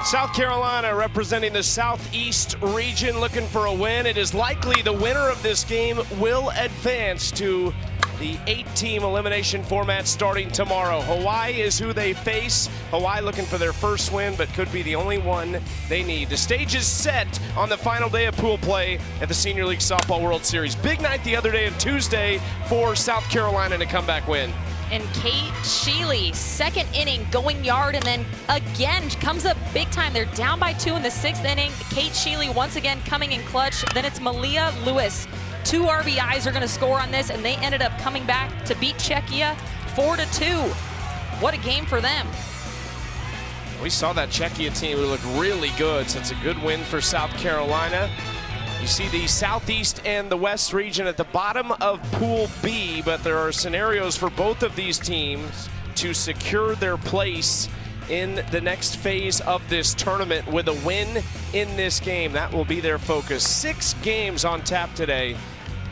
South Carolina representing the Southeast region, looking for a win. It is likely the winner of this game will advance to the 8-team elimination format starting tomorrow. Hawaii is who they face. Hawaii looking for their first win, but could be the only one they need. The stage is set on the final day of pool play at the Senior League Softball World Series. Big night the other day on Tuesday for South Carolina in a comeback win. And Kate Sheely, second inning, going yard, and then again comes up big time. They're down by 2 in the 6th inning. Kate Sheely once again coming in clutch. Then it's Malia Lewis. 2 RBIs are going to score on this, and they ended up coming back to beat Czechia 4-2. What a game for them. We saw that Czechia team who looked really good, so it's a good win for South Carolina. You see the Southeast and the West region at the bottom of Pool B, but there are scenarios for both of these teams to secure their place in the next phase of this tournament with a win in this game. That will be their focus. 6 games on tap today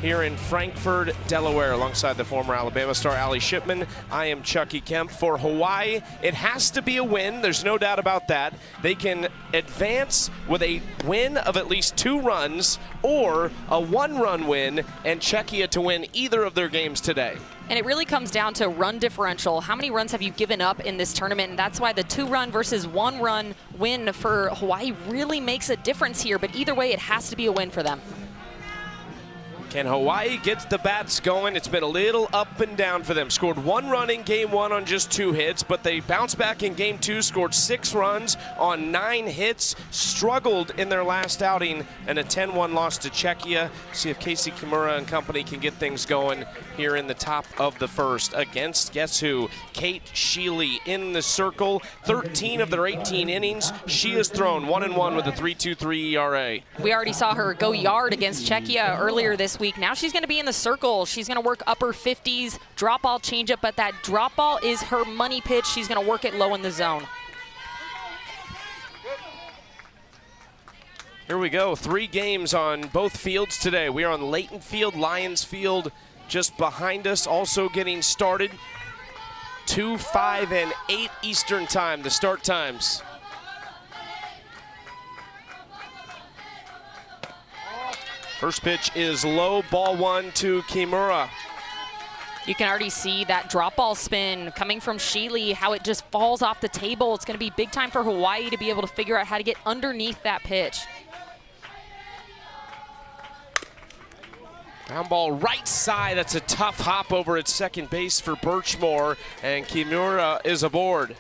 here in Frankfort, Delaware, alongside the former Alabama star Allie Shipman. I am Chucky Kemp. For Hawaii, it has to be a win. There's no doubt about that. They can advance with a win of at least 2 runs or a 1-run win, and Czechia to win either of their games today. And it really comes down to run differential. How many runs have you given up in this tournament? And that's why the 2-run versus 1-run win for Hawaii really makes a difference here. But either way, it has to be a win for them. Can Hawaii get the bats going? It's been a little up and down for them. Scored 1 run in game 1 on just 2 hits, but they bounced back in game 2, scored 6 runs on 9 hits, struggled in their last outing, and a 10-1 loss to Czechia. See if Casey Kimura and company can get things going here in the top of the first against, guess who? Kate Sheely in the circle. 13 of their 18 innings. She has thrown 1-1 with a 3.23 ERA. We already saw her go yard against Czechia earlier this week. Now she's going to be in the circle. She's going to work upper 50s, drop ball changeup, but that drop ball is her money pitch. She's going to work it low in the zone. Here we go. 3 games on both fields today. We are on Layton Field, Lions Field just behind us, also getting started. 2, 5, and 8 Eastern time, the start times. First pitch is low, ball 1 to Kimura. You can already see that drop ball spin coming from Sheely, how it just falls off the table. It's going to be big time for Hawaii to be able to figure out how to get underneath that pitch. Ground ball right side. That's a tough hop over at second base for Birchmore, and Kimura is aboard.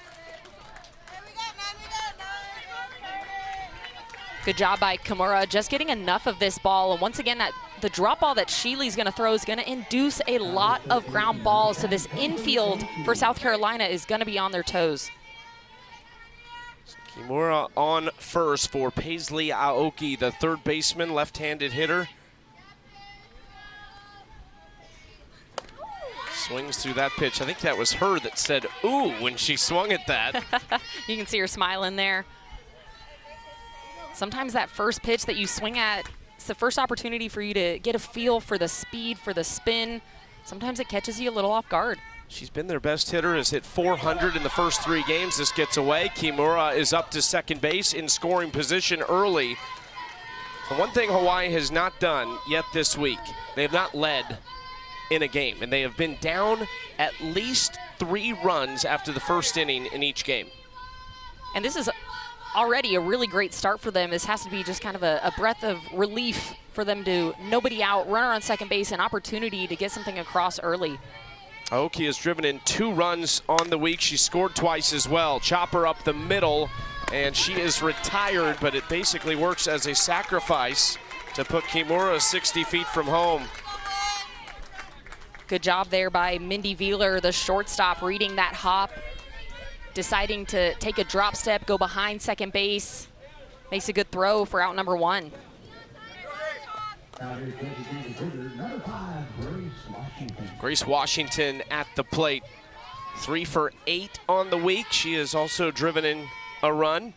Good job by Kimura, just getting enough of this ball. And once again, the drop ball that Sheely's going to throw is going to induce a lot of ground balls. So this infield for South Carolina is going to be on their toes. Kimura on first for Paisley Aoki, the third baseman, left-handed hitter. Swings through that pitch. I think that was her that said, ooh, when she swung at that. You can see her smiling there. Sometimes that first pitch that you swing at, it's the first opportunity for you to get a feel for the speed, for the spin. Sometimes it catches you a little off guard. She's been their best hitter, has hit 400 in the first 3 games. This gets away. Kimura is up to second base in scoring position early. The one thing Hawaii has not done yet this week, they have not led in a game, and they have been down at least 3 runs after the first inning in each game. And this is already a really great start for them. This has to be just kind of a breath of relief for them to nobody out, runner on second base, an opportunity to get something across early. Aoki has driven in 2 runs on the week. She scored twice as well. Chopper up the middle, and she is retired, but it basically works as a sacrifice to put Kimura 60 feet from home. Good job there by Mindy Wheeler, the shortstop, reading that hop, deciding to take a drop step, go behind second base. Makes a good throw for out number 1. Grace Washington at the plate. 3 for 8 on the week. She has also driven in a run.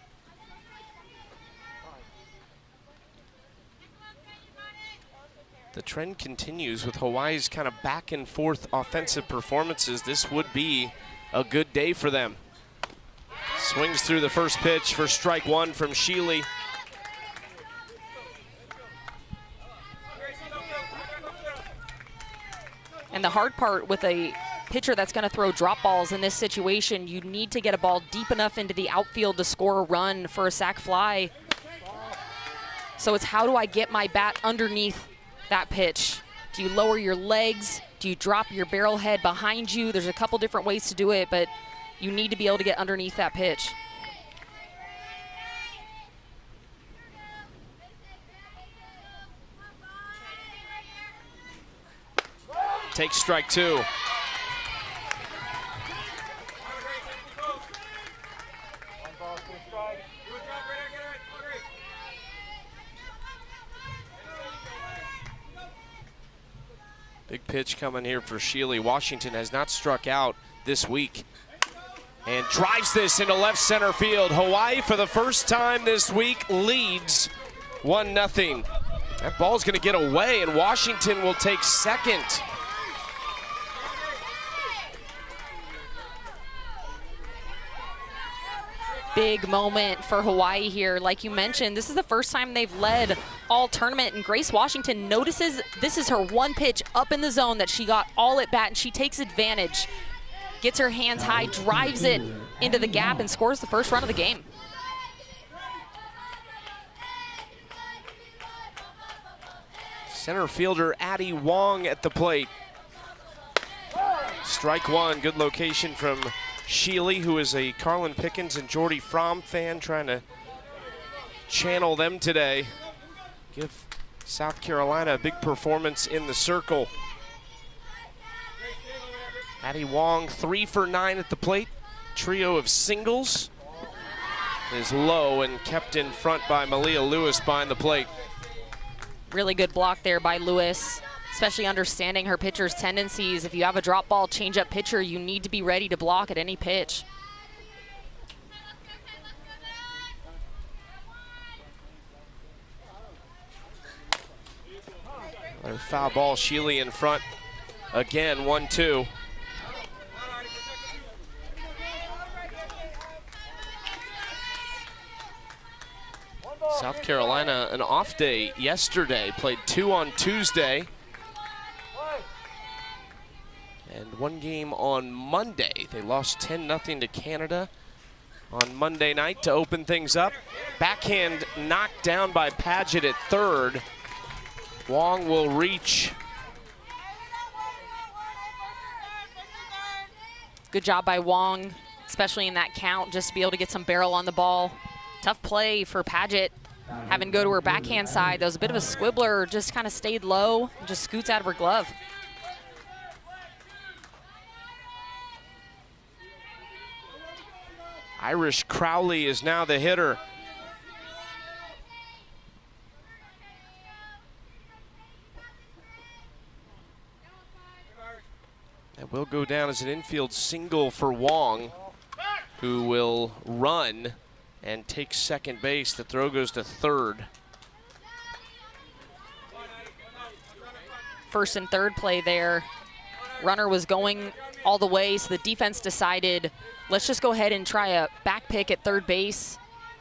The trend continues with Hawaii's kind of back and forth offensive performances. This would be a good day for them. Swings through the first pitch for strike one from Sheely. And the hard part with a pitcher that's going to throw drop balls in this situation, you need to get a ball deep enough into the outfield to score a run for a sac fly. So it's how do I get my bat underneath that pitch? Do you lower your legs? Do you drop your barrel head behind you? There's a couple different ways to do it, but you need to be able to get underneath that pitch. Takes strike two. Big pitch coming here for Sheely. Washington has not struck out this week. And drives this into left center field. Hawaii, for the first time this week, leads 1-0. That ball's going to get away, and Washington will take second. Big moment for Hawaii here. Like you mentioned, this is the first time they've led all tournament, and Grace Washington notices this is her one pitch up in the zone that she got all at bat, and she takes advantage. Gets her hands high, drives it into the gap, and scores the first run of the game. Center fielder Addie Wong at the plate. Strike one, good location from Sheely, who is a Carlin Pickens and Jordy Fromm fan, trying to channel them today. Give South Carolina a big performance in the circle. Addie Wong 3 for 9 at the plate. Trio of singles is low and kept in front by Malia Lewis behind the plate. Really good block there by Lewis, especially understanding her pitcher's tendencies. If you have a drop ball change-up pitcher, you need to be ready to block at any pitch. Another foul ball, Sheely in front. Again, 1-2. South Carolina, an off day yesterday, played 2 on Tuesday. And 1 game on Monday. They lost 10-0 to Canada on Monday night to open things up. Backhand knocked down by Paget at third. Wong will reach. Good job by Wong, especially in that count, just to be able to get some barrel on the ball. Tough play for Paget, having to go to her backhand side. That was a bit of a squibbler, just kind of stayed low, and just scoots out of her glove. Irish Crowley is now the hitter. That will go down as an infield single for Wong, who will run and take second base. The throw goes to third. First and third play there. Runner was going all the way, so the defense decided, let's just go ahead and try a back pick at third base.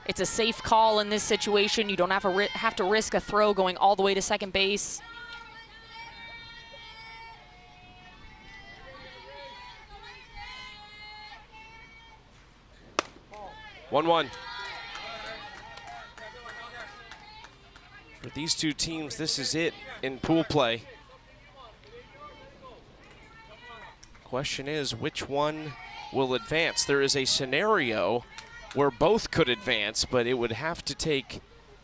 It's a safe call in this situation. You don't have to risk a throw going all the way to second base. One. For these two teams, this is it in pool play. Question is, which one will advance? There is a scenario where both could advance, but it would have to take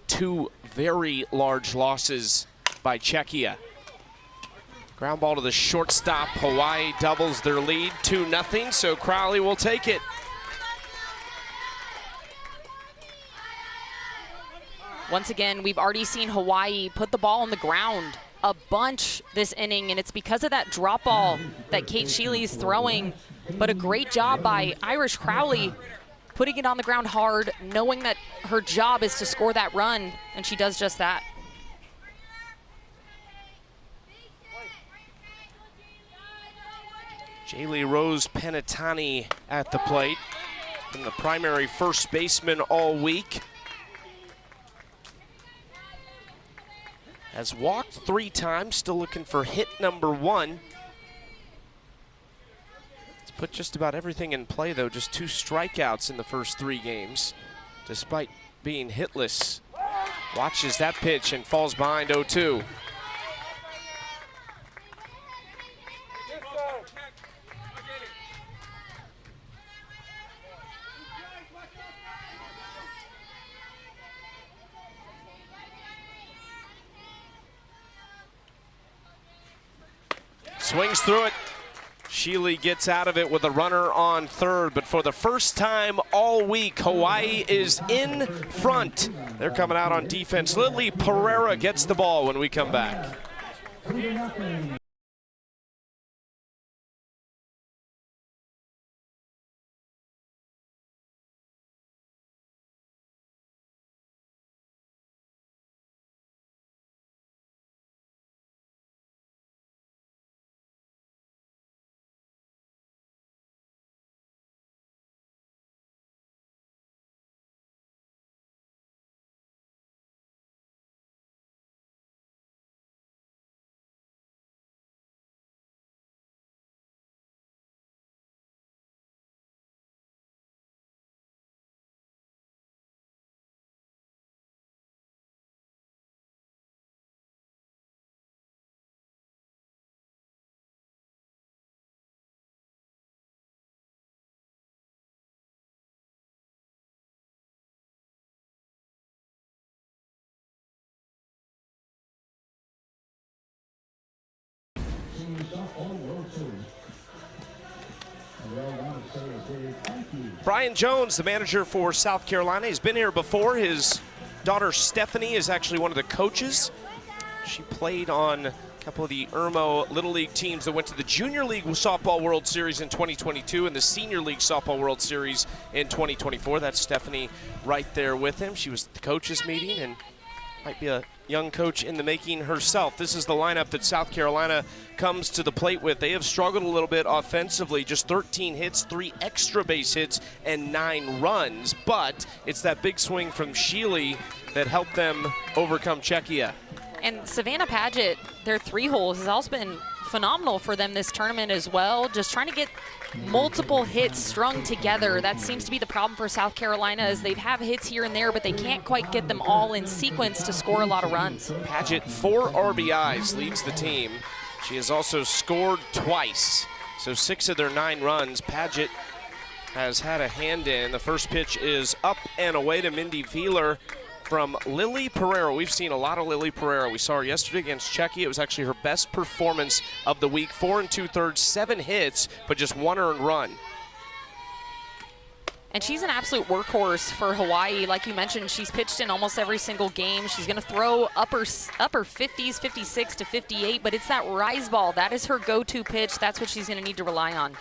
2 very large losses by Czechia. Ground ball to the shortstop. Hawaii doubles their lead, 2-0, so Crowley will take it. Once again, we've already seen Hawaii put the ball on the ground a bunch this inning, and it's because of that drop ball that Kate Sheely is throwing. But a great job by Irish Crowley putting it on the ground hard, knowing that her job is to score that run, and she does just that. Jaylee Rose Penatani at the plate. been the primary first baseman all week. Has walked 3 times, still looking for hit number 1. He's put just about everything in play, though. Just 2 strikeouts in the first 3 games, despite being hitless. Watches that pitch and falls behind 0-2. Swings through it. Sheely gets out of it with a runner on third, but for the first time all week, Hawaii is in front. They're coming out on defense. Lily Pereira gets the ball when we come back. Brian Jones, the manager for South Carolina, has been here before. His daughter Stephanie is actually one of the coaches. She played on a couple of the Irmo Little League teams that went to the Junior League Softball World Series in 2022 and the Senior League Softball World Series in 2024. That's Stephanie right there with him. She was at the coaches meeting and might be a young coach in the making herself. This is the lineup that South Carolina comes to the plate with. They have struggled a little bit offensively, just 13 hits, 3 extra base hits, and 9 runs. But it's that big swing from Sheely that helped them overcome Czechia. And Savannah Paget, their 3 holes, has also been phenomenal for them this tournament as well. Just trying to get multiple hits strung together. That seems to be the problem for South Carolina, as they have hits here and there, but they can't quite get them all in sequence to score a lot of runs. Paget, 4 RBIs, leads the team. She has also scored twice, so 6 of their 9 runs Paget has had a hand in. The first pitch is up and away to Mindy Wheeler from Lily Pereira. We've seen a lot of Lily Pereira. We saw her yesterday against Czechia. It was actually her best performance of the week. 4 2/3, 7 hits, but just 1 earned run. And she's an absolute workhorse for Hawaii. Like you mentioned, she's pitched in almost every single game. She's going to throw upper 50s, 56 to 58, but it's that rise ball. That is her go-to pitch. That's what she's going to need to rely on.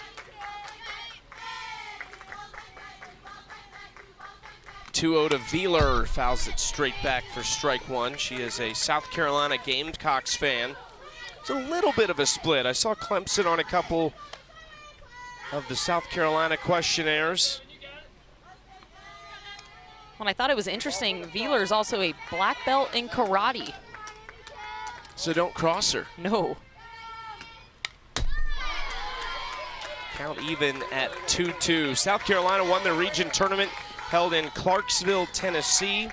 2-0 to Wheeler, fouls it straight back for strike 1. She is a South Carolina Gamecocks fan. It's a little bit of a split. I saw Clemson on a couple of the South Carolina questionnaires. Well, I thought it was interesting, Wheeler is also a black belt in karate. So don't cross her. No. Count even at 2-2. South Carolina won the region tournament held in Clarksville, Tennessee.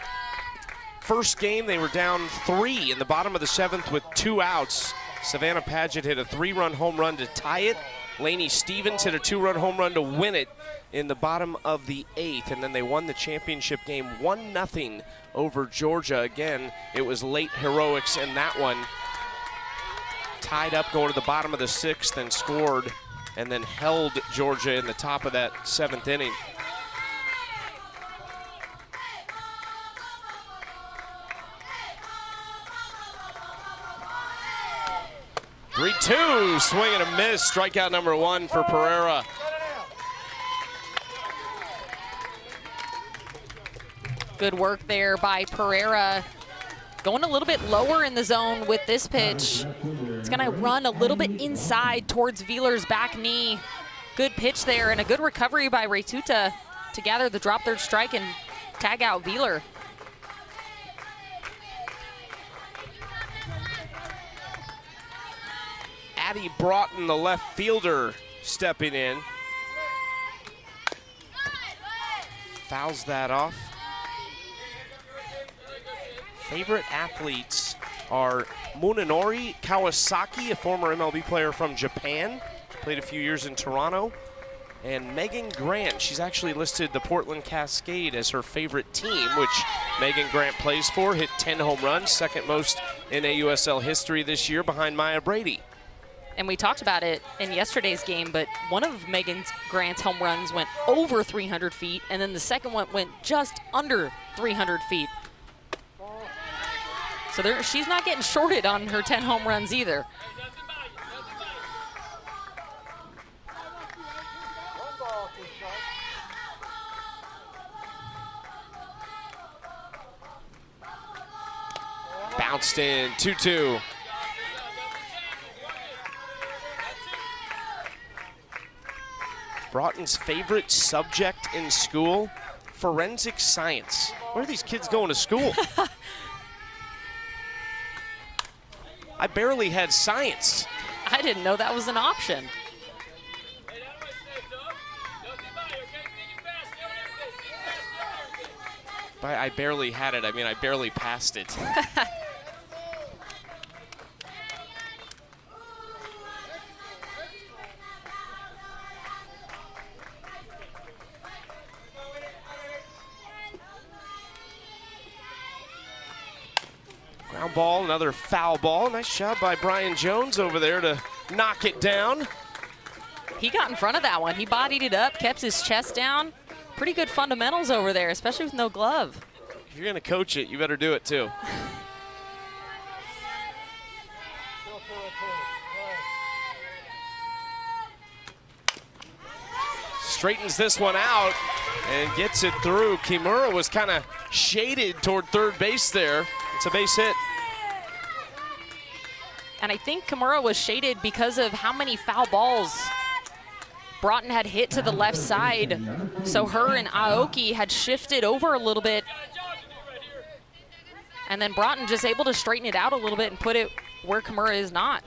First game, they were down 3 in the bottom of the 7th with 2 outs. Savannah Paget hit a 3-run home run to tie it. Lainey Stevens hit a 2-run home run to win it in the bottom of the 8th, and then they won the championship game 1-0 over Georgia. Again, it was late heroics in that one. Tied up going to the bottom of the 6th and scored, and then held Georgia in the top of that 7th inning. 3-2, swing and a miss. Strikeout number 1 for Pereira. Good work there by Pereira. Going a little bit lower in the zone with this pitch. It's gonna run a little bit inside towards Wheeler's back knee. Good pitch there and a good recovery by Retuta to to gather the drop third strike and tag out Wheeler. Addie Broughton, the left fielder, stepping in. Fouls that off. Favorite athletes are Munenori Kawasaki, a former MLB player from Japan, played a few years in Toronto, and Megan Grant. She's actually listed the Portland Cascade as her favorite team, which Megan Grant plays for, hit 10 home runs, second most in AUSL history this year behind Maya Brady. And we talked about it in yesterday's game, but one of Megan Grant's home runs went over 300 feet, and then the second one went just under 300 feet. So she's not getting shorted on her 10 home runs either. Bounced in, 2-2. Broughton's favorite subject in school, forensic science. Where are these kids going to school? I barely had science. I didn't know that was an option. By I barely had it, I mean I barely passed it. Ground ball, another foul ball. Nice job by Brian Jones over there to knock it down. He got in front of that one. He bodied it up, kept his chest down. Pretty good fundamentals over there, especially with no glove. If you're going to coach it, you better do it too. Straightens this one out and gets it through. Kimura was kind of shaded toward third base there. It's a base hit. And I think Kimura was shaded because of how many foul balls Broughton had hit to the left side. So her and Aoki had shifted over a little bit. And then Broughton just able to straighten it out a little bit and put it where Kimura is not.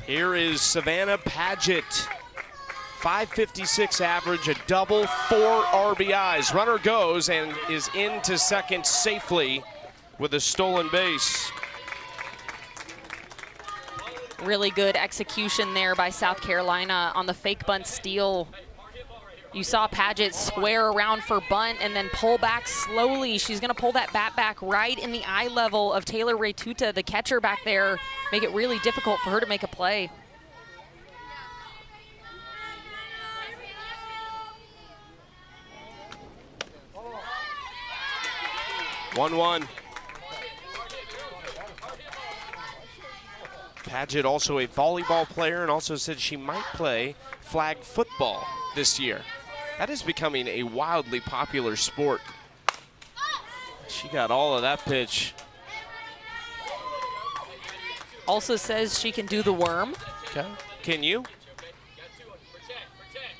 Here is Savannah Paget. 556 average, a double, 4 RBIs. Runner goes and is into second safely with a stolen base. Really good execution there by South Carolina on the fake bunt steal. You saw Paget square around for bunt and then pull back slowly. She's gonna pull that bat back right in the eye level of Taylor Retuta, the catcher back there, make it really difficult for her to make a play. 1-1. Paget also a volleyball player and also said she might play flag football this year. That is becoming a wildly popular sport. She got all of that pitch. Also says she can do the worm. Okay. Can you?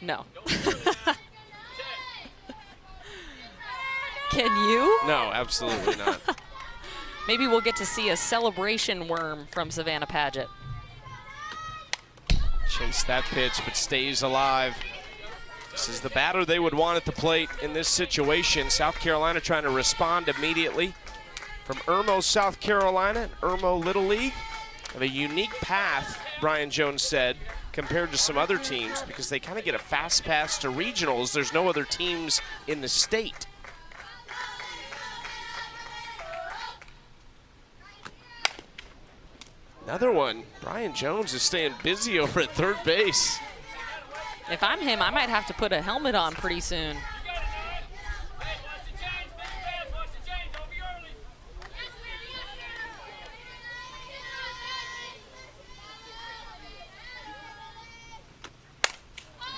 No. Can you? No, absolutely not. Maybe we'll get to see a celebration worm from Savannah Paget. Chase that pitch, but stays alive. This is the batter they would want at the plate in this situation. South Carolina trying to respond immediately. From Irmo, South Carolina, and Irmo Little League have a unique path, Brian Jones said, compared to some other teams because they kind of get a fast pass to regionals. There's no other teams in the state. Another one. Brian Jones is staying busy over at third base. If I'm him, I might have to put a helmet on pretty soon.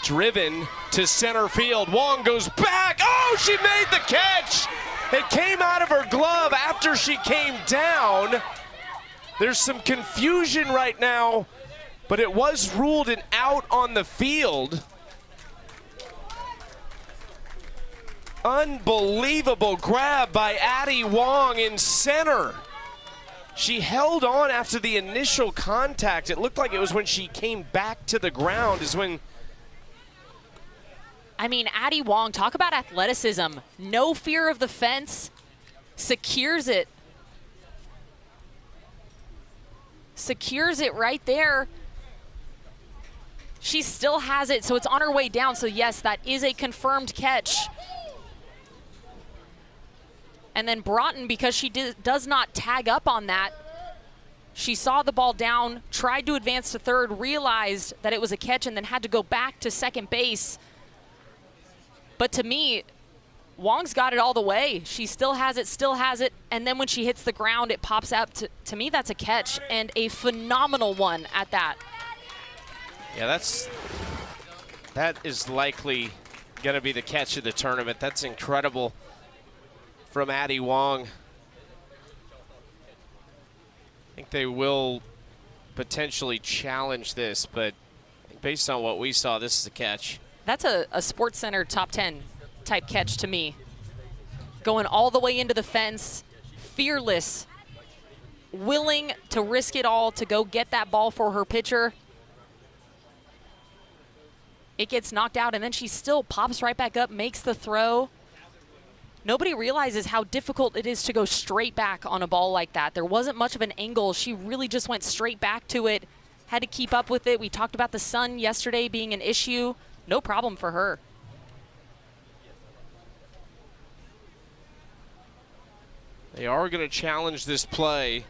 Driven to center field. Wong goes back. Oh, she made the catch. It came out of her glove after she came down. There's some confusion right now but it was ruled an out on the field. Unbelievable grab by Addie Wong in center. She held on after the initial contact. It looked like it was when she came back to the ground is when. I mean, Addie Wong, talk about athleticism. No fear of the fence, secures it. Secures it right there. She still has it, so it's on her way down. So yes, that is a confirmed catch. And then Broughton, because she does not tag up on that, she saw the ball down, tried to advance to third, realized that it was a catch, and then had to go back to second base. But to me, Wong's got it all the way. She still has it, and then when she hits the ground, it pops out. To me, that's a catch, and a phenomenal one at that. Yeah, that is likely going to be the catch of the tournament. That's incredible from Addie Wong. I think they will potentially challenge this, but based on what we saw, this is a catch. That's a SportsCenter top 10 type catch to me. Going all the way into the fence, fearless, willing to risk it all to go get that ball for her pitcher. It gets knocked out, and then she still pops right back up, makes the throw. Nobody realizes how difficult it is to go straight back on a ball like that. There wasn't much of an angle. She really just went straight back to it, had to keep up with it. We talked about the sun yesterday being an issue. No problem for her. They are going to challenge this play.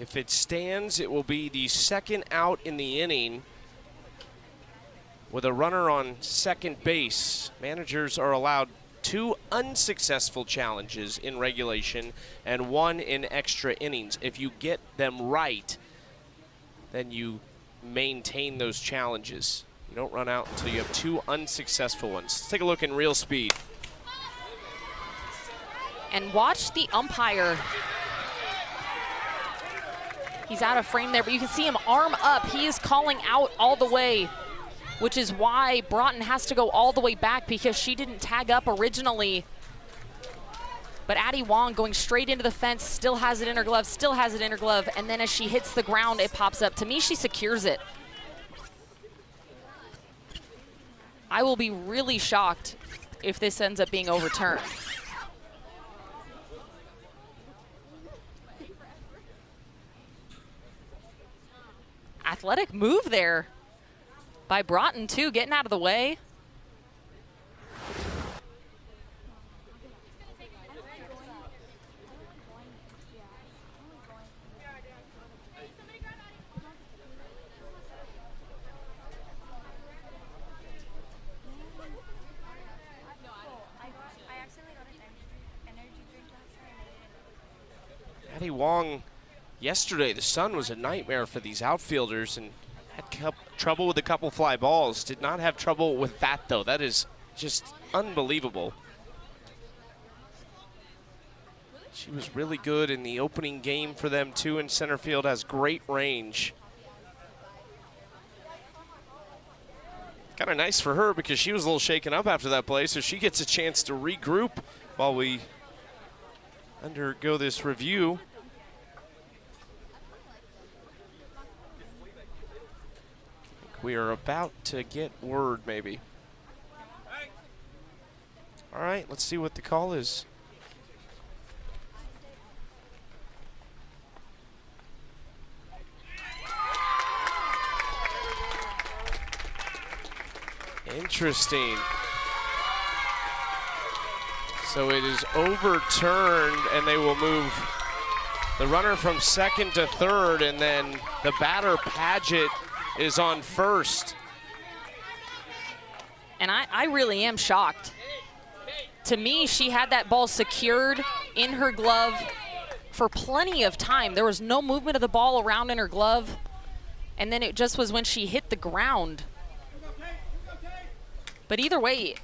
If it stands, it will be the second out in the inning with a runner on second base. Managers are allowed 2 unsuccessful challenges in regulation and 1 in extra innings. If you get them right, then you maintain those challenges. You don't run out until you have 2 unsuccessful ones. Let's take a look in real speed. And watch the umpire. He's out of frame there, but you can see him arm up. He is calling out all the way, which is why Broughton has to go all the way back because she didn't tag up originally. But Addie Wong going straight into the fence, still has it in her glove, and then as she hits the ground, it pops up. To me, she secures it. I will be really shocked if this ends up being overturned. Athletic move there by Broughton, too, getting out of the way. Addie Wong, yesterday the sun was a nightmare for these outfielders and had trouble with a couple fly balls. Did not have trouble with that, though. That is just unbelievable. She was really good in the opening game for them, too, in center field. Has great range. Kind of nice for her because she was a little shaken up after that play, so she gets a chance to regroup while we undergo this review. We are about to get word, maybe. All right, let's see what the call is. Interesting. So it is overturned, and they will move the runner from second to third, and then the batter, Paget, is on first. And I really am shocked. To me, she had that ball secured in her glove for plenty of time. There was no movement of the ball around in her glove. And then it just was when she hit the ground. But either way,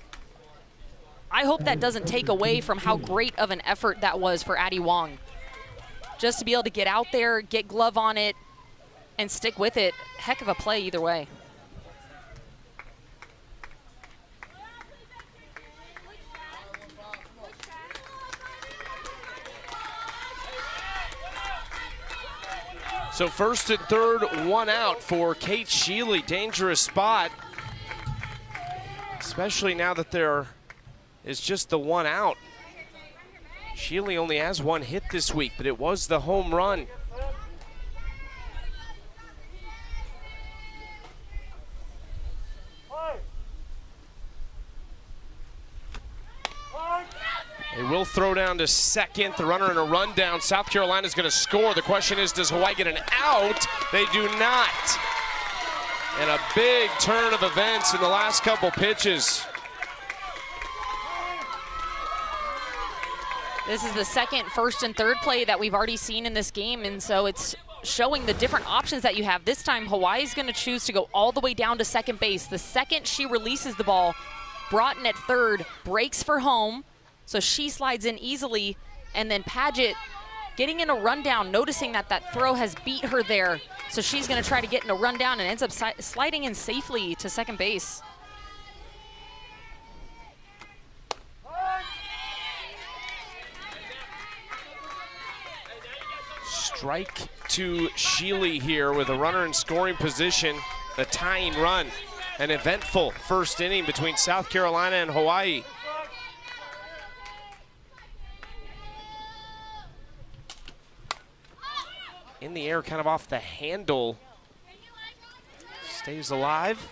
I hope that doesn't take away from how great of an effort that was for Addie Wong. Just to be able to get out there, get glove on it, and stick with it. Heck of a play either way. So first and third, one out for Kate Sheely. Dangerous spot, especially now that there is just the one out. Sheely only has one hit this week, but it was the home run. They will throw down to second. The runner in a rundown. South Carolina is going to score. The question is, does Hawaii get an out? They do not. And a big turn of events in the last couple pitches. This is the second, first, and third play that we've already seen in this game, and so it's showing the different options that you have. This time, Hawaii's going to choose to go all the way down to second base. The second she releases the ball, Broughton at third breaks for home, so she slides in easily, and then Paget getting in a rundown, noticing that that throw has beat her there, so she's going to try to get in a rundown and ends up sliding in safely to second base. Strike to Sheely here with a runner in scoring position, a tying run. An eventful first inning between South Carolina and Hawaii. In the air, kind of off the handle. Stays alive.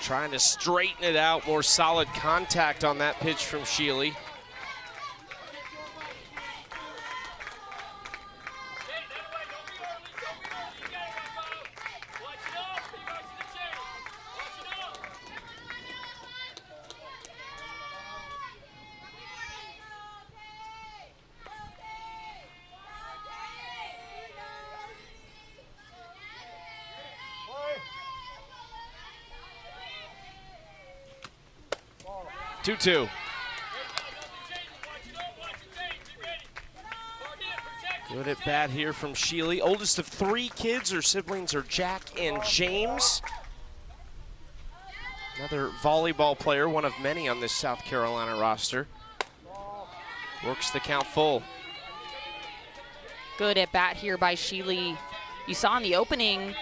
Trying to straighten it out, more solid contact on that pitch from Sheely. Two. Good at bat here from Sheely. Oldest of three kids. Her siblings are Jack and James. Another volleyball player, one of many on this South Carolina roster. Works the count full. Good at bat here by Sheely. You saw in the opening,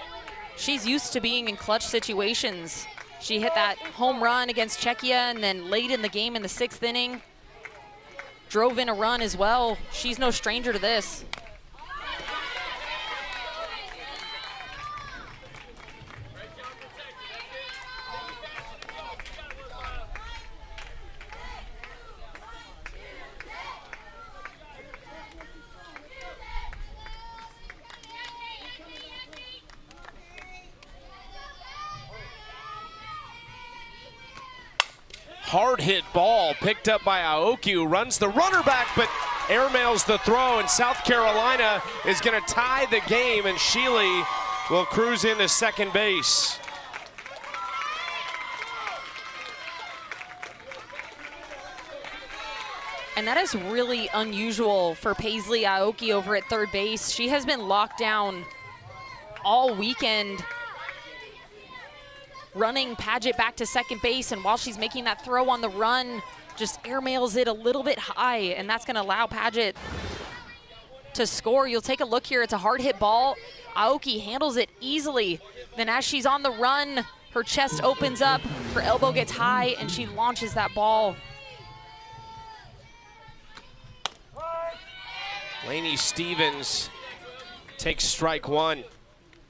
she's used to being in clutch situations. She hit that home run against Czechia, and then late in the game in the 6th inning, drove in a run as well. She's no stranger to this. Hard hit ball picked up by Aoki, who runs the runner back, but airmails the throw, and South Carolina is going to tie the game, and Sheely will cruise into second base. And that is really unusual for Paisley Aoki over at third base. She has been locked down all weekend, running Paget back to second base, and while she's making that throw on the run, just airmails it a little bit high, and that's going to allow Paget to score. You'll take a look here. It's a hard hit ball. Aoki handles it easily. Then as she's on the run, her chest opens up, her elbow gets high, and she launches that ball. Lainey Stevens takes strike one.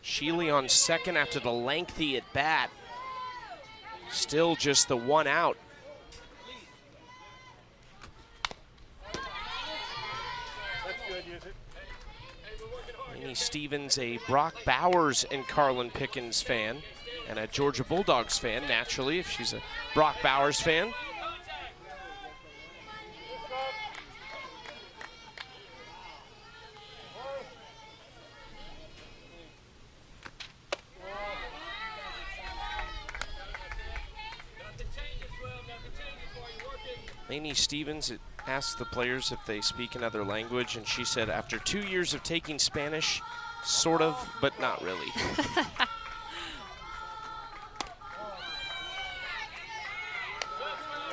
Sheely on second after the lengthy at bat. Still just the one out. Lainey Stevens, a Brock Bowers and Carlin Pickens fan, and a Georgia Bulldogs fan, naturally, if she's a Brock Bowers fan. Lainey Stevens asked the players if they speak another language, and she said, after 2 years of taking Spanish, sort of, but not really.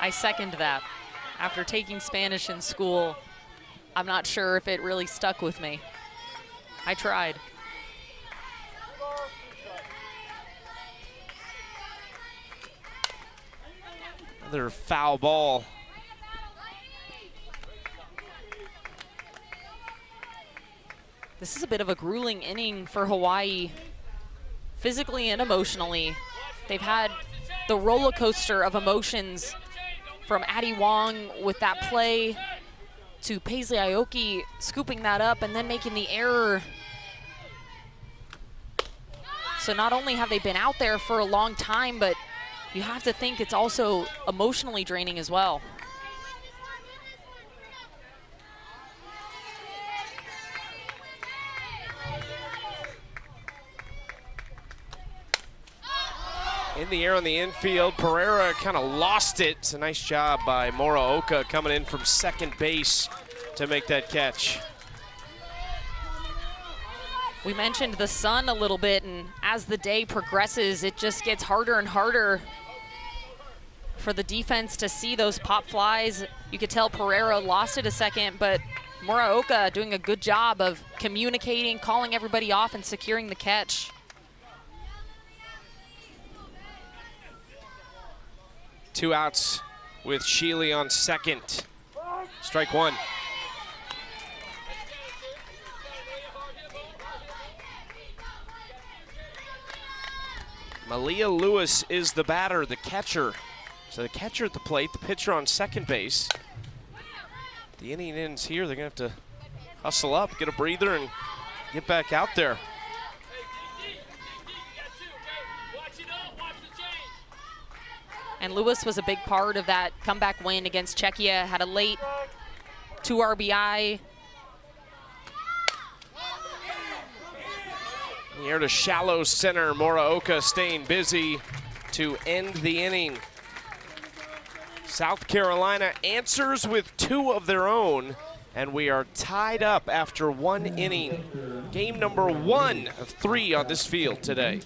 I second that. After taking Spanish in school, I'm not sure if it really stuck with me. I tried. Another foul ball. This is a bit of a grueling inning for Hawaii, physically and emotionally. They've had the roller coaster of emotions from Addie Wong with that play to Paisley Aoki scooping that up and then making the error. So not only have they been out there for a long time, but you have to think it's also emotionally draining as well. In the air on the infield, Pereira kind of lost it. It's a nice job by Muraoka coming in from second base to make that catch. We mentioned the sun a little bit, and as the day progresses, it just gets harder and harder for the defense to see those pop flies. You could tell Pereira lost it a second, but Muraoka doing a good job of communicating, calling everybody off, and securing the catch. Two outs with Sheely on second. Strike one. Malia Lewis is the batter, the catcher. So the catcher at the plate, the pitcher on second base. The inning ends here. They're going to have to hustle up, get a breather, and get back out there. And Lewis was a big part of that comeback win against Czechia. Had a late 2 RBI. Here to shallow center, Muraoka staying busy to end the inning. South Carolina answers with 2 of their own, and we are tied up after 1 inning. Game number 1 of 3 on this field today.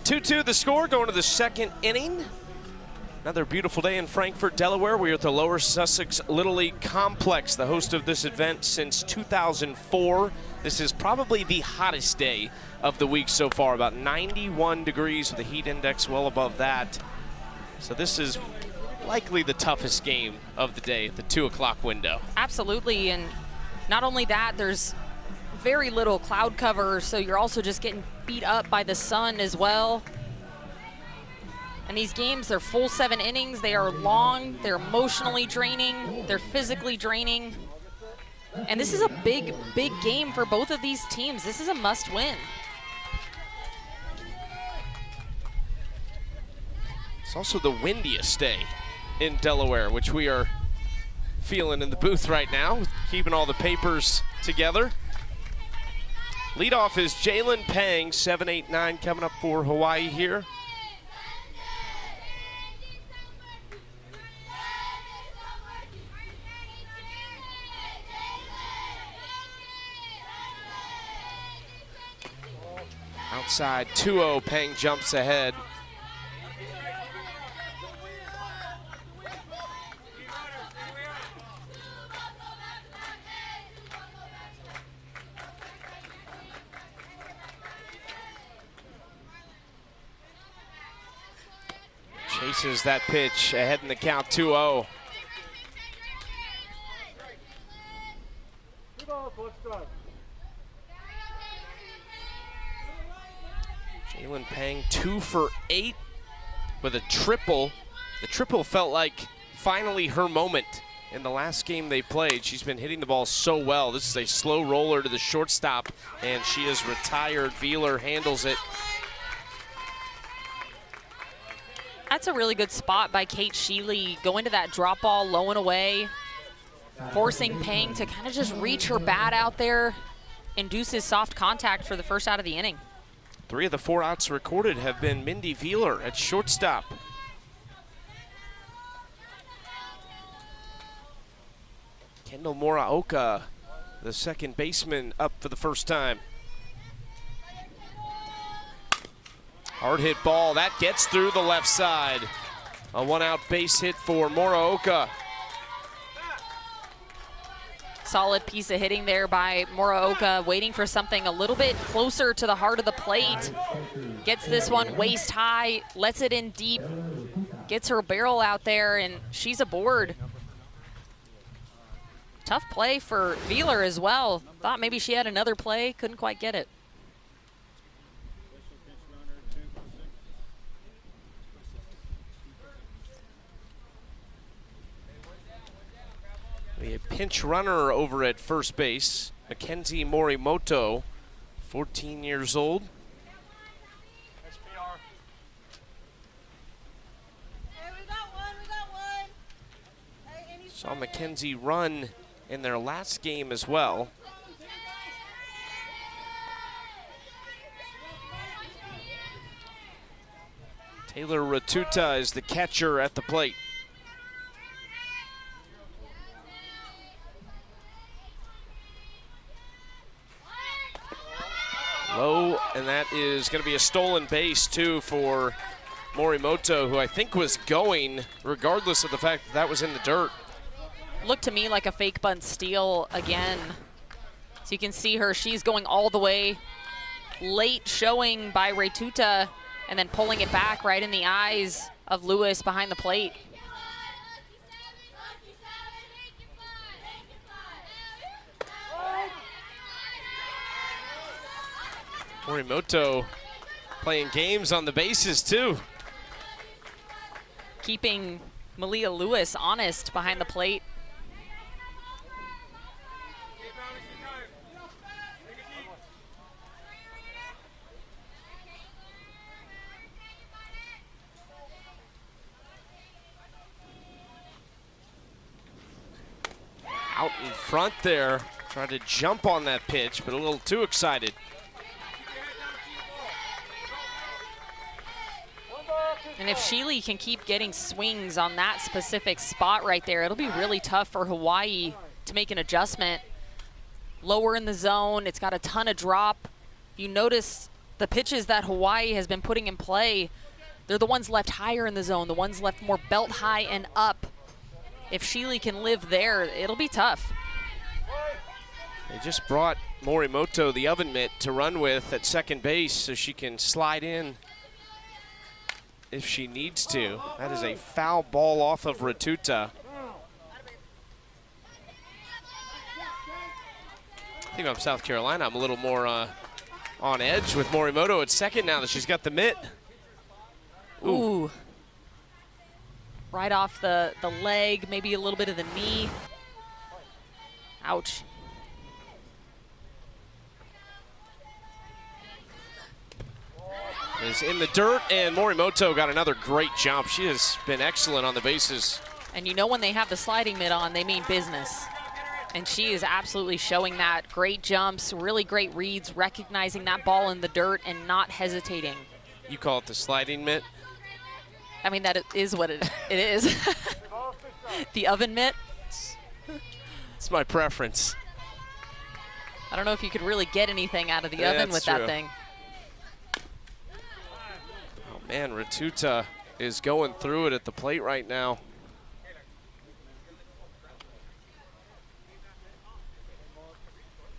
Two the score, going to the second inning. Another beautiful day in Frankfort, Delaware. We're at the Lower Sussex Little League Complex, the host of this event since 2004. This is probably the hottest day of the week so far, about 91 degrees with a heat index well above that. So this is likely the toughest game of the day at the 2 o'clock window. Absolutely, and not only that, there's very little cloud cover, so you're also just getting beat up by the sun as well. And these games, they're full 7 innings. They are long, they're emotionally draining, they're physically draining. And this is a big, big game for both of these teams. This is a must win. It's also the windiest day in Delaware, which we are feeling in the booth right now, keeping all the papers together. Leadoff is Jalen Pang, 7'8", coming up for Hawaii here. Outside 2-0, Pang jumps ahead. Chases that pitch ahead in the count, 2-0. Jalen Pang 2 for 8 with a triple. The triple felt like finally her moment in the last game they played. She's been hitting the ball so well. This is a slow roller to the shortstop, and she is retired. Wheeler handles it. That's a really good spot by Kate Sheely, going to that drop ball low and away, forcing Pang to kind of just reach her bat out there, induces soft contact for the first out of the inning. 3 of the 4 outs recorded have been Mindy Wheeler at shortstop. Kendall Moraoka, the second baseman, up for the first time. Hard hit ball, that gets through the left side. A 1-out base hit for Moraoka. Solid piece of hitting there by Moraoka, waiting for something a little bit closer to the heart of the plate. Gets this one waist high, lets it in deep, gets her barrel out there, and she's aboard. Tough play for Wheeler as well. Thought maybe she had another play, couldn't quite get it. A pinch runner over at first base, Mackenzie Morimoto, 14 years old. Saw Mackenzie run in their last game as well. Taylor Ratuta is the catcher at the plate. Low, and that is going to be a stolen base, too, for Morimoto, who I think was going, regardless of the fact that that was in the dirt. Looked to me like a fake bunt steal again. So you can see her, she's going all the way. Late showing by Ratuta, and then pulling it back right in the eyes of Lewis behind the plate. Morimoto playing games on the bases, too. Keeping Malia Lewis honest behind the plate. Out in front there, tried to jump on that pitch, but a little too excited. And if Sheely can keep getting swings on that specific spot right there, it'll be really tough for Hawaii to make an adjustment. Lower in the zone, it's got a ton of drop. You notice the pitches that Hawaii has been putting in play, They're the ones left higher in the zone, the ones left more belt high and up. If Sheely can live there, it'll be tough. They just brought Morimoto the oven mitt to run with at second base so she can slide in if she needs to. That is a foul ball off of Ratuta. I think I'm South Carolina. I'm a little more on edge with Morimoto at second now that she's got the mitt. Ooh. Right off the leg, maybe a little bit of the knee. Ouch. Is in the dirt, and Morimoto got another great jump. She has been excellent on the bases. And you know when they have the sliding mitt on, they mean business. And she is absolutely showing that. Great jumps, really great reads, recognizing that ball in the dirt and not hesitating. You call it the sliding mitt? I mean, that is what it is. The oven mitt. It's my preference. I don't know if you could really get anything out of the oven with that thing. Oh man, Ratuta is going through it at the plate right now.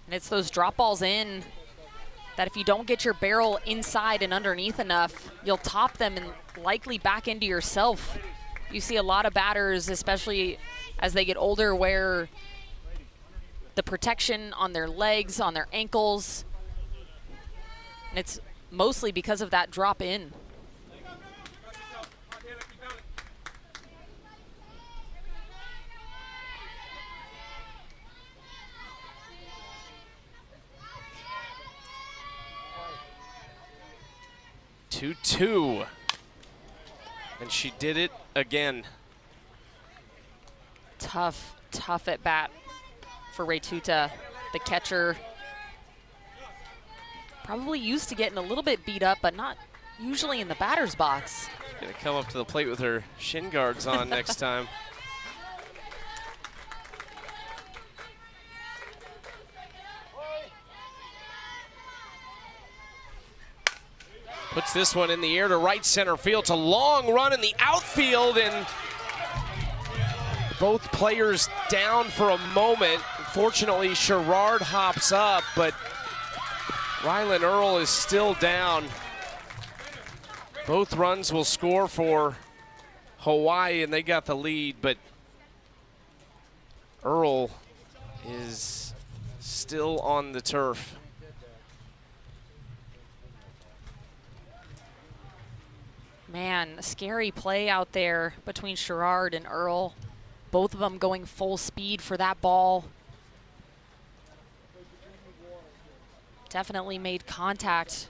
And it's those drop balls in that if you don't get your barrel inside and underneath enough, you'll top them and likely back into yourself. You see a lot of batters, especially as they get older, where the protection on their legs, on their ankles, and it's mostly because of that drop in. Two, and she did it again. Tough at bat for Ratuta, the catcher. Probably used to getting a little bit beat up, but not usually in the batter's box. Gonna come up to the plate with her shin guards on next time. Puts this one in the air to right center field. It's a long run in the outfield, and both players down for a moment. Fortunately, Sherrard hops up, but Rylan Earl is still down. Both runs will score for Hawaii, and they got the lead, but Earl is still on the turf. Man, a scary play out there between Sherrard and Earl. Both of them going full speed for that ball. Definitely made contact.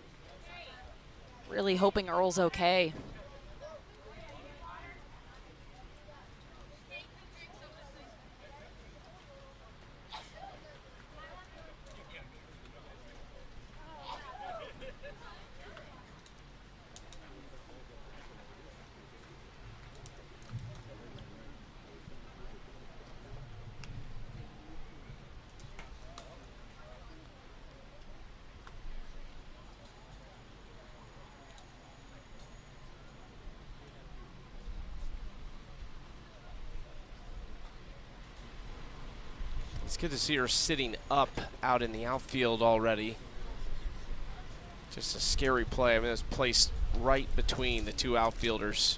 Really hoping Earl's okay. It's good to see her sitting up out in the outfield already. Just a scary play. I mean, it's placed right between the two outfielders.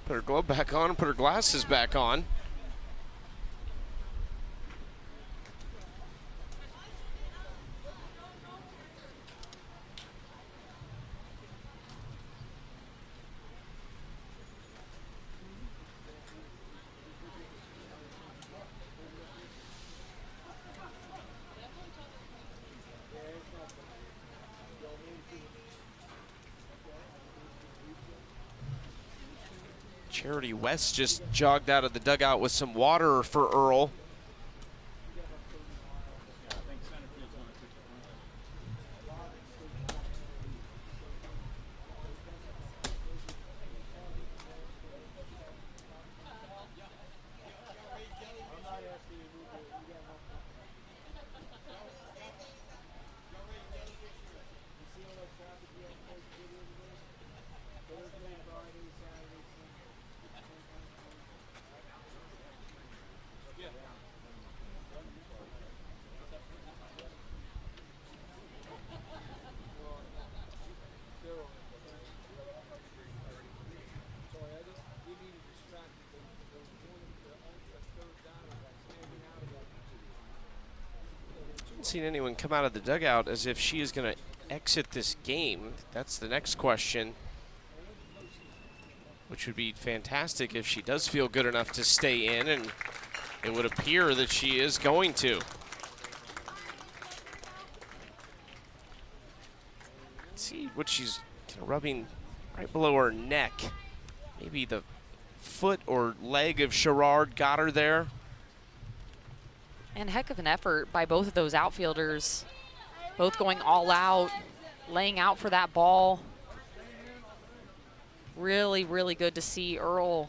Put her glove back on and put her glasses back on. Charity West just jogged out of the dugout with some water for Earl. seen anyone come out of the dugout as if she is going to exit this game. That's the next question, which would be fantastic if she does feel good enough to stay in, and it would appear that she is going to. Let's see what she's kind of rubbing right below her neck. Maybe the foot or leg of Sherrard got her there. And heck of an effort by both of those outfielders, both going all out, laying out for that ball. Really, really good to see Earl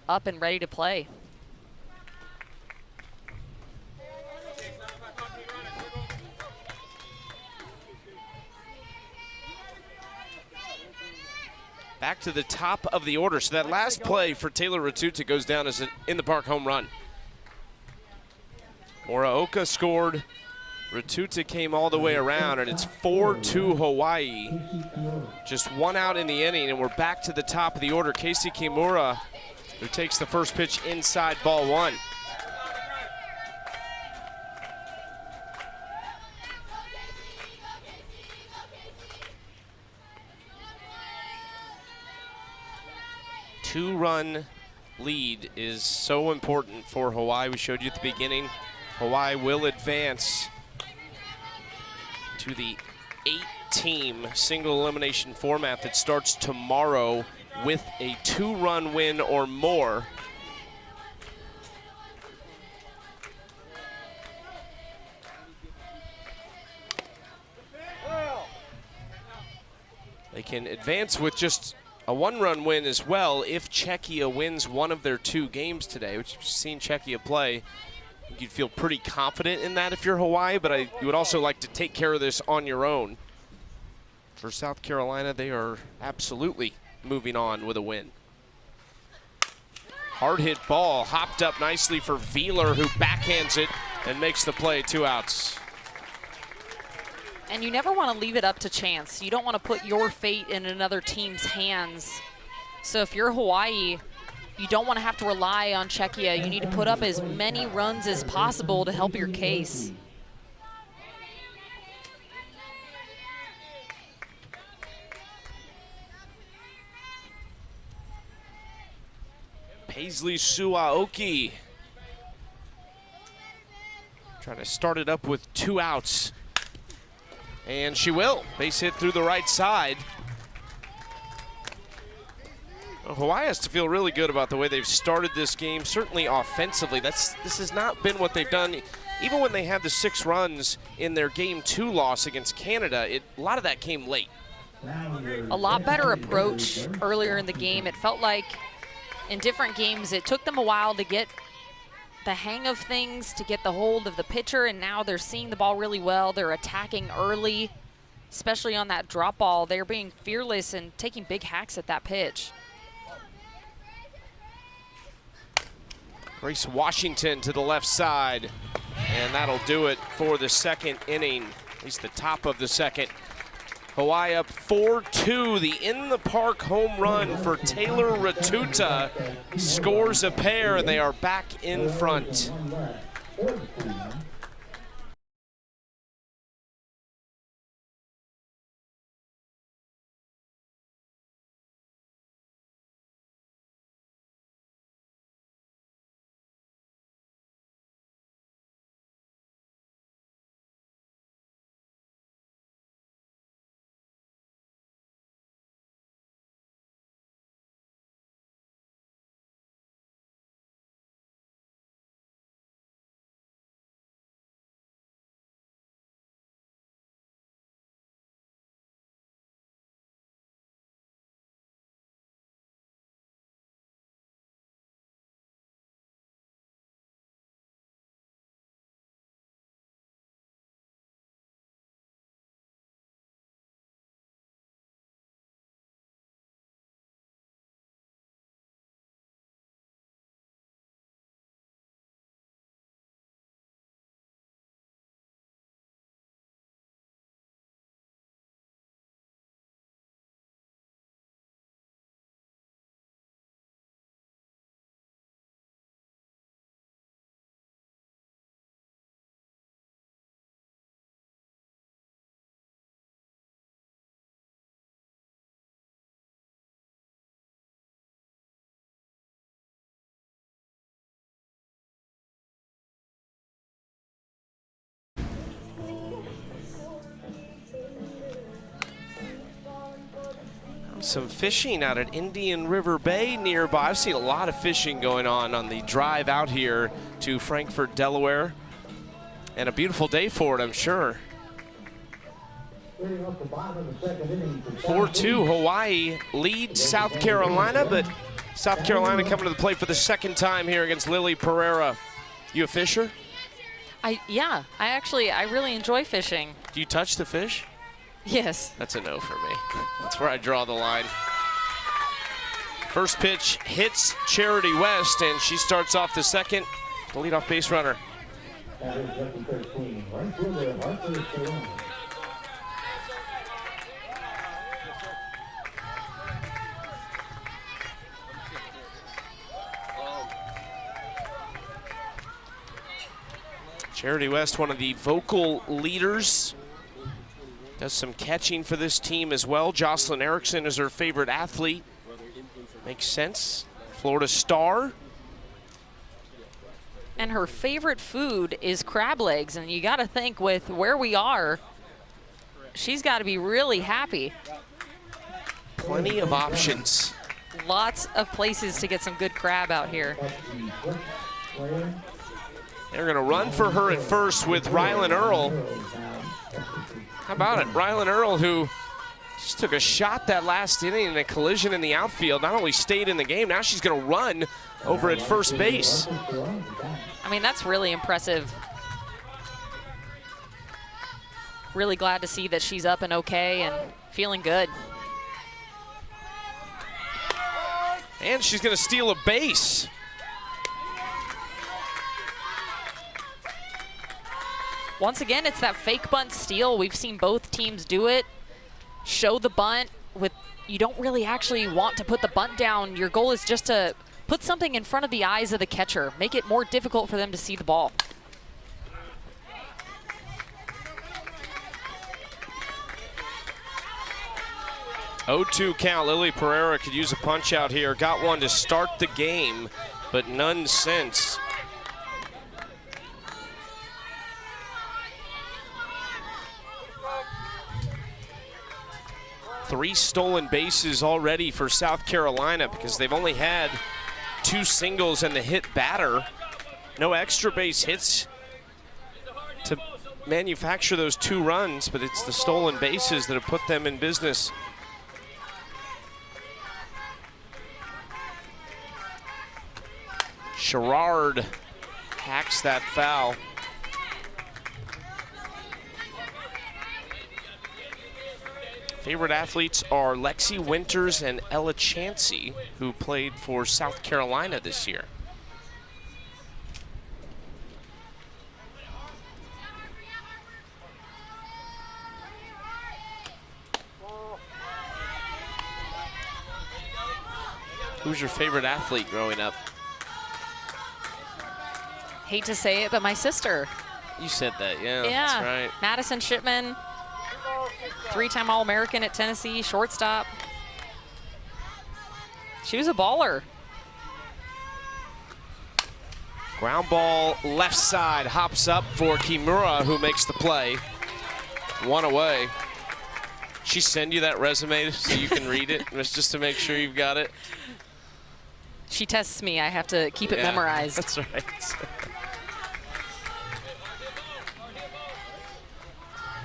up and ready to play. Back to the top of the order. So that last play for Taylor Ratuta goes down as an in-the-park home run. Muraoka scored. Ratuta came all the way around, and it's 4-2 Hawaii. Just one out in the inning, and we're back to the top of the order. Casey Kimura, who takes the first pitch inside ball one. Two-run lead is so important for Hawaii. We showed you at the beginning. Hawaii will advance to the 8-team single elimination format that starts tomorrow with a two-run win or more. They can advance with just a one-run win as well if Czechia wins one of their two games today, which you've seen Czechia play. I think you'd feel pretty confident in that if you're Hawaii, but you would also like to take care of this on your own. For South Carolina, they are absolutely moving on with a win. Hard hit ball, hopped up nicely for Wheeler, who backhands it and makes the play, 2 outs. And you never want to leave it up to chance. You don't want to put your fate in another team's hands. So if you're Hawaii, you don't want to have to rely on Czechia. You need to put up as many runs as possible to help your case. Paisley Suaoki trying to start it up with 2 outs. And she will. Base hit through the right side. Well, Hawaii has to feel really good about the way they've started this game, certainly offensively. This has not been what they've done. Even when they had the 6 runs in their Game 2 loss against Canada, a lot of that came late. A lot better approach earlier in the game. It felt like in different games it took them a while to get the hang of things, to get the hold of the pitcher, and now they're seeing the ball really well. They're attacking early, especially on that drop ball. They're being fearless and taking big hacks at that pitch. Grace Washington to the left side, and that'll do it for the second inning, at least the top of the second. Hawaii up 4-2, the in-the-park home run for Taylor Ratuta scores a pair, and they are back in front. some fishing out at Indian River Bay nearby. I've seen a lot of fishing going on the drive out here to Frankfort, Delaware. And a beautiful day for it, I'm sure. 4-2, Hawaii leads South Carolina, but South Carolina coming to the plate for the second time here against Lily Pereira. You a fisher? Yeah, I really enjoy fishing. Do you touch the fish? Yes. That's a no for me. That's where I draw the line. First pitch hits Charity West, and she starts off the second, the leadoff base runner. Charity West, one of the vocal leaders, does some catching for this team as well. Jocelyn Erickson is her favorite athlete. Makes sense. Florida Star. And her favorite food is crab legs, and you got to think with where we are, she's got to be really happy. Plenty of options. Lots of places to get some good crab out here. They're going to run for her at first with Rylan Earl. How about it? Rylan Earl, who just took a shot that last inning in a collision in the outfield, not only stayed in the game, now she's going to run over at first base. I mean, that's really impressive. Really glad to see that she's up and okay and feeling good. And she's going to steal a base. Once again, it's that fake bunt steal. We've seen both teams do it. Show the bunt with, you don't really actually want to put the bunt down. Your goal is just to put something in front of the eyes of the catcher. Make it more difficult for them to see the ball. Oh, 2 count. Lily Pereira could use a punch out here. Got one to start the game, but none since. Three stolen bases already for South Carolina because they've only had 2 singles and the hit batter. No extra base hits to manufacture those 2 runs, but it's the stolen bases that have put them in business. Sherrard hacks that foul. Favorite athletes are Lexi Winters and Ella Chansey, who played for South Carolina this year. Who's your favorite athlete growing up? Hate to say it, but my sister. You said that, yeah. That's right. Madison Shipman, 3-time All-American at Tennessee, shortstop. She was a baller. Ground ball left side, hops up for Kimura, who makes the play. 1 away. She send you that resume so you can read it, just to make sure you've got it? She tests me. I have to keep it memorized. That's right.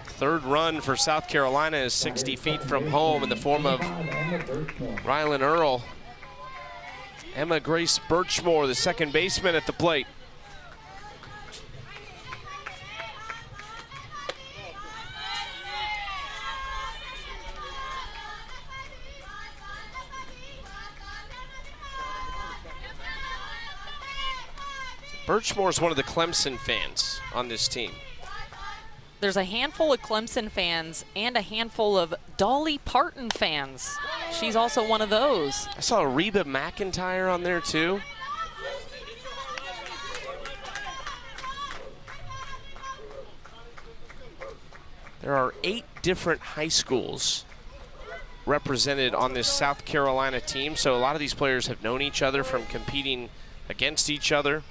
Third run for South Carolina is 60 feet from home in the form of Rylan Earl. Emma Grace Birchmore, the second baseman at the plate. Birchmore is one of the Clemson fans on this team. There's a handful of Clemson fans and a handful of Dolly Parton fans. She's also one of those. I saw Reba McEntire on there too. There are 8 different high schools represented on this South Carolina team, so a lot of these players have known each other from competing against each other.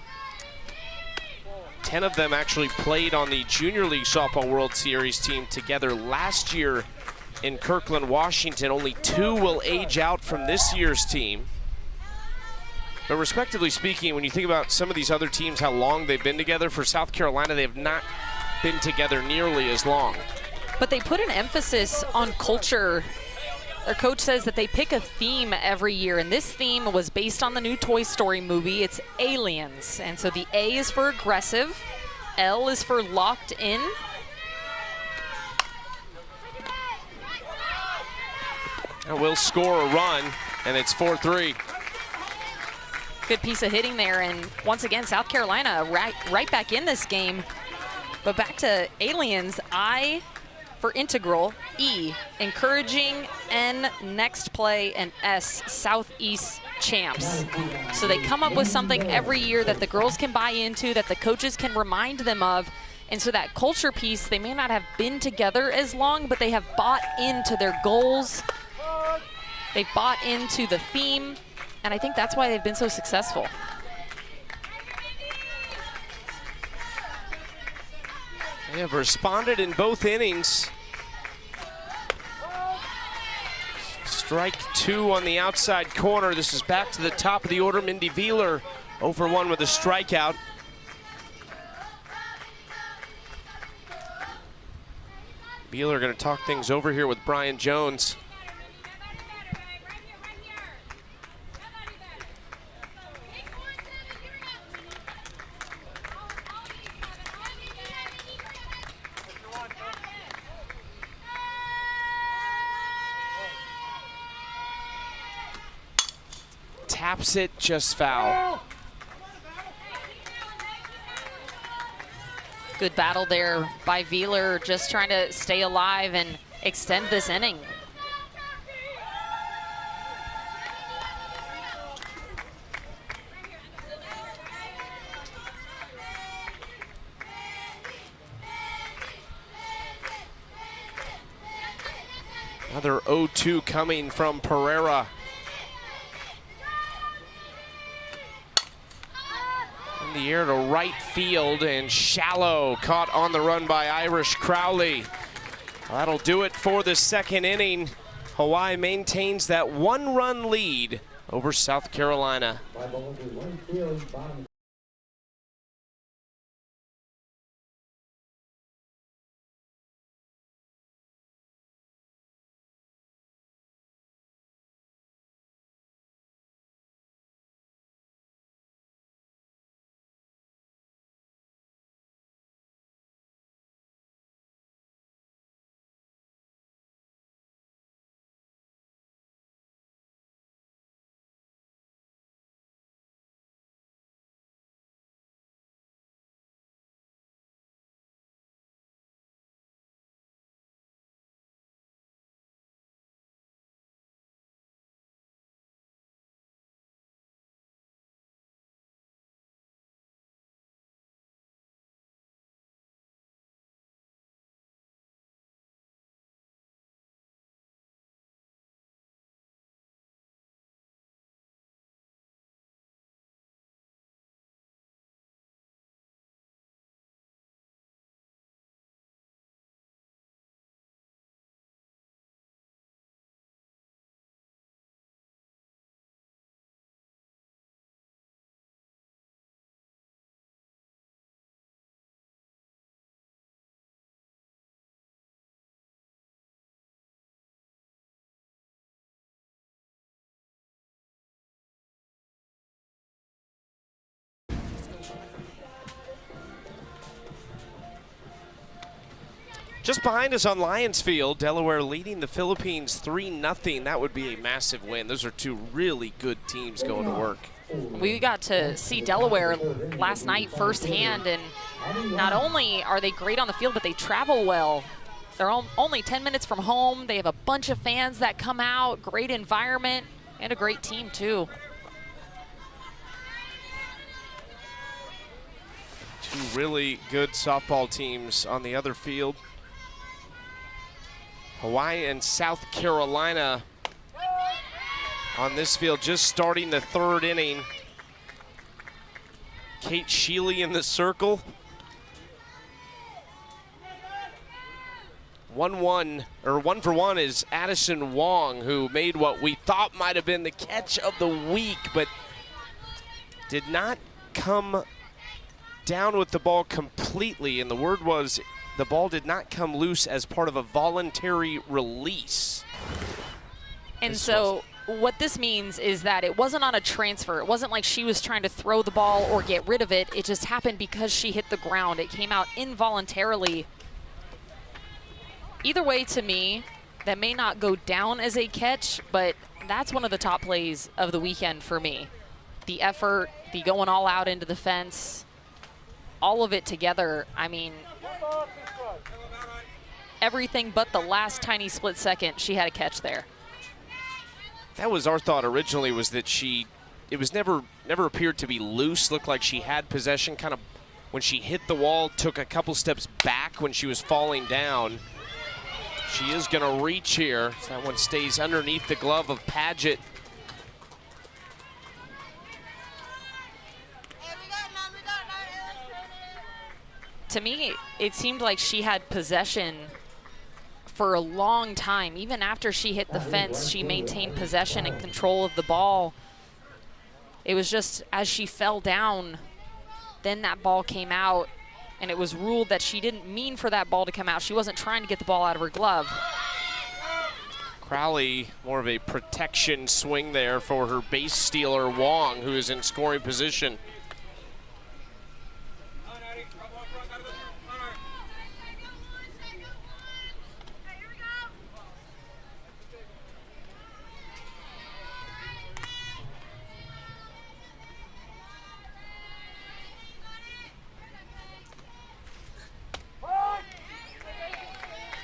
10 of them actually played on the Junior League Softball World Series team together last year in Kirkland, Washington. Only 2 will age out from this year's team. But respectively speaking, when you think about some of these other teams, how long they've been together, for South Carolina, they have not been together nearly as long. But they put an emphasis on culture. Their coach says that they pick a theme every year, and this theme was based on the new Toy Story movie. It's aliens. And so the A is for aggressive, L is for locked in. And we'll score a run, and it's 4-3. Good piece of hitting there, and once again, South Carolina right back in this game. But back to aliens, I for integral, E, encouraging, N, next play, and S, Southeast champs. So they come up with something every year that the girls can buy into, that the coaches can remind them of. And so that culture piece, they may not have been together as long, but they have bought into their goals. They've bought into the theme. And I think that's why they've been so successful. They have responded in both innings. Strike 2 on the outside corner. This is back to the top of the order. Mindy Wheeler over 1 with a strikeout. Wheeler going to talk things over here with Brian Jones. Taps it, just foul. Good battle there by Wheeler, just trying to stay alive and extend this inning. Another 0-2 coming from Pereira. In the air to right field, and shallow, caught on the run by Irish Crowley. That'll do it for the second inning. Hawaii maintains that 1-run lead over South Carolina. Just behind us on Lions Field, Delaware leading the Philippines 3-0. That would be a massive win. Those are two really good teams going to work. We got to see Delaware last night firsthand, and not only are they great on the field, but they travel well. They're only 10 minutes from home. They have a bunch of fans that come out, great environment, and a great team too. Two really good softball teams on the other field. Hawaii and South Carolina on this field, just starting the third inning. Kate Sheely in the circle. one for one is Addison Wong, who made what we thought might have been the catch of the week, but did not come down with the ball completely. And the word was the ball did not come loose as part of a voluntary release. And so what this means is that it wasn't on a transfer. It wasn't like she was trying to throw the ball or get rid of it. It just happened because she hit the ground. It came out involuntarily. Either way, to me, that may not go down as a catch, but that's one of the top plays of the weekend for me. The effort, the going all out into the fence, all of it together. I mean, everything but the last tiny split second, she had a catch there. That was our thought originally, was that it was never appeared to be loose. Looked like she had possession, kind of when she hit the wall, took a couple steps back when she was falling down. She is gonna reach here. So that one stays underneath the glove of Paget. To me, it seemed like she had possession for a long time. Even after she hit the fence, she maintained possession and control of the ball. It was just as she fell down, then that ball came out, and it was ruled that she didn't mean for that ball to come out. She wasn't trying to get the ball out of her glove. Crowley, more of a protection swing there for her base stealer, Wong, who is in scoring position.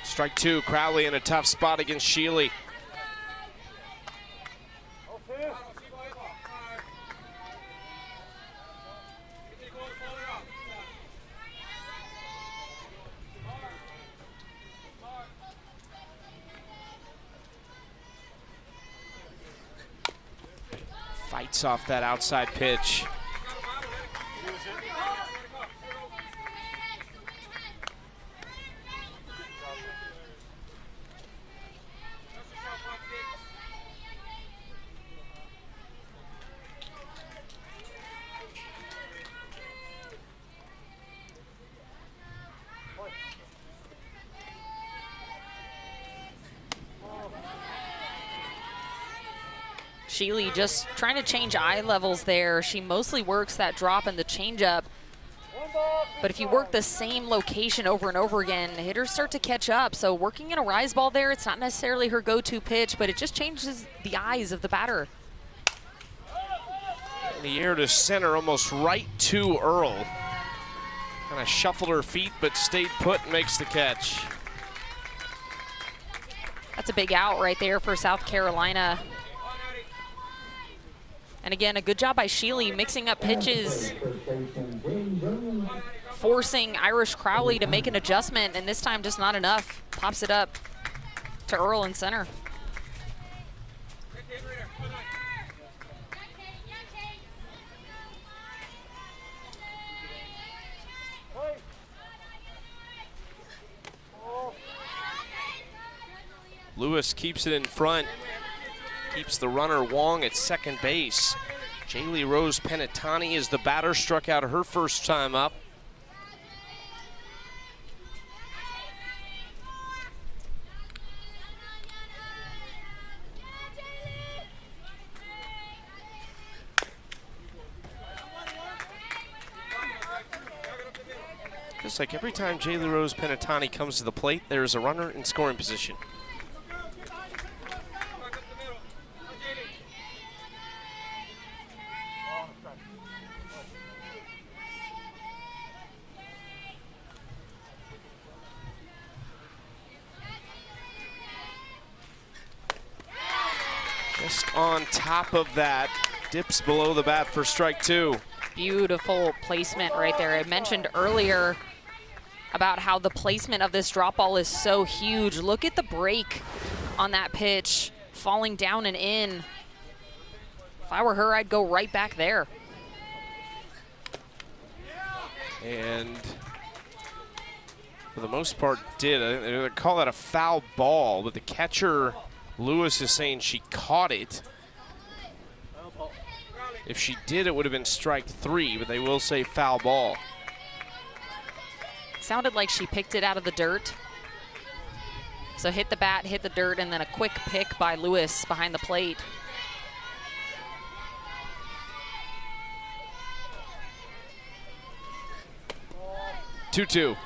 Strike two, Crowley in a tough spot against Sheely. Fights off that outside pitch. Sheely just trying to change eye levels there. She mostly works that drop and the changeup. But if you work the same location over and over again, hitters start to catch up. So working in a rise ball there, it's not necessarily her go-to pitch, but it just changes the eyes of the batter. In the air to center, almost right to Earl. Kind of shuffled her feet, but stayed put and makes the catch. That's a big out right there for South Carolina. And again, a good job by Sheely mixing up pitches, forcing Irish Crowley to make an adjustment, and this time just not enough. Pops it up to Earl in center. Lewis keeps it in front. Keeps the runner Wong at second base. Jaylee Rose Penitani is the batter, struck out her first time up. Just like every time Jaylee Rose Penitani comes to the plate, there's a runner in scoring position. Just on top of that, dips below the bat for strike two. Beautiful placement right there. I mentioned earlier about how the placement of this drop ball is so huge. Look at the break on that pitch, falling down and in. If I were her, I'd go right back there. And for the most part, did. They call that a foul ball, but the catcher, Lewis, is saying she caught it. If she did, it would have been strike 3, but they will say foul ball. Sounded like she picked it out of the dirt. So hit the bat, hit the dirt, and then a quick pick by Lewis behind the plate. Two-two.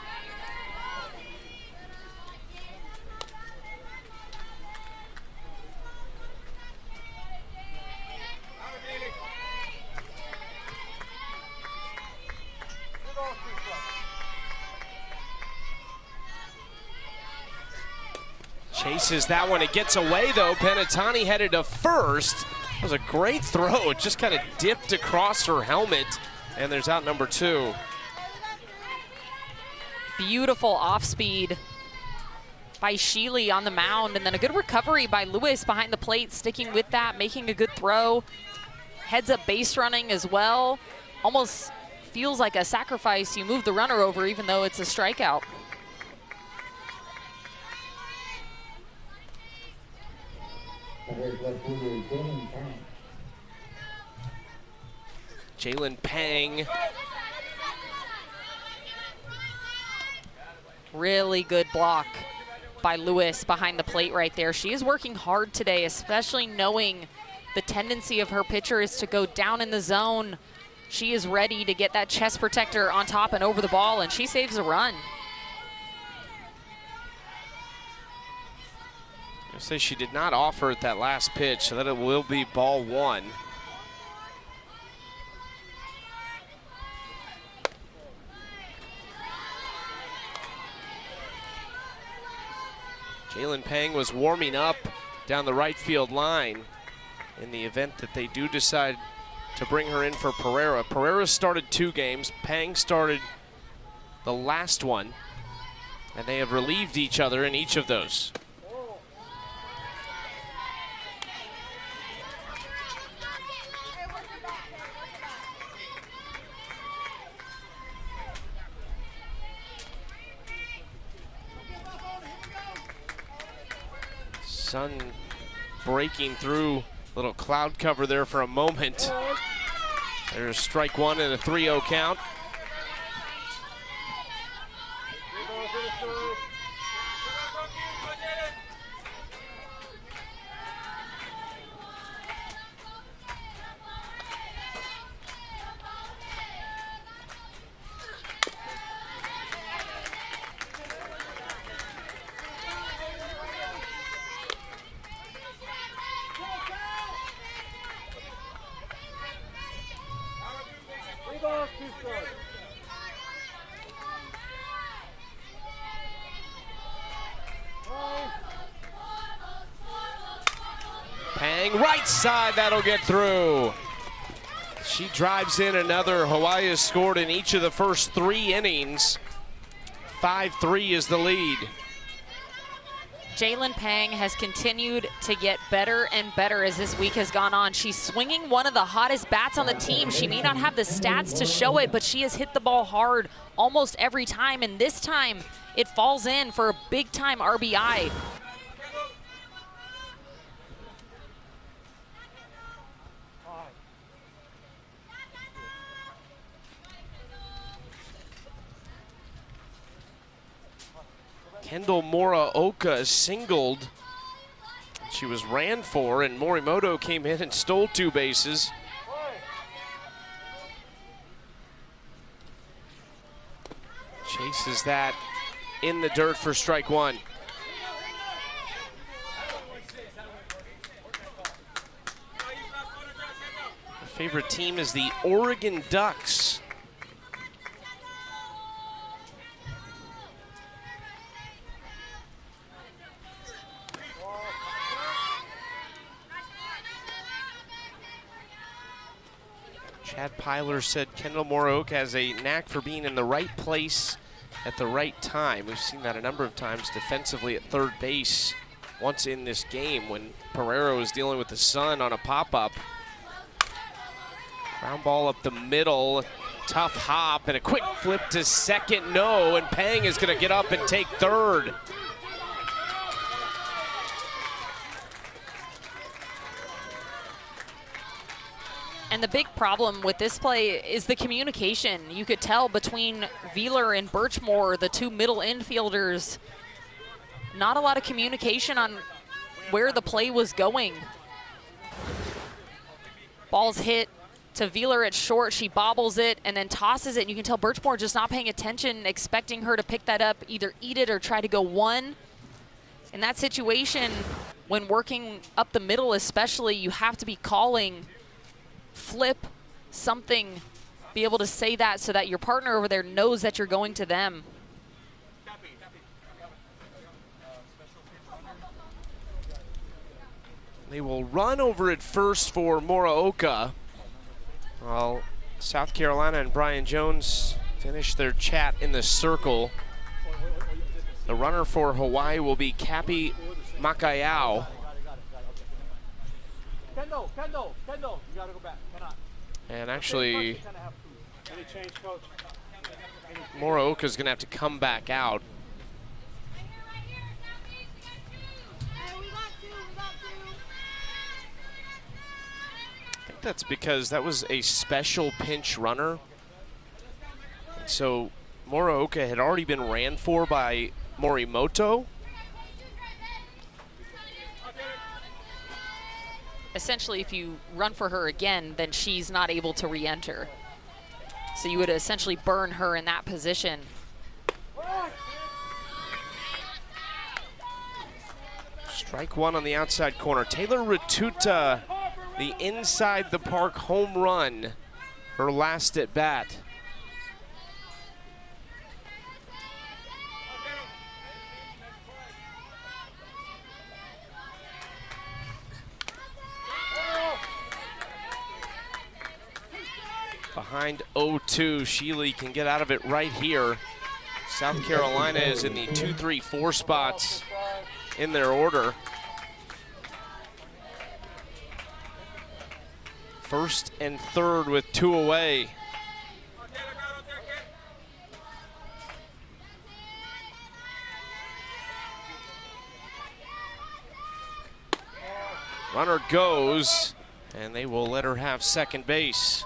Chases that one. It gets away, though. Penitani headed to first. That was a great throw. It just kind of dipped across her helmet, and there's out number 2. Beautiful off-speed by Sheely on the mound, and then a good recovery by Lewis behind the plate, sticking with that, making a good throw. Heads up base running as well. Almost feels like a sacrifice. You move the runner over even though it's a strikeout. Jalen Pang. Really good block by Lewis behind the plate right there. She is working hard today, especially knowing the tendency of her pitcher is to go down in the zone. She is ready to get that chest protector on top and over the ball, and she saves a run. I say she did not offer at that last pitch, so that it will be ball 1. Jalen Pang was warming up down the right field line in the event that they do decide to bring her in for Pereira. Pereira started 2 games. Pang started the last one, and they have relieved each other in each of those. Sun breaking through, little cloud cover there for a moment. There's strike 1 and a 3-0 count. Pang, right side, that'll get through. She drives in another. Hawaii has scored in each of the first 3 innings. 5-3 is the lead. Jalen Pang has continued to get better and better as this week has gone on. She's swinging one of the hottest bats on the team. She may not have the stats to show it, but she has hit the ball hard almost every time, and this time it falls in for a big-time RBI. Kendall Muraoka singled. She was ran for, and Morimoto came in and stole 2 bases. Chases that in the dirt for strike 1. Her favorite team is the Oregon Ducks. Chad Pyler said Kendall Muraoka has a knack for being in the right place at the right time. We've seen that a number of times defensively at third base once in this game when Pereira was dealing with the sun on a pop-up. Ground ball up the middle. Tough hop and a quick flip to second, no, and Pang is gonna get up and take third. And the big problem with this play is the communication. You could tell between Wheeler and Birchmore, the two middle infielders, not a lot of communication on where the play was going. Ball's hit to Wheeler at short, she bobbles it and then tosses it, and you can tell Birchmore just not paying attention, expecting her to pick that up, either eat it or try to go one. In that situation, when working up the middle especially, you have to be calling flip something, be able to say that so that your partner over there knows that you're going to them. They will run over at first for Morooka, while South Carolina and Brian Jones finish their chat in the circle. The runner for Hawaii will be Kapi Makayao. Kendall, you gotta go back. And actually, Morooka's gonna have to come back out. I think that's because that was a special pinch runner. So Morooka had already been ran for by Morimoto. Essentially, if you run for her again, then she's not able to re-enter. So you would essentially burn her in that position. Strike one on the outside corner. Taylor Ratuta, the inside the park home run, her last at bat. Behind 0-2, Sheely can get out of it right here. South Carolina is in the 2, 3, 4 spots in their order. First and third with 2 away. Runner goes, and they will let her have second base.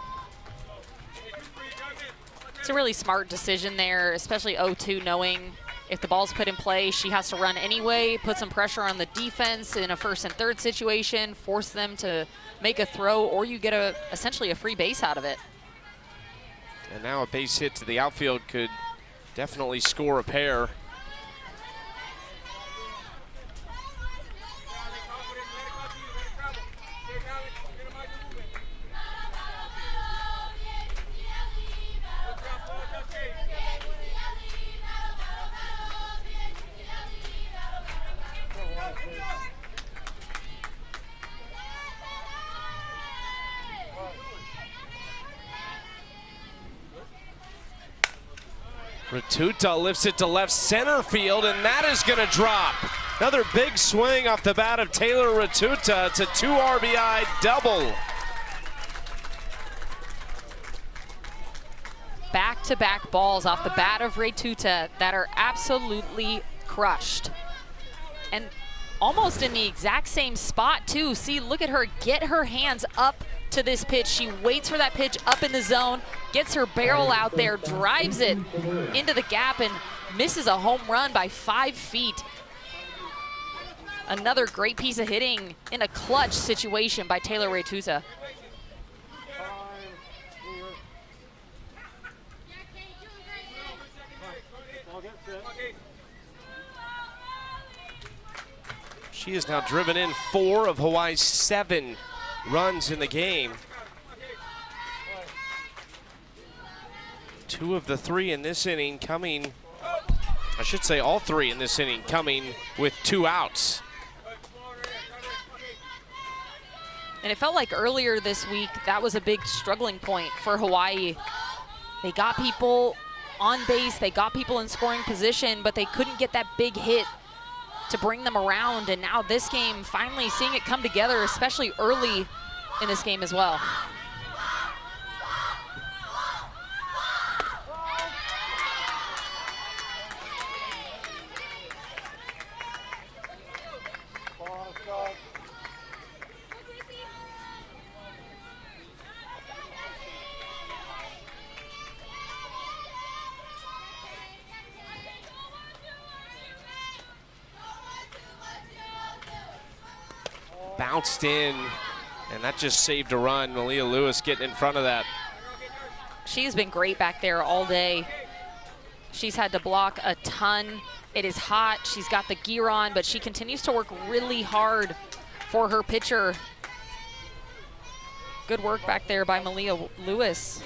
It's a really smart decision there, especially 0-2, knowing if the ball's put in play, she has to run anyway, put some pressure on the defense in a first and third situation, force them to make a throw, or you get essentially a free base out of it. And now a base hit to the outfield could definitely score a pair. Ratuta lifts it to left center field, and that is going to drop. Another big swing off the bat of Taylor Ratuta. It's a 2 RBI double. Back-to-back balls off the bat of Ratuta that are absolutely crushed. And almost in the exact same spot too. See, look at her get her hands up to this pitch. She waits for that pitch up in the zone, gets her barrel out there, drives it into the gap, and misses a home run by 5 feet. Another great piece of hitting in a clutch situation by Taylor Ratuta. She has now driven in 4 of Hawaii's 7 runs in the game. 2 of the 3 in this inning coming, I should say all 3 in this inning coming with 2 outs. And it felt like earlier this week that was a big struggling point for Hawaii. They got people on base, they got people in scoring position, but they couldn't get that big hit to bring them around. And now this game, finally seeing it come together, especially early in this game as well. bounced in, and that just saved a run. Malia Lewis getting in front of that. She's been great back there all day. She's had to block a ton. It is hot. She's got the gear on, but she continues to work really hard for her pitcher. Good work back there by Malia Lewis.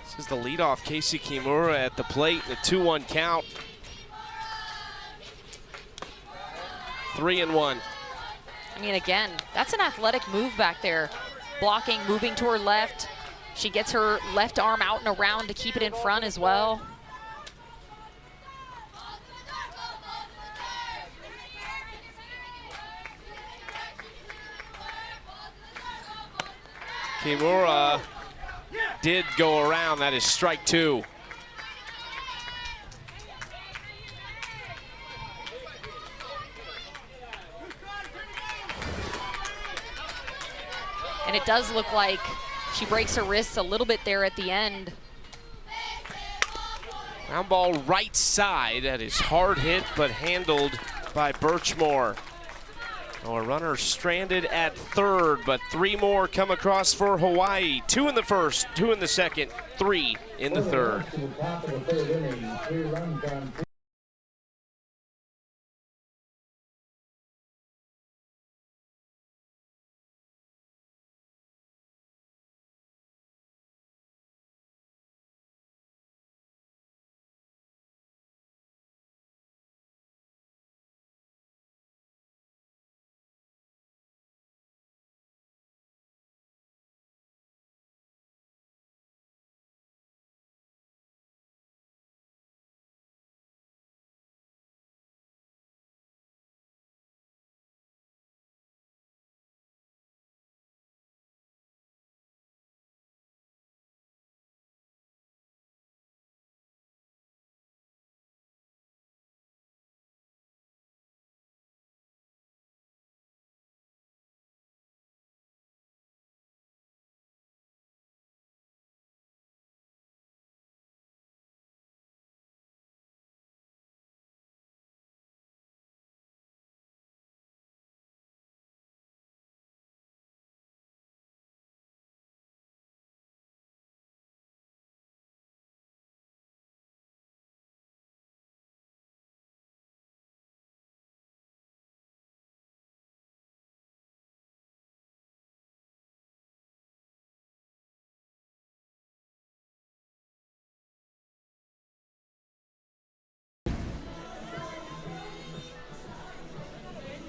This is the leadoff, Casey Kimura at the plate, the 2-1 count. 3-1. I mean, again, that's an athletic move back there. Blocking, moving to her left. She gets her left arm out and around to keep it in front as well. Kimura did go around. That is strike 2. And it does look like she breaks her wrists a little bit there at the end. Ground ball right side. That is hard hit, but handled by Birchmore. Oh, a runner stranded at third, but 3 more come across for Hawaii. 2 in the first, 2 in the second, 3 in the third.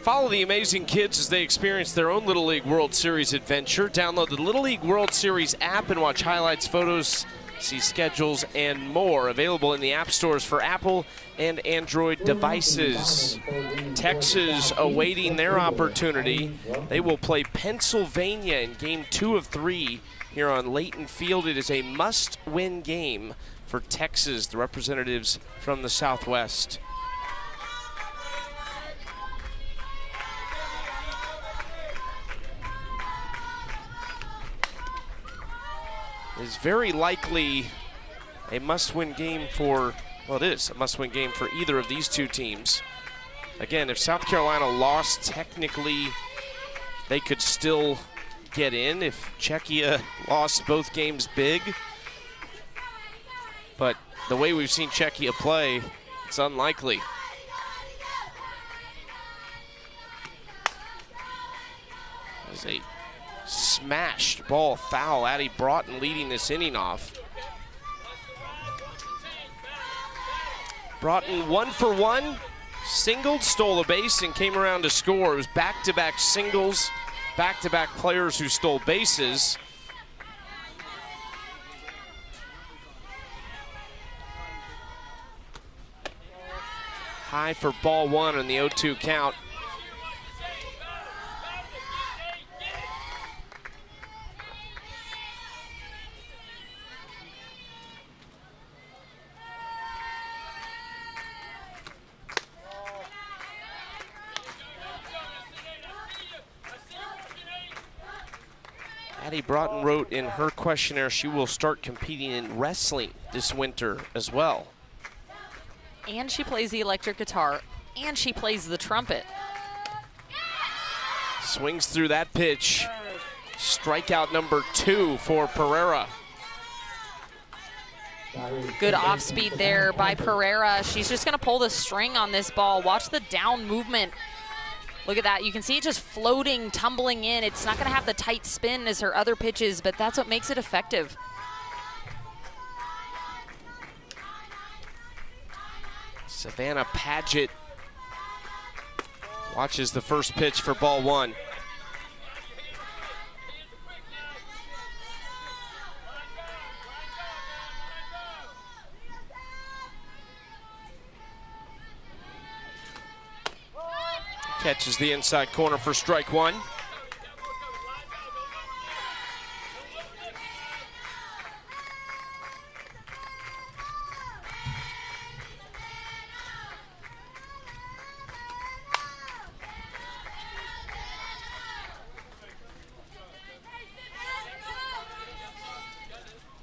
Follow the amazing kids as they experience their own Little League World Series adventure. Download the Little League World Series app and watch highlights, photos, see schedules, and more. Available in the app stores for Apple and Android devices. Texas awaiting their opportunity. They will play Pennsylvania in game 2 of 3 here on Layton Field. It is a must-win game for Texas, the representatives from the Southwest. Is very likely a must-win game for, well, it is a must-win game for either of these two teams. Again, if South Carolina lost, technically they could still get in if Czechia lost both games big. But the way we've seen Czechia play, it's unlikely. There's a smashed ball foul. Addie Broughton leading this inning off. Broughton 1 for 1, singled, stole a base, and came around to score. It was back-to-back singles, back-to-back players who stole bases. High for ball 1 on the 0-2 count. Addie Broughton wrote in her questionnaire she will start competing in wrestling this winter as well. And she plays the electric guitar, and she plays the trumpet. Swings through that pitch. Strikeout number 2 for Pereira. Good off speed there by Pereira. She's just gonna pull the string on this ball. Watch the down movement. Look at that. You can see it just floating, tumbling in. It's not gonna have the tight spin as her other pitches, but that's what makes it effective. Savannah Paget watches the first pitch for ball 1. Catches the inside corner for strike 1.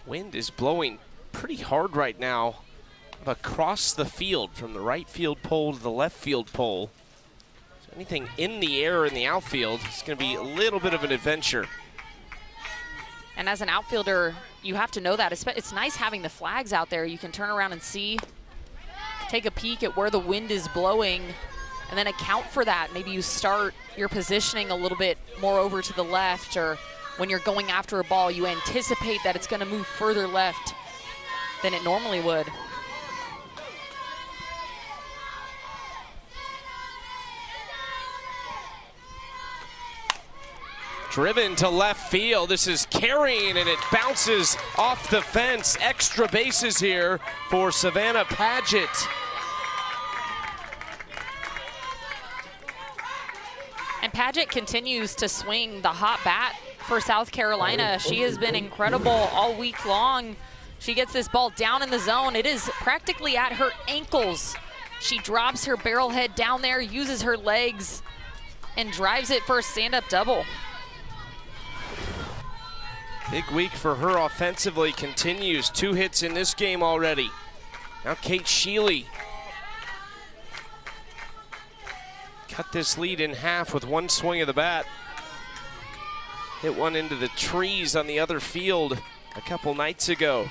Wind is blowing pretty hard right now across the field from the right field pole to the left field pole. So anything in the air in the outfield is going to be a little bit of an adventure. And as an outfielder, you have to know that. It's nice having the flags out there. You can turn around and see, take a peek at where the wind is blowing, and then account for that. Maybe you start your positioning a little bit more over to the left, or when you're going after a ball, you anticipate that it's going to move further left than it normally would. Driven to left field. This is carrying, and it bounces off the fence. Extra bases here for Savannah Paget. And Paget continues to swing the hot bat for South Carolina. She has been incredible all week long. She gets this ball down in the zone. It is practically at her ankles. She drops her barrel head down there, uses her legs, and drives it for a stand-up double. Big week for her offensively continues. 2 hits in this game already. Now Kate Sheely cut this lead in half with 1 swing of the bat. Hit one into the trees on the other field a couple nights ago.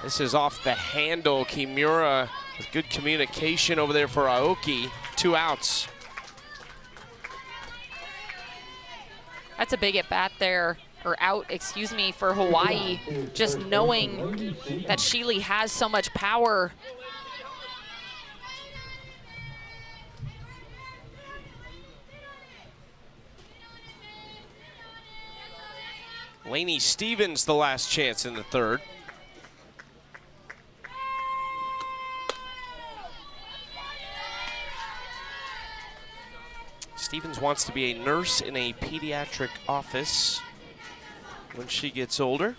This is off the handle. Kimura with good communication over there for Aoki. 2 outs. That's a big at bat there, or out, excuse me, for Hawaii. Just knowing that Sheely has so much power. Lainey Stevens the last chance in the 3rd. Stevens wants to be a nurse in a pediatric office when she gets older.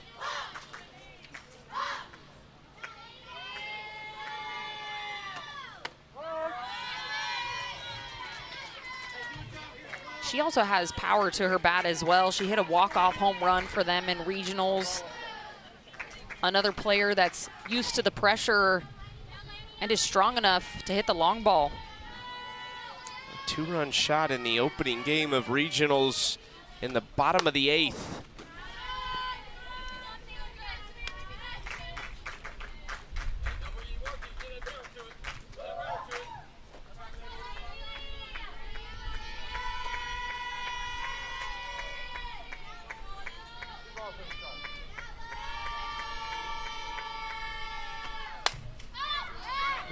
She also has power to her bat as well. She hit a walk-off home run for them in regionals. Another player that's used to the pressure and is strong enough to hit the long ball. 2-run shot in the opening game of regionals in the bottom of the 8th.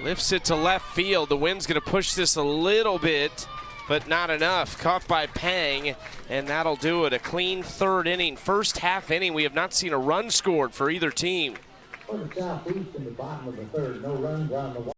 Lifts it to left field. The wind's going to push this a little bit, but not enough. Caught by Pang, and that'll do it. A clean 3rd inning. First half inning, we have not seen a run scored for either team. For the Southeast in the bottom of the 3rd, no runs on the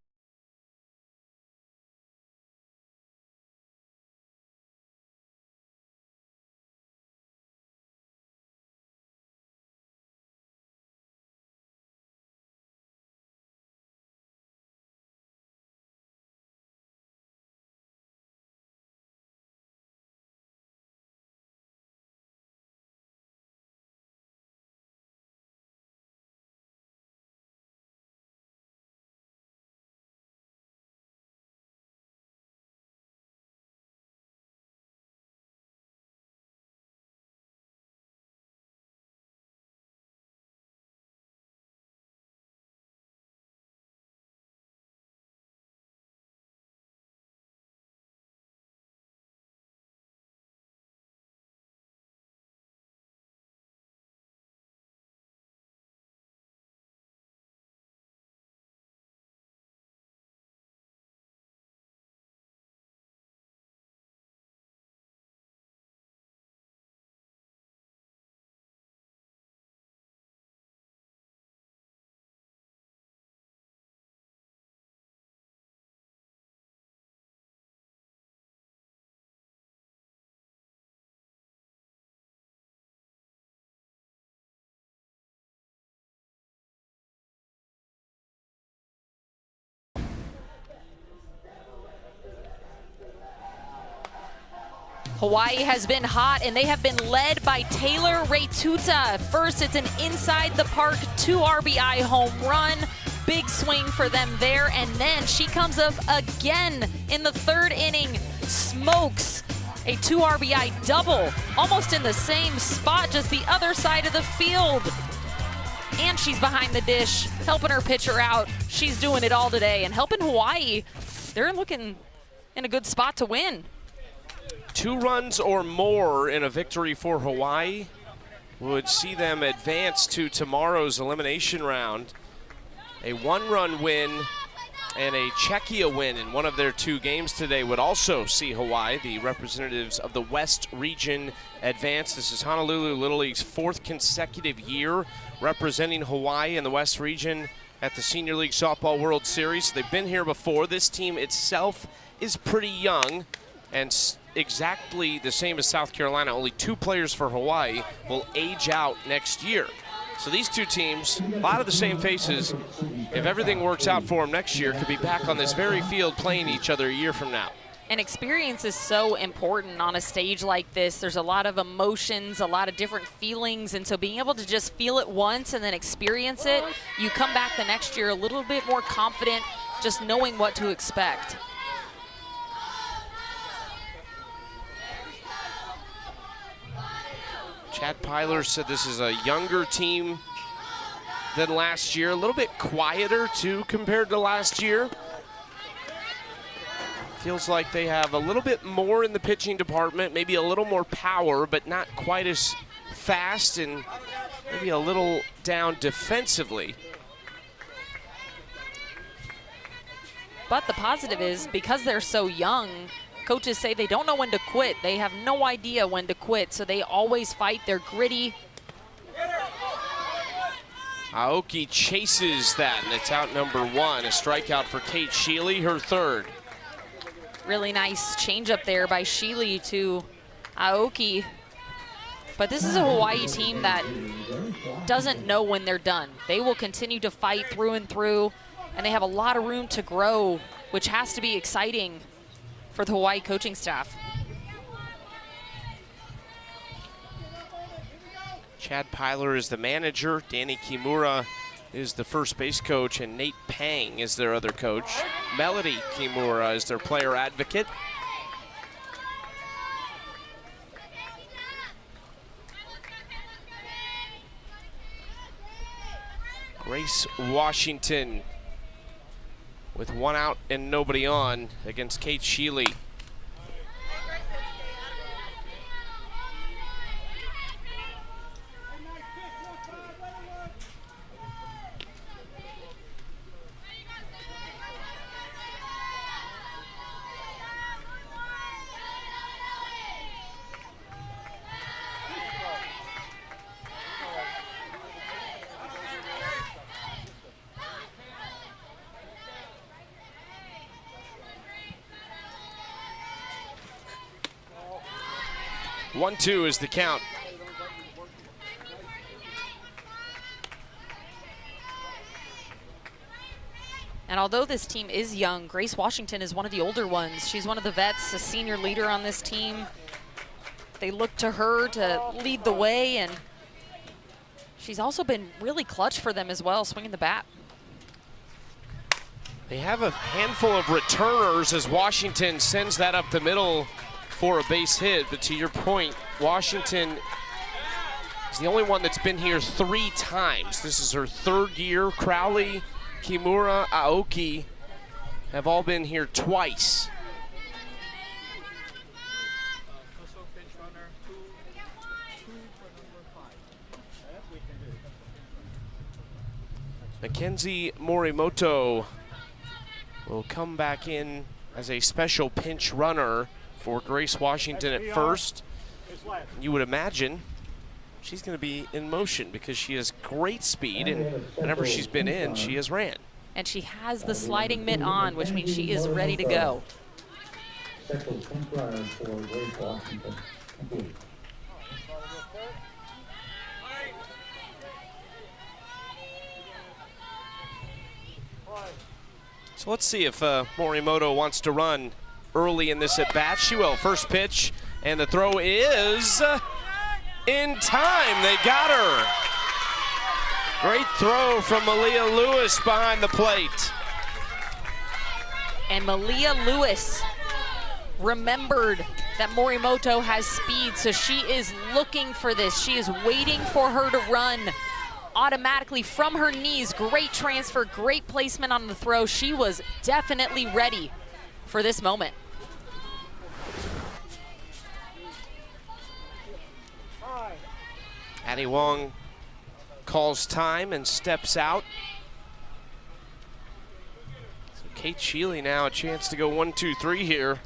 Hawaii has been hot, and they have been led by Taylor Retuta. First, it's an inside the park 2 RBI home run. Big swing for them there, and then she comes up again in the 3rd inning, smokes a 2 RBI double, almost in the same spot, just the other side of the field. And she's behind the dish, helping her pitcher out. She's doing it all today, and helping Hawaii. They're looking in a good spot to win. 2 runs or more in a victory for Hawaii would see them advance to tomorrow's elimination round. A 1-run win and a Czechia win in one of their 2 games today would also see Hawaii, the representatives of the West region, advance. This is Honolulu Little League's 4th consecutive year representing Hawaii in the West region at the Senior League Softball World Series. They've been here before. This team itself is pretty young and exactly the same as South Carolina. Only 2 players for Hawaii will age out next year. So these 2 teams, a lot of the same faces. If everything works out for them next year, could be back on this very field playing each other a year from now. And experience is so important on a stage like this. There's a lot of emotions, a lot of different feelings, and so being able to just feel it once and then experience it, you come back the next year a little bit more confident, just knowing what to expect. Chad Pyler said this is a younger team than last year, a little bit quieter too compared to last year. Feels like they have a little bit more in the pitching department, maybe a little more power, but not quite as fast, and maybe a little down defensively. But the positive is, because they're so young, coaches say they don't know when to quit. They have no idea when to quit, so they always fight. They're gritty. Aoki chases that, and it's out number 1. A strikeout for Kate Sheely, her 3rd. Really nice changeup there by Sheely to Aoki. But this is a Hawaii team that doesn't know when they're done. They will continue to fight through and through, and they have a lot of room to grow, which has to be exciting for the Hawaii coaching staff. Chad Pyler is the manager. Danny Kimura is the first base coach, and Nate Pang is their other coach. Melody Kimura is their player advocate. Grace Washington with 1 out and nobody on against Kate Sheely. One, 2 is the count. And although this team is young, Grace Washington is one of the older ones. She's one of the vets, a senior leader on this team. They look to her to lead the way, and she's also been really clutch for them as well, swinging the bat. They have a handful of returners as Washington sends that up the middle for a base hit, but to your point, Washington is the only one that's been here 3 times. This is her 3rd year. Crowley, Kimura, Aoki have all been here twice. Mackenzie Morimoto will come back in as a special pinch runner for Grace Washington at first. You would imagine she's going to be in motion because she has great speed, and whenever she's been in, she has ran. And she has the sliding mitt on, which means she is ready to go. Special pinch runner for Grace Washington. Complete. So let's see if Morimoto wants to run early in this at bat. She will. First pitch And the throw is in time. They got her. Great throw from Malia Lewis behind the plate. And Malia Lewis remembered that Morimoto has speed, so she is looking for this. She is waiting for her to run automatically from her knees. Great transfer, great placement on the throw. She was definitely ready for this moment. Addie Wong calls time and steps out. So Kate Sheely now a chance to go 1-2-3 here.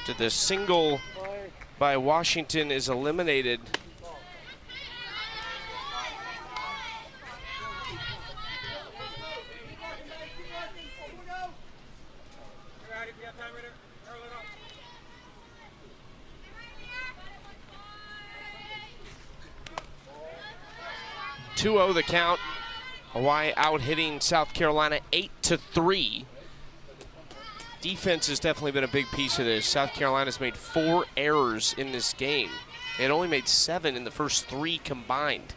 To the single by Washington is eliminated. .2-0 the count. Hawaii out hitting South Carolina 8-3. Defense has definitely been a big piece of this. South Carolina's made 4 errors in this game. They had only made 7 in the first 3 combined.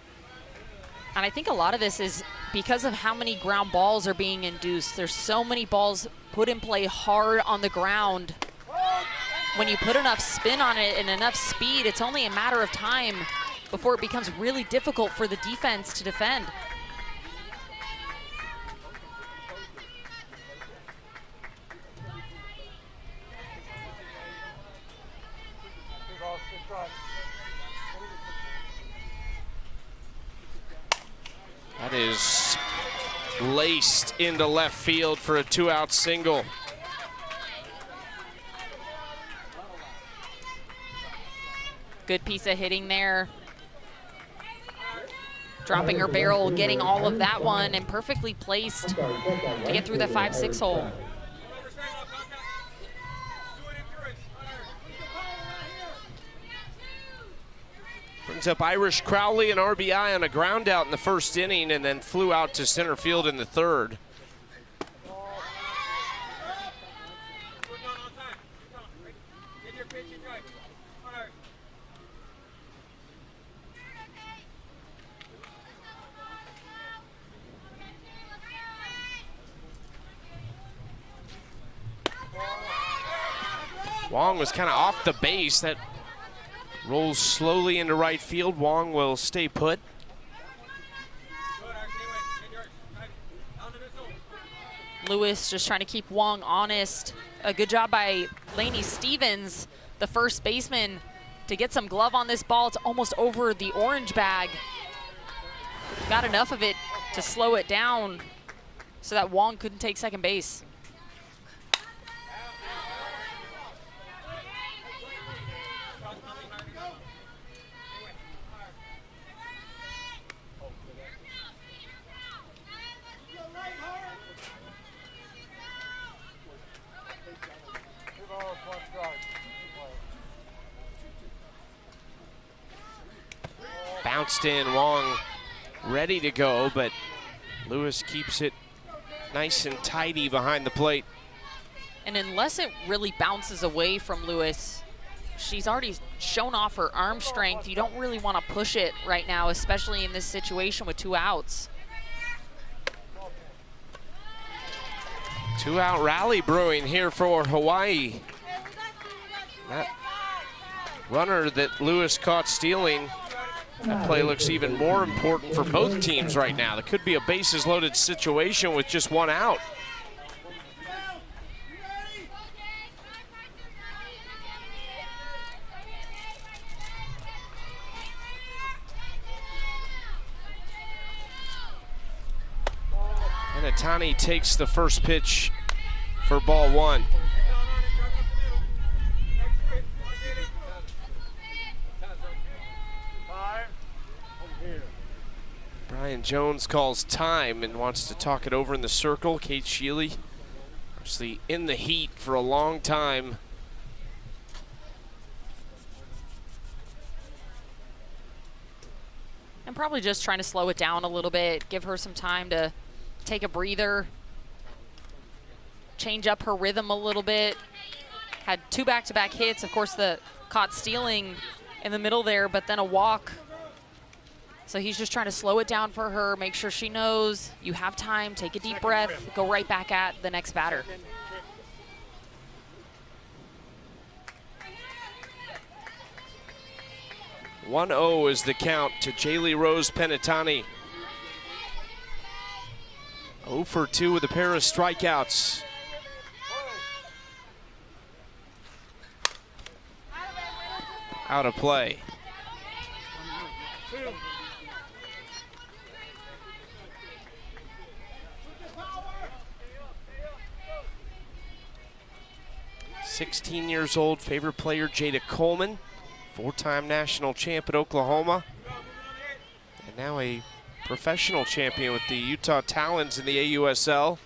And I think a lot of this is because of how many ground balls are being induced. There's so many balls put in play hard on the ground. When you put enough spin on it and enough speed, it's only a matter of time before it becomes really difficult for the defense to defend. That is laced into left field for a 2-out single. Good piece of hitting there. Dropping her barrel, getting all of that one, and perfectly placed to get through the 5-6 hole. Brings up Irish Crowley, an RBI on a ground out in the first inning, and then flew out to center field in the third. Wong was kind of off the base. That rolls slowly into right field. Wong will stay put. Lewis just trying to keep Wong honest. A good job by Lainey Stevens, the first baseman, to get some glove on this ball. It's almost over the orange bag. Got enough of it to slow it down so that Wong couldn't take second base. Bounced in, Wong ready to go, but Lewis keeps it nice and tidy behind the plate. And unless it really bounces away from Lewis, she's already shown off her arm strength. You don't really want to push it right now, especially in this situation with 2 outs. 2-out rally brewing here for Hawaii. That runner that Lewis caught stealing, that play looks even more important for both teams right now. There could be a bases loaded situation with just 1 out. And Atani takes the first pitch for ball 1. Brian Jones calls time and wants to talk it over in the circle. Kate Sheely, obviously in the heat for a long time. And probably just trying to slow it down a little bit, give her some time to take a breather, change up her rhythm a little bit. Had 2 back-to-back hits. Of course, the caught stealing in the middle there, but then a walk. So he's just trying to slow it down for her, make sure she knows you have time, take a deep breath, go right back at the next batter. "1-0 is the count to Jaylee Rose Penitani. 0 for 2 with a pair of strikeouts. Out of play. Two. 16 years old, favorite player Jada Coleman, 4-time national champ at Oklahoma, and now a professional champion with the Utah Talons in the AUSL.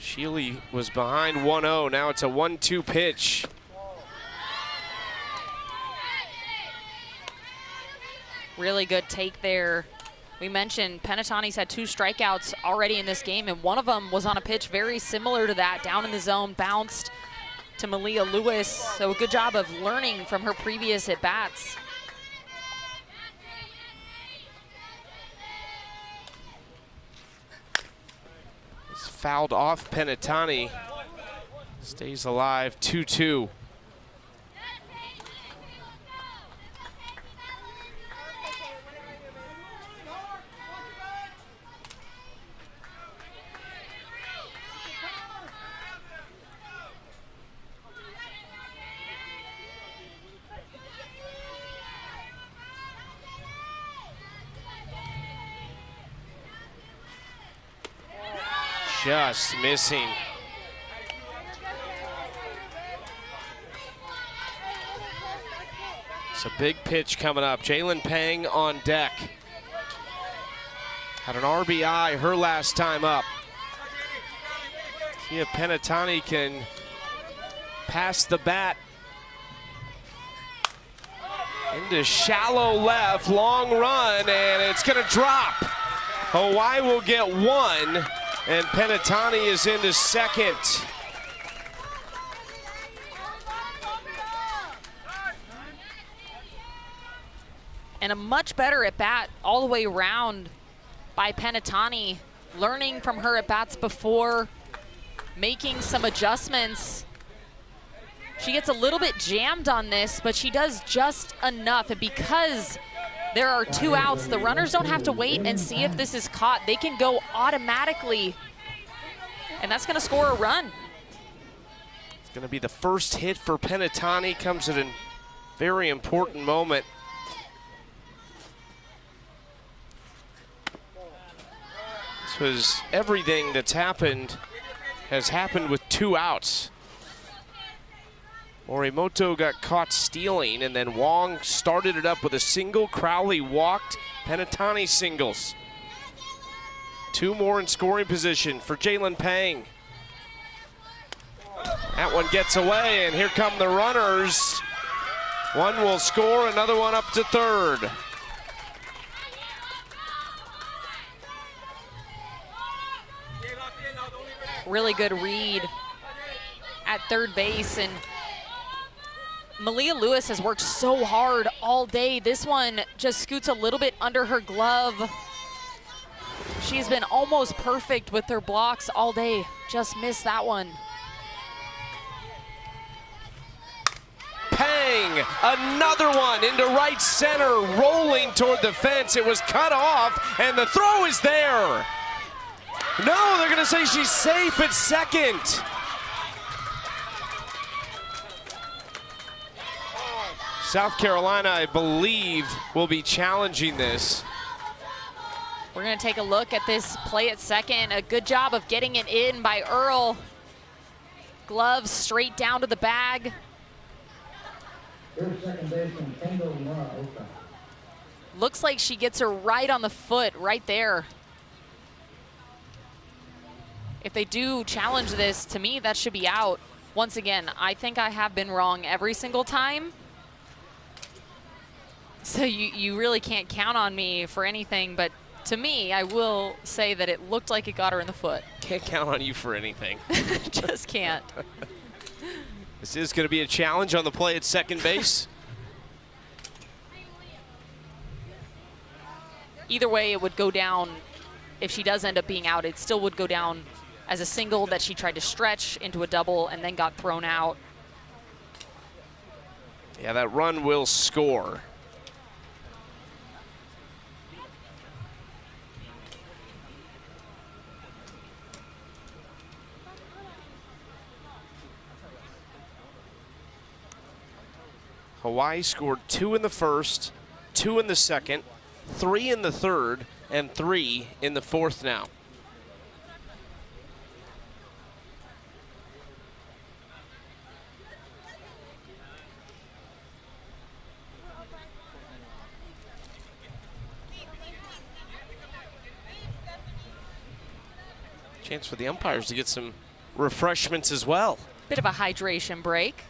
Sheely was behind 1-0. Now it's a 1-2 pitch. Really good take there. We mentioned Penitani's had 2 strikeouts already in this game, and one of them was on a pitch very similar to that, down in the zone, bounced to Malia Lewis. So a good job of learning from her previous at-bats. Fouled off Penitani. Stays alive, 2-2. Just missing. It's a big pitch coming up. Jalen Pang on deck. Had an RBI her last time up. See if Penitani can pass the bat. Into shallow left, long run, and it's gonna drop. Hawaii will get 1. And Penitani is into second. And a much better at-bat all the way around by Penitani, learning from her at-bats before, making some adjustments. She gets a little bit jammed on this, but she does just enough. And because there are 2 outs, the runners don't have to wait and see if this is caught. They can go automatically, and that's gonna score a run. It's gonna be the first hit for Penitani, comes at a very important moment. This was everything that's happened, has happened with 2 outs. Morimoto got caught stealing, and then Wong started it up with a single. Crowley walked. Penitani singles. 2 more in scoring position for Jalen Pang. That one gets away, and here come the runners. One will score, another one up to third. Really good read at third base, and Malia Lewis has worked so hard all day. This one just scoots a little bit under her glove. She's been almost perfect with her blocks all day. Just missed that one. Pang, another one into right center, rolling toward the fence. It was cut off, and the throw is there. No, they're gonna say she's safe at second. South Carolina, I believe, will be challenging this. We're gonna take a look at this play at second. A good job of getting it in by Earl. Gloves straight down to the bag. First second baseman, Kendall Maraoka. Looks like she gets her right on the foot right there. if they do challenge this, to me, that should be out. Once again, I think I have been wrong every single time. So you really can't count on me for anything, but to me, I will say that it looked like it got her in the foot. Can't count on you for anything. Just can't. This is going to be a challenge on the play at second base. Either way, it would go down. If she does end up being out, it still would go down as a single that she tried to stretch into a double and then got thrown out. Yeah, that run will score. Hawaii scored 2 in the first, 2 in the second, 3 in the third, and 3 in the fourth now. Chance for the umpires to get some refreshments as well. Bit of a hydration break.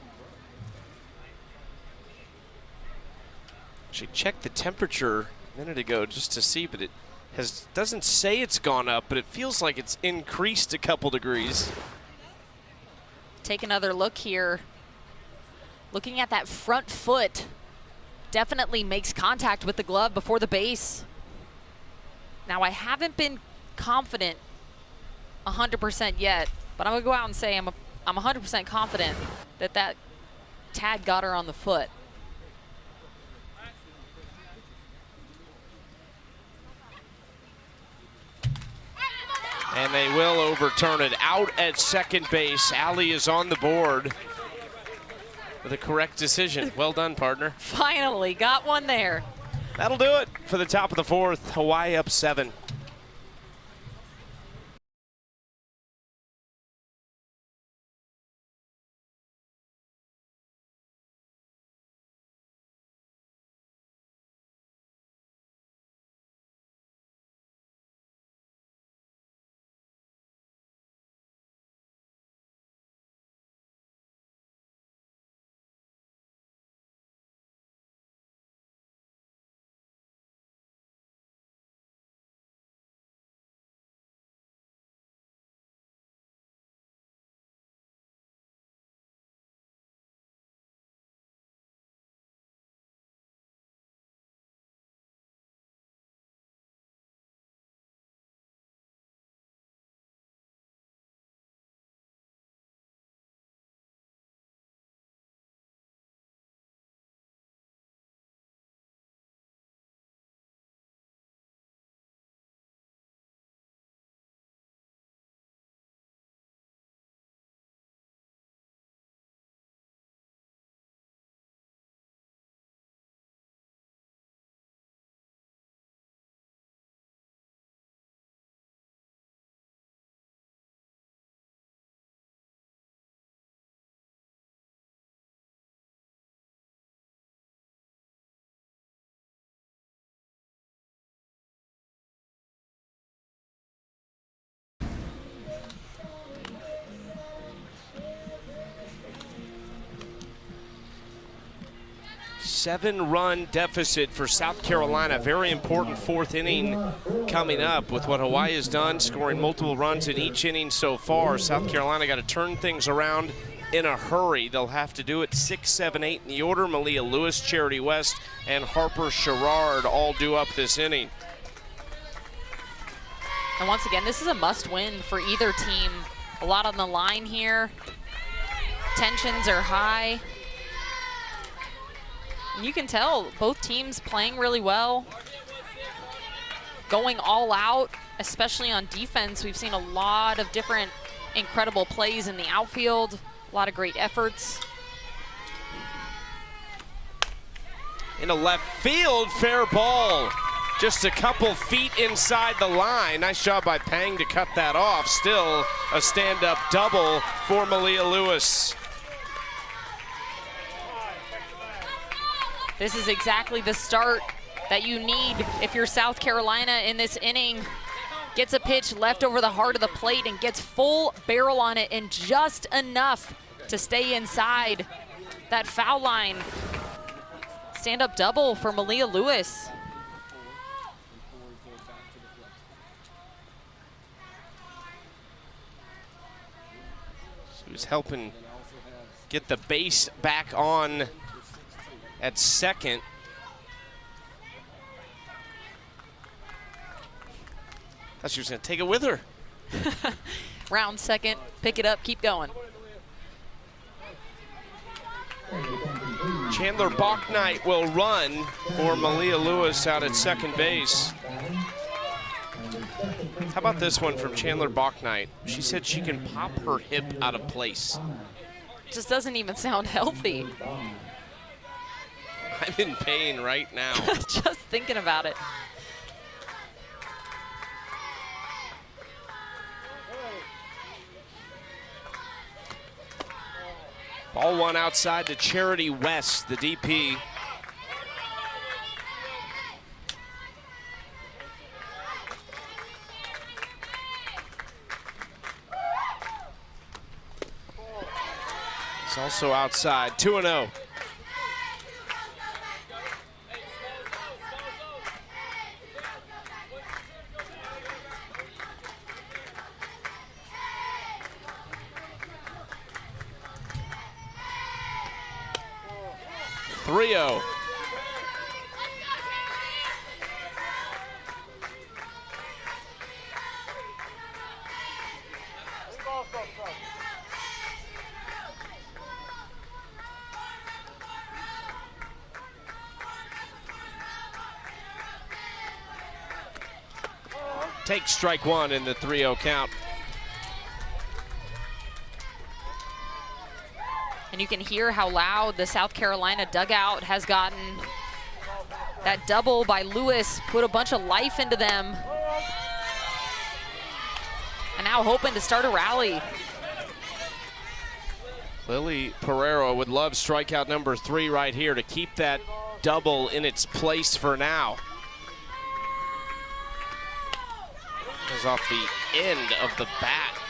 She checked the temperature a minute ago just to see, but it doesn't say it's gone up, but it feels like it's increased a couple degrees. Take another look here. Looking at that front foot, definitely makes contact with the glove before the base. Now, I haven't been confident 100% yet, but I'm gonna go out and say I'm 100% confident that that tag got her on the foot. And they will overturn it. Out at second base. Allie is on the board with a correct decision. Well done, partner. Finally got one there. That'll do it for the top of the fourth. Hawaii up 7. Seven-run deficit for South Carolina. Very important fourth inning coming up with what Hawaii has done, scoring multiple runs in each inning so far. South Carolina got to turn things around in a hurry. They'll have to do it 6, 7, 8 in the order. Malia Lewis, Charity West, and Harper Sherrard all due up this inning. And once again, this is a must-win for either team. A lot on the line here. Tensions are high. And you can tell both teams playing really well, going all out, especially on defense. We've seen a lot of different incredible plays in the outfield, a lot of great efforts. Into left field, fair ball. Just a couple feet inside the line. Nice job by Pang to cut that off. Still a stand-up double for Malia Lewis. This is exactly the start that you need if you're South Carolina in this inning. Gets a pitch left over the heart of the plate and gets full barrel on it and just enough to stay inside that foul line. Stand-up double for Malia Lewis. She was helping get the base back on at second. Thought she was going to take it with her. Round second, pick it up, keep going. Chandler Bachknight will run for Malia Lewis out at second base. How about this one from Chandler Bachknight? She said she can pop her hip out of place. Just doesn't even sound healthy. I'm in pain right now. Just thinking about it. Ball one outside to Charity West, the DP. It's also outside, 2-0. Three-0. Take strike one in the 3-0 count. And you can hear how loud the South Carolina dugout has gotten. That double by Lewis put a bunch of life into them. And now hoping to start a rally. Lily Pereira would love strikeout number 3 right here to keep that double in its place for now. Goes off the end of the bat.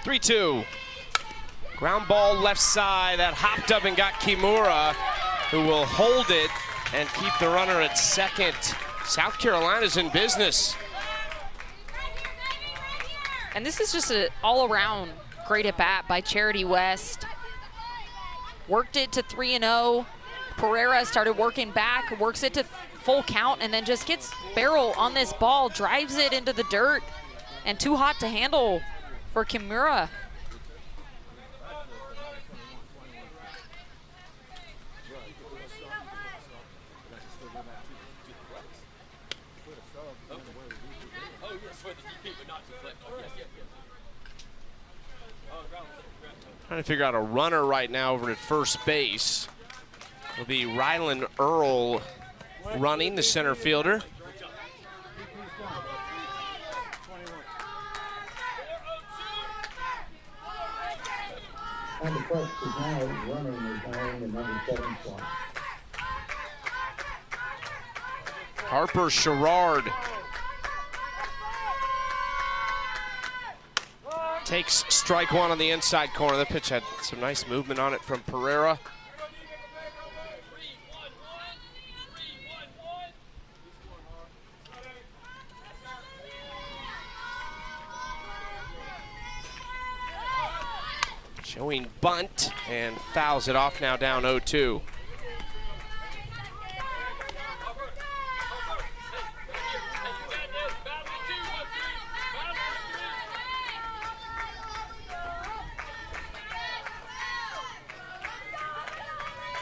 Three-two. Ground ball left side. That hopped up and got Kimura, who will hold it and keep the runner at second. South Carolina's in business. And this is just an all-around great at-bat by Charity West. Worked it to 3-0. Pereira started working back, works it to full count, and then just gets barrel on this ball, drives it into the dirt, and too hot to handle for Kimura. Trying to figure out a runner right now over at first base. It'll be Rylan Earl running, the center fielder. And the first is now running in the number 7 slot. Harper Sherrard takes strike one on the inside corner. The pitch had some nice movement on it from Pereira. Showing bunt and fouls it off now, down 0-2.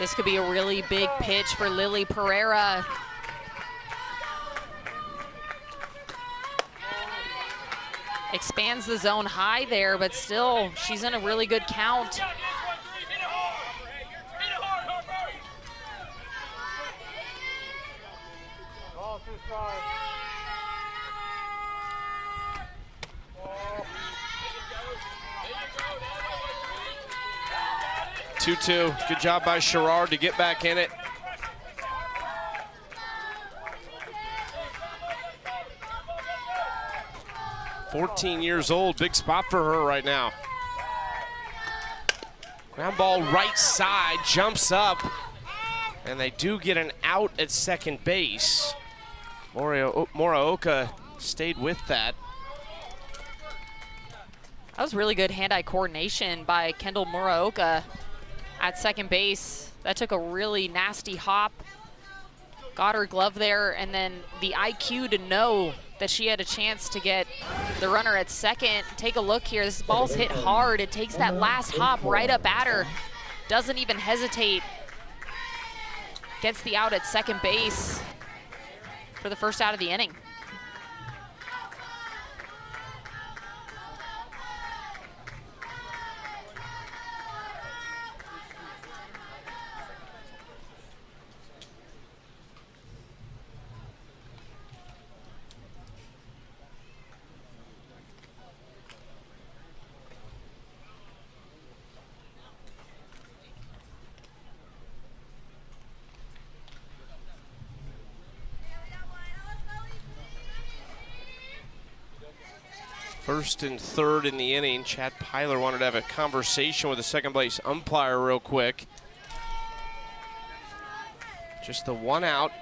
This could be a really big pitch for Lily Pereira. Expands the zone high there, but still, she's in a really good count. Two. Good job by Sherrard to get back in it. "14 years old, big spot for her right now. Ground ball right side, jumps up, and they do get an out at second base. Muraoka stayed with that. That was really good hand-eye coordination by Kendall Muraoka at second base. That took a really nasty hop, got her glove there, and then the IQ to know that she had a chance to get the runner at second. Take a look here, this ball's hit hard. It takes that last hop right up at her, doesn't even hesitate. Gets the out at second base for the first out of the inning. First and third in the inning. Chad Pyler wanted to have a conversation with the second base umpire real quick. Just the one out.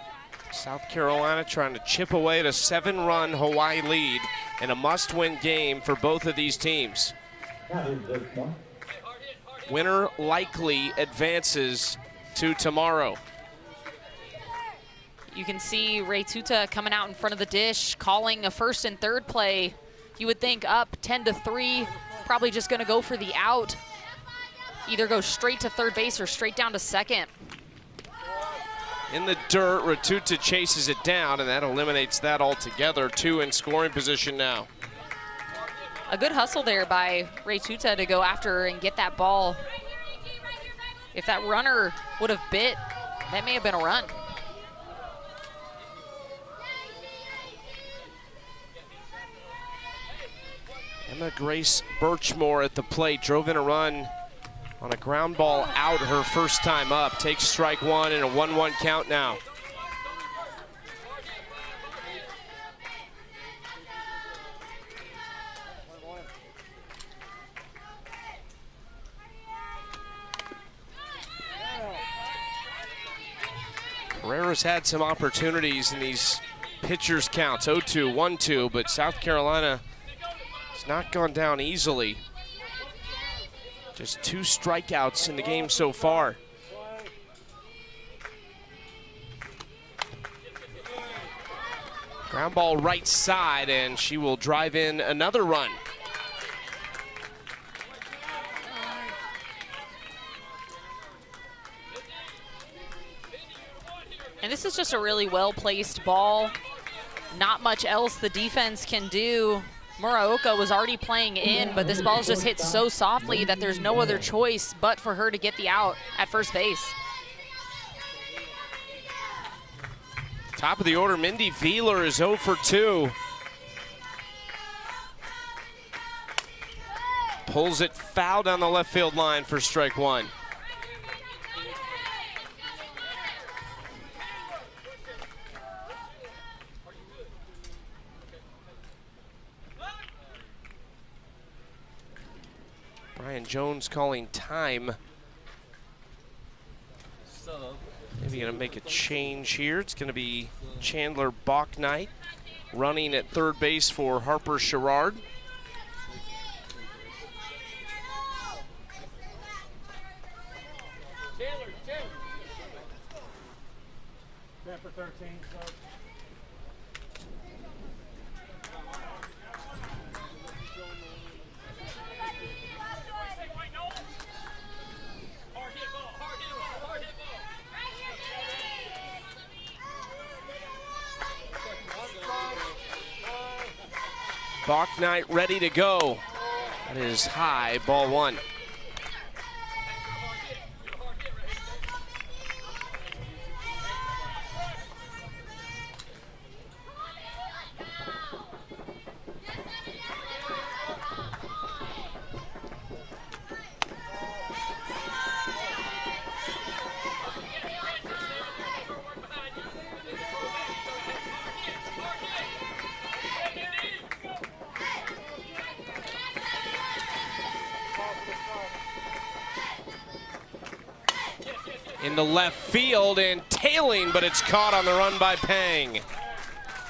South Carolina trying to chip away at a 7-run Hawaii lead in a must-win game for both of these teams. Winner likely advances to tomorrow. You can see Ray Tuta coming out in front of the dish, calling a first and third play. You would think up 10-3, probably just gonna go for the out. Either go straight to third base or straight down to second. In the dirt, Ratuta chases it down, and that eliminates that altogether. 2 in scoring position now. A good hustle there by Ray Tuta to go after and get that ball. If that runner would have bit, that may have been a run. Emma Grace Birchmore at the plate, drove in a run on a ground ball out her first time up. Takes strike one and a 1-1 count now. Pereira's had some opportunities in these pitchers' counts, 0-2, 1-2, but South Carolina has not gone down easily. Just 2 strikeouts in the game so far. Ground ball right side, and she will drive in another run. And this is just a really well-placed ball. Not much else the defense can do. Muraoka was already playing in, but this ball's just hit so softly that there's no other choice but for her to get the out at first base. Top of the order, Mindy Wheeler is 0 for 2. Pulls it foul down the left field line for strike one. Brian Jones calling time. Maybe gonna make a change here. It's gonna be Chandler Bachknight running at third base for Harper Sherrard. Man for 13, so. Bach Knight ready to go. That is high, ball one. In the left field and tailing, but it's caught on the run by Pang.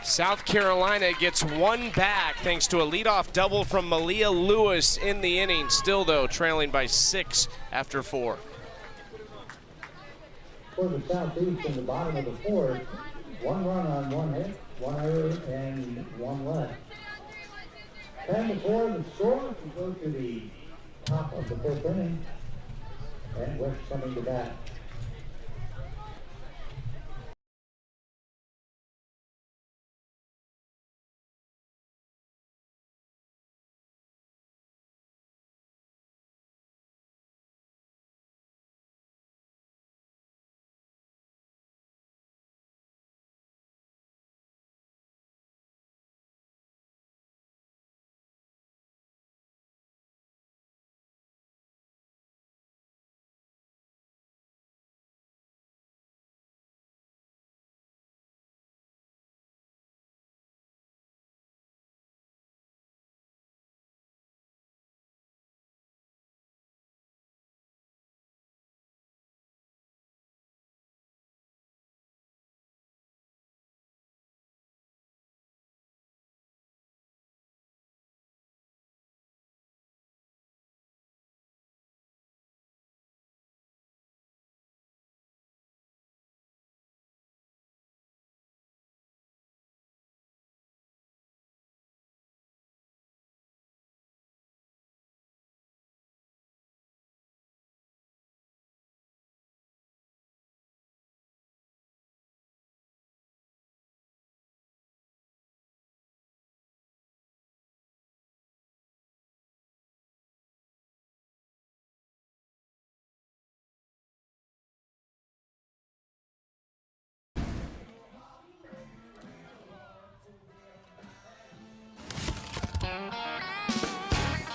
South Carolina gets one back thanks to a leadoff double from Malia Lewis in the inning. Still, though, trailing by 6 after 4. For the Southeast in the bottom of the fourth, 1 run on 1 hit, 1 error, and 1 left. 10-4 the score. We go to the top of the 4th inning, and West coming to bat.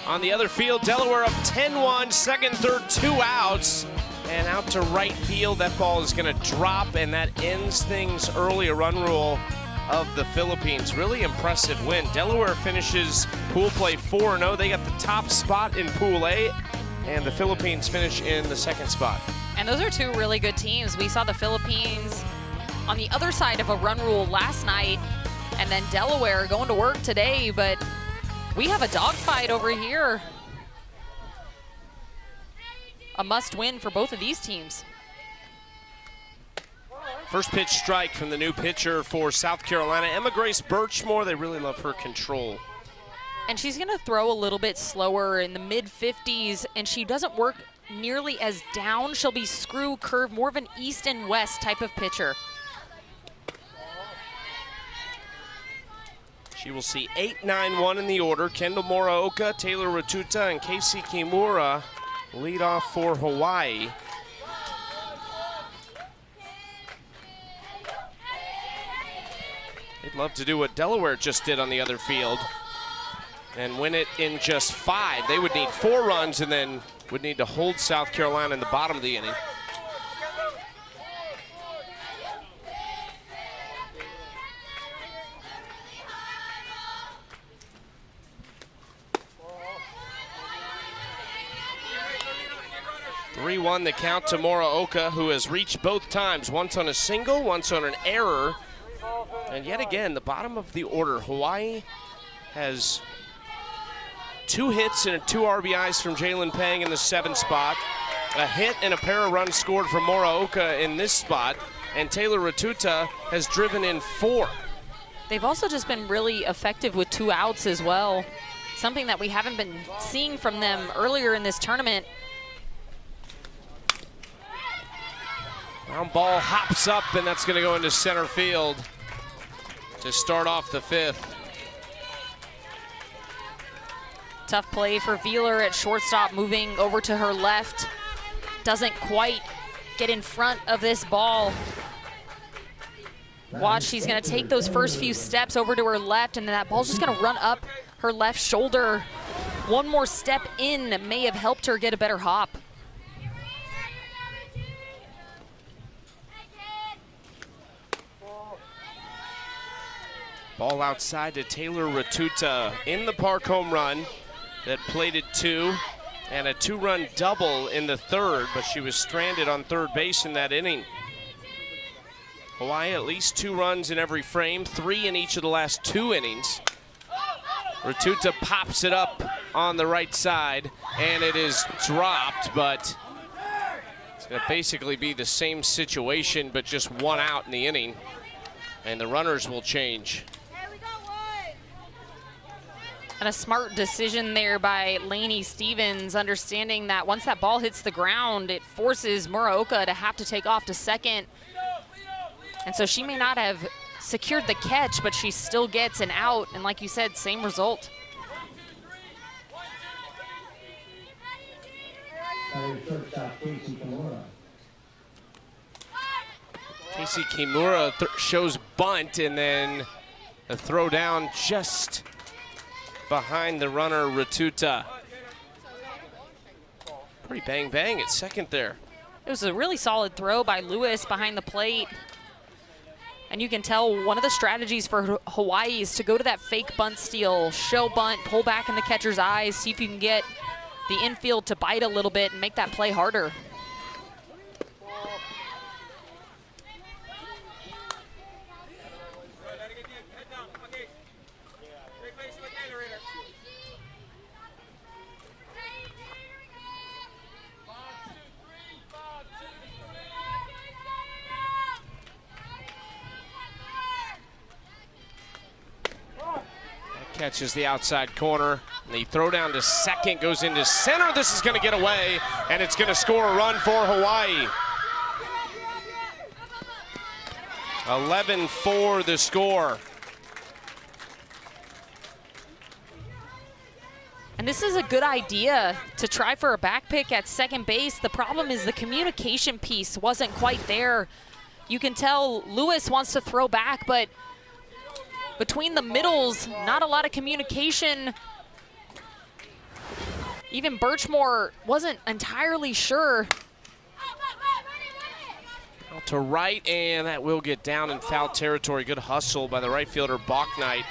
On the other field, Delaware up 10-1, second, third, 2 outs. And out to right field, that ball is gonna drop, and that ends things early, a run rule of the Philippines. Really impressive win. Delaware finishes pool play 4-0. They got the top spot in Pool A, and the Philippines finish in the second spot. And those are two really good teams. We saw the Philippines on the other side of a run rule last night, and then Delaware going to work today, but we have a dogfight over here. A must-win for both of these teams. First pitch strike from the new pitcher for South Carolina, Emma Grace Birchmore. They really love her control. And she's gonna throw a little bit slower in the mid-50s, and she doesn't work nearly as down. She'll be screw curve, more of an east and west type of pitcher. She will see 8-9-1 in the order. Kendall Moraoka, Taylor Ratuta, and Casey Kimura lead off for Hawaii. They'd love to do what Delaware just did on the other field and win it in just 5. They would need 4 runs and then would need to hold South Carolina in the bottom of the inning. Three-1 the count to Moraoka, who has reached both times, once on a single, once on an error. And yet again, the bottom of the order, Hawaii has 2 hits and 2 RBIs from Jalen Pang in the 7th spot, a hit and a pair of runs scored from Moraoka in this spot, and Taylor Ratuta has driven in 4. They've also just been really effective with 2 outs as well, something that we haven't been seeing from them earlier in this tournament. Ground ball hops up, and that's going to go into center field to start off the 5th. Tough play for Wheeler at shortstop, moving over to her left. Doesn't quite get in front of this ball. Watch, she's gonna take those first few steps over to her left, and then that ball's just gonna run up her left shoulder. One more step in may have helped her get a better hop. Ball outside to Taylor Ratuta in the park home run that plated 2, and a 2-run double in the 3rd, but she was stranded on 3rd base in that inning. Hawaii at least 2 runs in every frame, 3 in each of the last 2 innings. Ratuta pops it up on the right side, and it is dropped, but it's going to basically be the same situation, but just 1 out in the inning, and the runners will change. And a smart decision there by Lainey Stevens, understanding that once that ball hits the ground, it forces Muraoka to have to take off to second. And so she may not have secured the catch, but she still gets an out. And like you said, same result. Casey Kimura shows bunt, and then the throw down just behind the runner, Ratuta. Pretty bang at second there. It was a really solid throw by Lewis behind the plate. And you can tell one of the strategies for Hawaii is to go to that fake bunt steal, show bunt, pull back in the catcher's eyes, see if you can get the infield to bite a little bit and make that play harder. Catches the outside corner. The throw down to second goes into center. This is going to get away, and it's going to score a run for Hawaii. 11-4 the score. And this is a good idea to try for a back pick at second base. The problem is the communication piece wasn't quite there. You can tell Lewis wants to throw back, but between the middles, not a lot of communication. Even Birchmore wasn't entirely sure. Out to right, and that will get down in foul territory. Good hustle by the right fielder, Bachknight.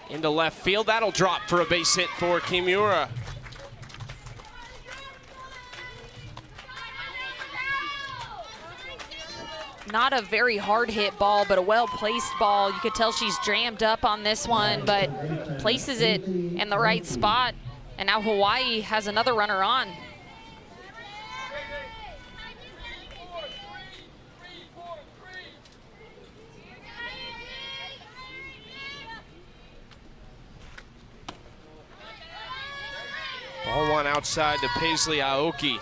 Into left field, that'll drop for a base hit for Kimura. Not a very hard hit ball, but a well-placed ball. You could tell she's jammed up on this one, but places it in the right spot. And now Hawaii has another runner on. Ball one outside to Paisley Aoki.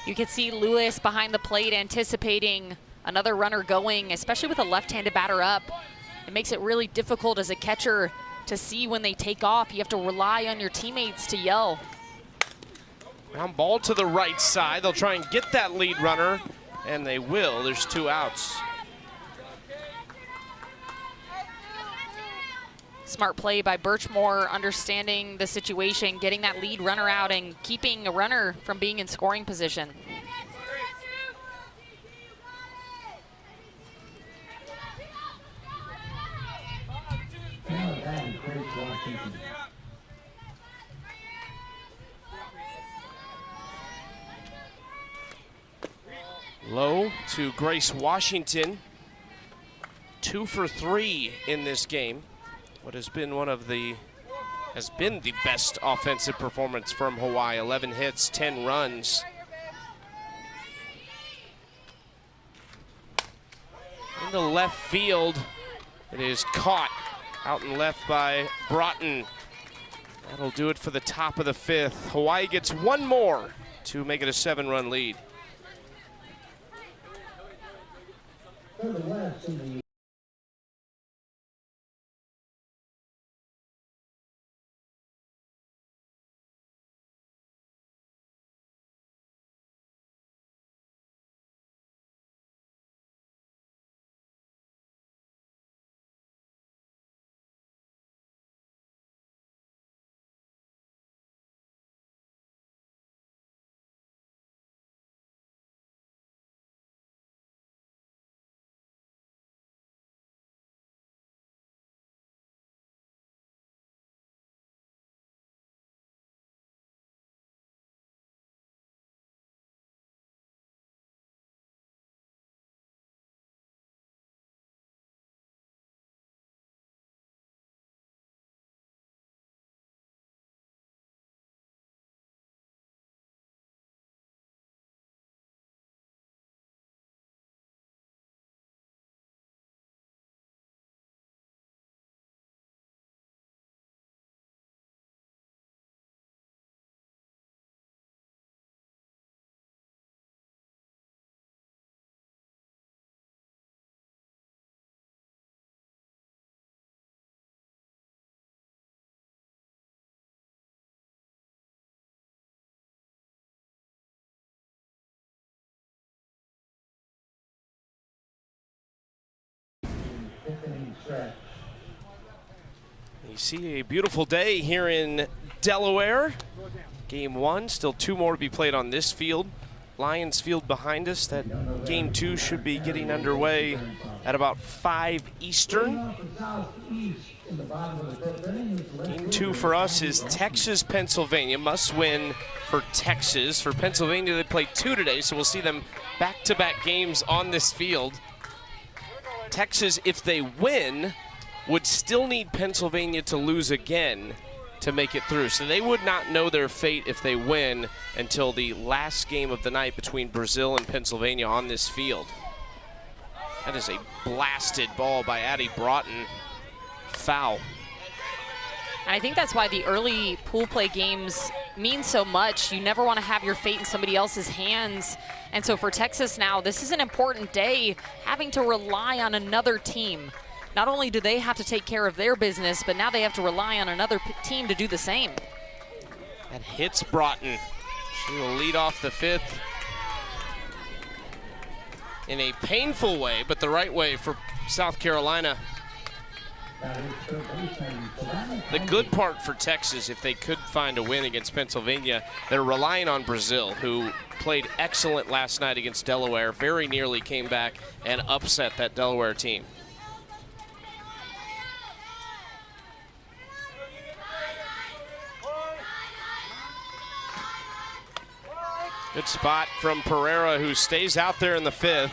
You can see Lewis behind the plate anticipating another runner going, especially with a left-handed batter up. It makes it really difficult as a catcher to see when they take off. You have to rely on your teammates to yell. Ground ball to the right side. They'll try and get that lead runner, and they will. There's 2 outs. Smart play by Birchmore, understanding the situation, getting that lead runner out and keeping a runner from being in scoring position. Washington. Low to Grace Washington. 2 for 3 in this game. What has been the best offensive performance from Hawaii. 11 hits, 10 runs. In the left field, it is caught out and left by Broughton. That'll do it for the top of the 5th. Hawaii gets one more to make it a 7-run lead. To the left in the stretch. You see a beautiful day here in Delaware. Game 1, still 2 more to be played on this field. Lions Field behind us. That Game 2 should be getting underway at about 5 Eastern. Game 2 for us is Texas, Pennsylvania. Must win for Texas. For Pennsylvania, they played 2 today, so we'll see them back-to-back games on this field. Texas, if they win, would still need Pennsylvania to lose again to make it through. So they would not know their fate if they win until the last game of the night between Brazil and Pennsylvania on this field. That is a blasted ball by Addie Broughton. Foul. I think that's why the early pool play games mean so much. You never want to have your fate in somebody else's hands. And so for Texas now, this is an important day, having to rely on another team. Not only do they have to take care of their business, but now they have to rely on another team to do the same. That hits Broughton. She will lead off the 5th in a painful way, but the right way for South Carolina. The good part for Texas, if they could find a win against Pennsylvania, they're relying on Brazil, who played excellent last night against Delaware, very nearly came back and upset that Delaware team. Good spot from Pereira, who stays out there in the 5th.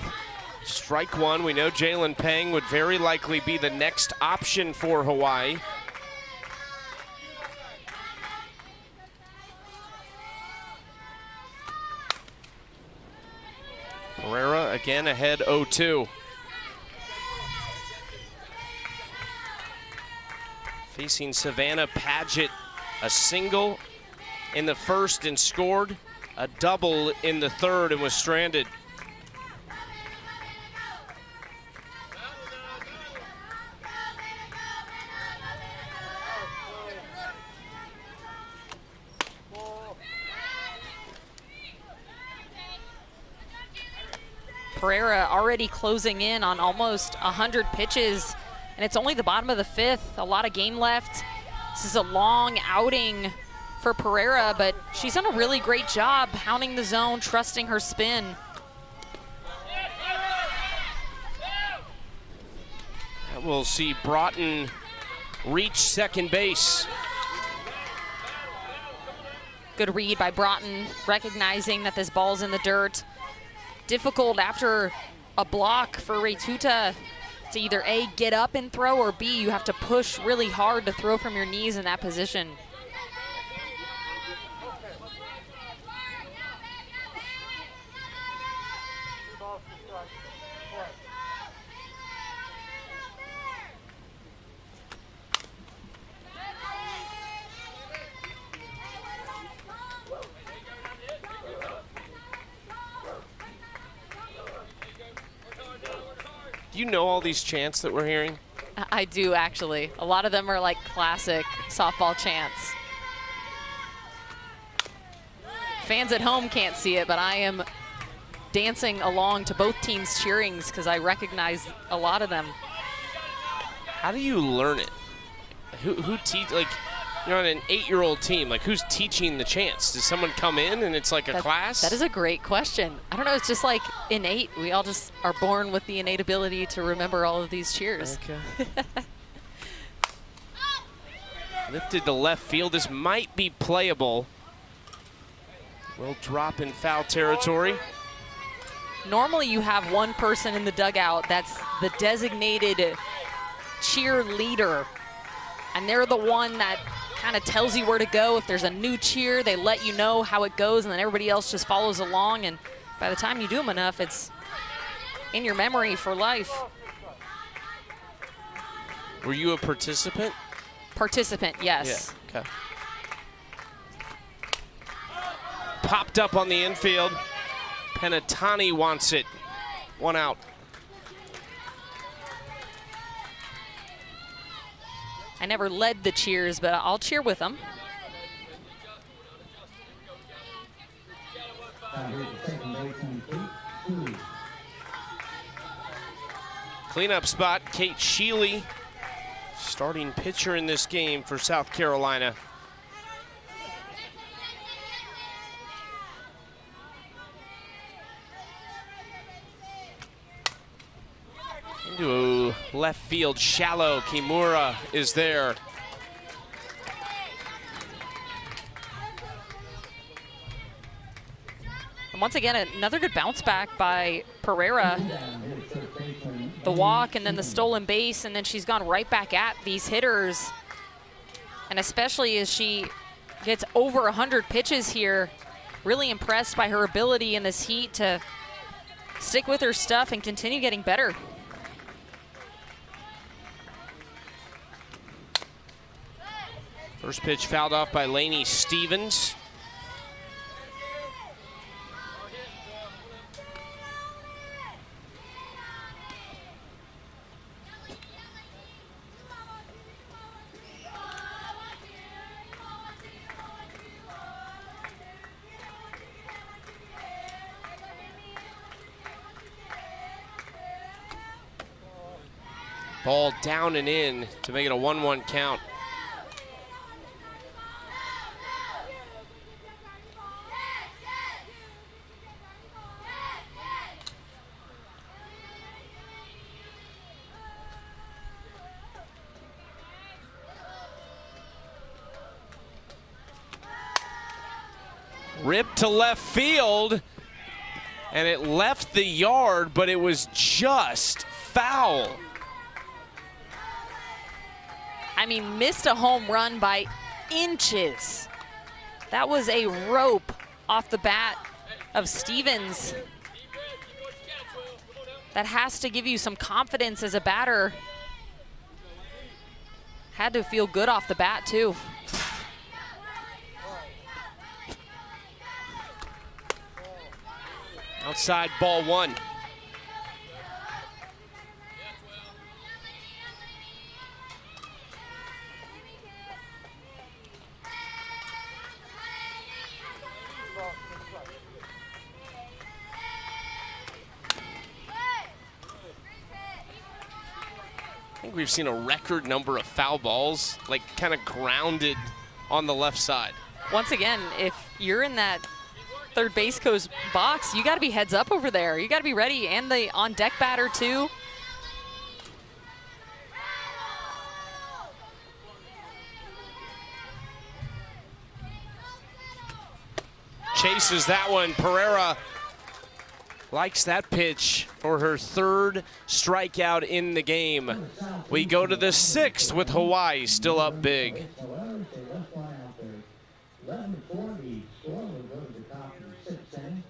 Strike 1. We know Jalen Pang would very likely be the next option for Hawaii. Pereira again ahead 0-2. Facing Savannah Paget, a single in the 1st and scored, a double in the 3rd and was stranded. Pereira already closing in on almost 100 pitches, and it's only the bottom of the 5th. A lot of game left. This is a long outing for Pereira, but she's done a really great job pounding the zone, trusting her spin. We'll see Broughton reach second base. Good read by Broughton, recognizing that this ball's in the dirt. Difficult after a block for Retuta to either A, get up and throw, or B, you have to push really hard to throw from your knees in that position. Do you know all these chants that we're hearing? I do, actually. A lot of them are like classic softball chants. Fans at home can't see it, but I am dancing along to both teams' cheerings because I recognize a lot of them. How do you learn it? Who teach, like, you're on an 8-year-old team, like who's teaching the chants? Does someone come in and it's like a class? That is a great question. I don't know, it's just like innate. We all just are born with the innate ability to remember all of these cheers. Okay. Lifted to left field. This might be playable. Will drop in foul territory. Normally you have one person in the dugout that's the designated cheerleader, and they're the one that kind of tells you where to go. If there's a new cheer, they let you know how it goes, and then everybody else just follows along, and by the time you do them enough, it's in your memory for life. Were you a participant? Participant, yes. Yeah, okay. Popped up on the infield. Penatani wants it. 1 out. I never led the cheers, but I'll cheer with them. Cleanup spot, Kate Sheely, starting pitcher in this game for South Carolina. Into left field, shallow. Kimura is there. And once again, another good bounce back by Pereira. The walk and then the stolen base, and then she's gone right back at these hitters. And especially as she gets over 100 pitches here, really impressed by her ability in this heat to stick with her stuff and continue getting better. First pitch fouled off by Lainey Stevens. Ball down and in to make it a 1-1 count. Ripped to left field, and it left the yard, but it was just foul. I mean, missed a home run by inches. That was a rope off the bat of Stevens. That has to give you some confidence as a batter. Had to feel good off the bat, too. Outside, ball 1. I think we've seen a record number of foul balls, like kind of grounded on the left side. Once again, if you're in that third base coach box, you got to be heads up over there. You got to be ready, and the on-deck batter too. chases that one. Pereira likes that pitch for her third strikeout in the game. We go to the 6th with Hawaii still up big. However, they left one out there. 11-4, the score will go to the top of the 6th inning.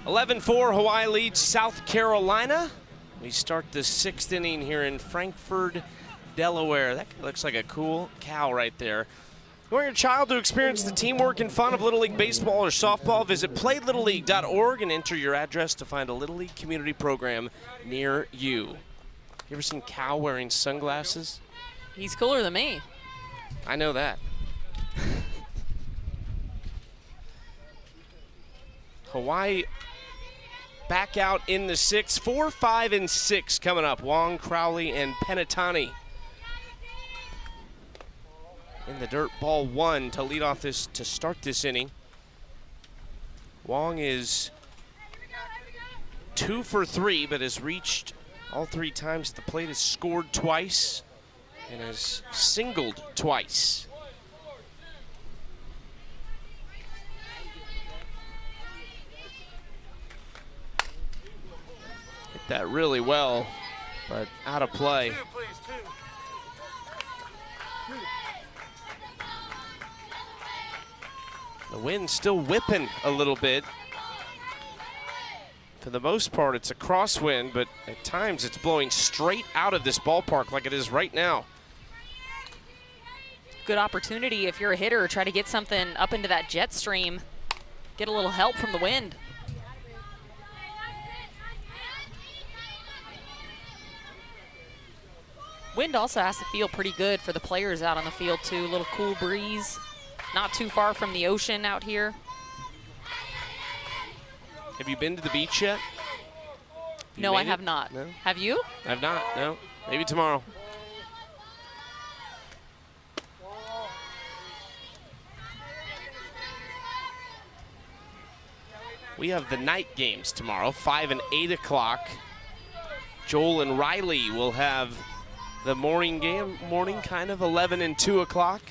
(11-4) Hawaii leads South Carolina. We start the 6th inning here in Frankfort, Delaware. That looks like a cool cow right there. You want your child to experience the teamwork and fun of Little League baseball or softball? Visit playlittleleague.org and enter your address to find a Little League community program near you. You ever seen Cow wearing sunglasses? He's cooler than me. I know that. Hawaii back out in the 6th. 4, 5, and 6 coming up. Wong, Crowley, and Penatani in the dirt. Ball 1 to lead off this, to start this inning. Wong is 2 for 3, but has reached all 3 times at the plate, has scored twice, and has singled twice. Hit that really well, but out of play. The wind's still whipping a little bit. For the most part, it's a crosswind, but at times it's blowing straight out of this ballpark like it is right now. Good opportunity if you're a hitter, try to get something up into that jet stream. Get a little help from the wind. Wind also has to feel pretty good for the players out on the field too. A little cool breeze. Not too far from the ocean out here. Have you been to the beach yet? No, I have not. No? Have you? I've not, no. Maybe tomorrow. We have the night games tomorrow, 5 and 8 o'clock. Joel and Riley will have the morning game, kind of, 11 and 2 o'clock.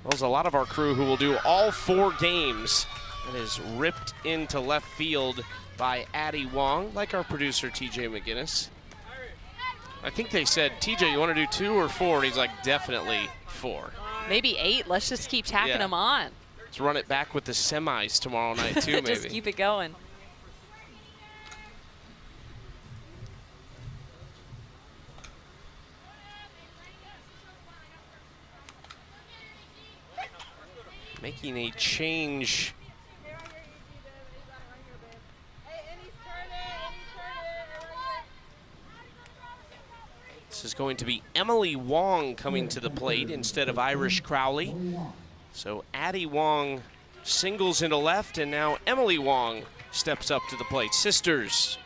There's a lot of our crew who will do all 4 games. That is ripped into left field by Addie Wong, like our producer, TJ McGinnis. I think they said, TJ, you want to do 2 or 4? And he's like, definitely 4. Maybe 8. Let's just keep tacking them on. Let's run it back with the semis tomorrow night, too, maybe. Just keep it going. Making a change. This is going to be Emily Wong coming to the plate instead of Irish Crowley. So Addie Wong singles into left, and now Emily Wong steps up to the plate. Sisters.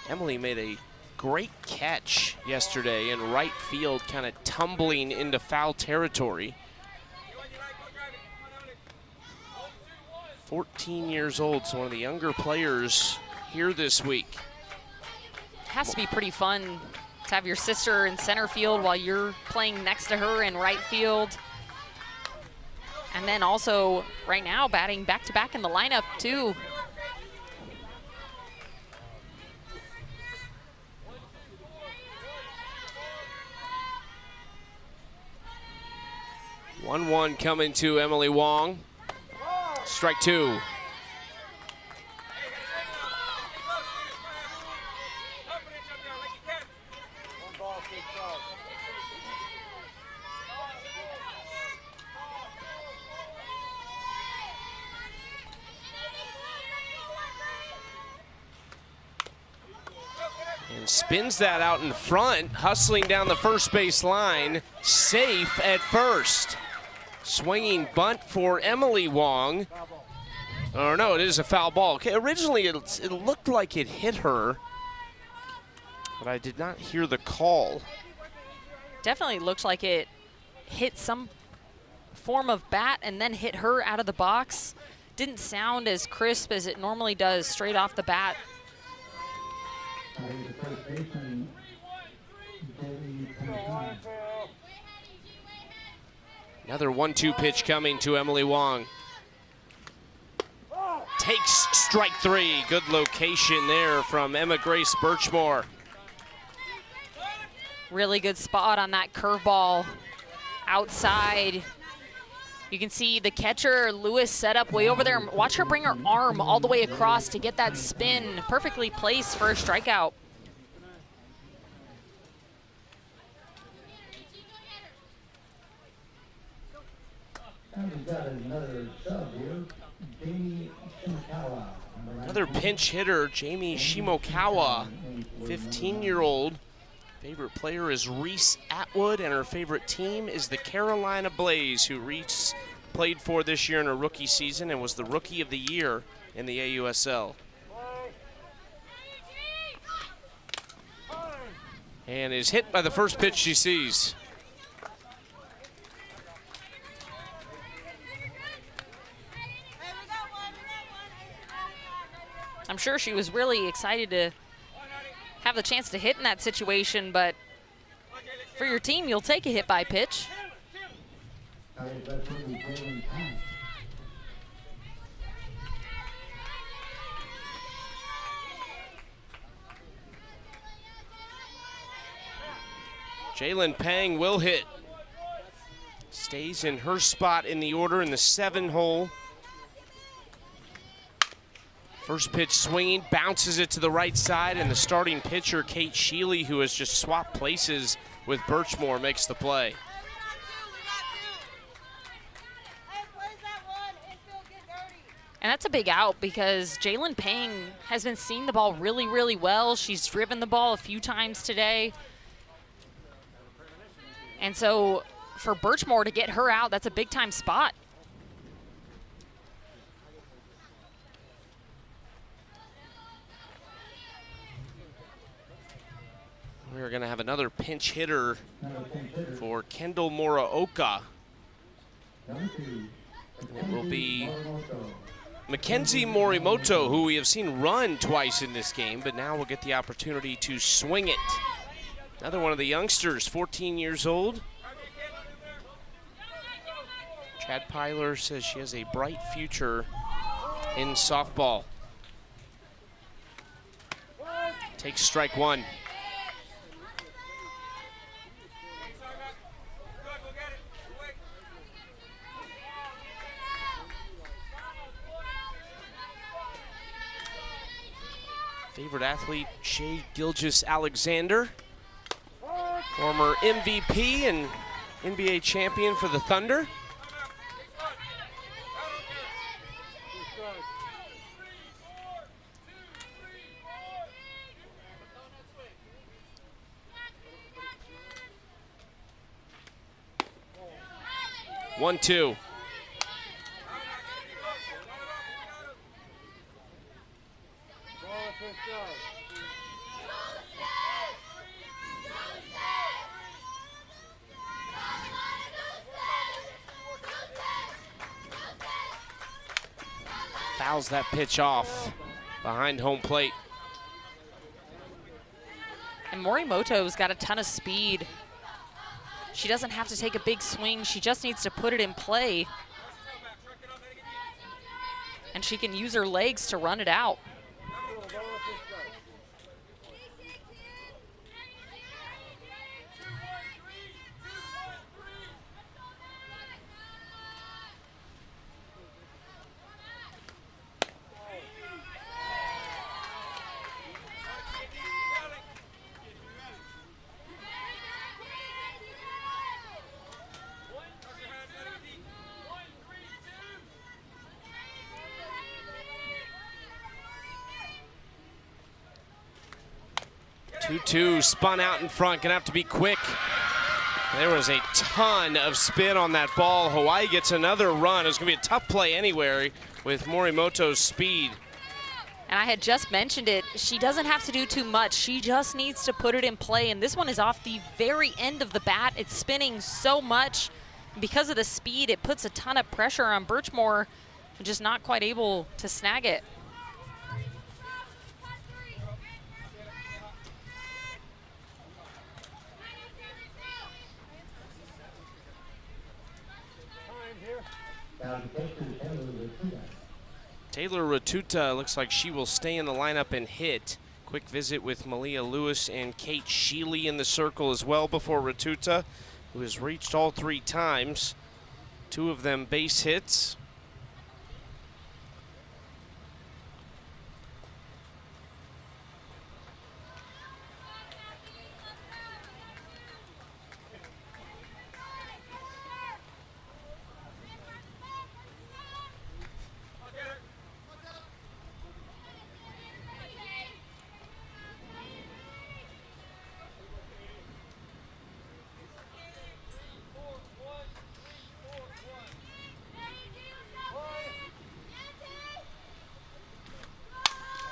Emily made a great catch yesterday in right field, kind of tumbling into foul territory. 14 years old, so one of the younger players here this week. Has to be pretty fun to have your sister in center field while you're playing next to her in right field. And then also right now batting back-to-back in the lineup too. One coming to Emily Wong. Strike two. And spins that out in front, hustling down the first base line, safe at first. Swinging bunt for Emily Wong. Oh no, it is a foul ball. Okay, originally it looked like it hit her, but I did not hear the call. Definitely looked like it hit some form of bat and then hit her out of the box. Didn't sound as crisp as it normally does straight off the bat. Another 1-2 pitch coming to Emily Wong. Takes strike three. Good location there from Emma Grace Birchmore. Really good spot on that curveball outside. You can see the catcher, Lewis, set up way over there. Watch her bring her arm all the way across to get that spin. Perfectly placed for a strikeout. We've got another sub here, Jamie Shimokawa. Another pinch hitter, Jamie Shimokawa, 15-year-old. Favorite player is Reese Atwood, and her favorite team is the Carolina Blaze, who Reese played for this year in her rookie season and was the Rookie of the Year in the AUSL. And is hit by the first pitch she sees. I'm sure she was really excited to have the chance to hit in that situation, but for your team, you'll take a hit by pitch. Jalen Pang will hit. Stays in her spot in the order in the 7-hole. First pitch swinging, bounces it to the right side, and the starting pitcher, Kate Sheely, who has just swapped places with Birchmore, makes the play. And that's a big out because Jalen Pang has been seeing the ball really, really well. She's driven the ball a few times today. And so for Birchmore to get her out, that's a big-time spot. We're going to have another pinch hitter for Kendall Moraoka. It will be Mackenzie Morimoto, who we have seen run twice in this game, but now will get the opportunity to swing it. Another one of the youngsters, 14 years old. Chad Pyler says she has a bright future in softball. Takes strike one. Favorite athlete, Shea Gilgeous-Alexander, former MVP and NBA champion for the Thunder. One, two. fouls that pitch off behind home plate. And Morimoto's got a ton of speed. She doesn't have to take a big swing. She just needs to put it in play. And she can use her legs to run it out. Two spun out in front, gonna have to be quick. There was a ton of spin on that ball. Hawaii gets another run. It's gonna be a tough play anywhere with Morimoto's speed. And I had just mentioned it, she doesn't have to do too much. She just needs to put it in play. And this one is off the very end of the bat. It's spinning so much. Because of the speed, it puts a ton of pressure on Birchmore, just not quite able to snag it. Taylor Ratuta looks like she will stay in the lineup and hit. Quick visit with Malia Lewis and Kate Sheely in the circle as well before Ratuta, who has reached all 3 times. 2 of them base hits.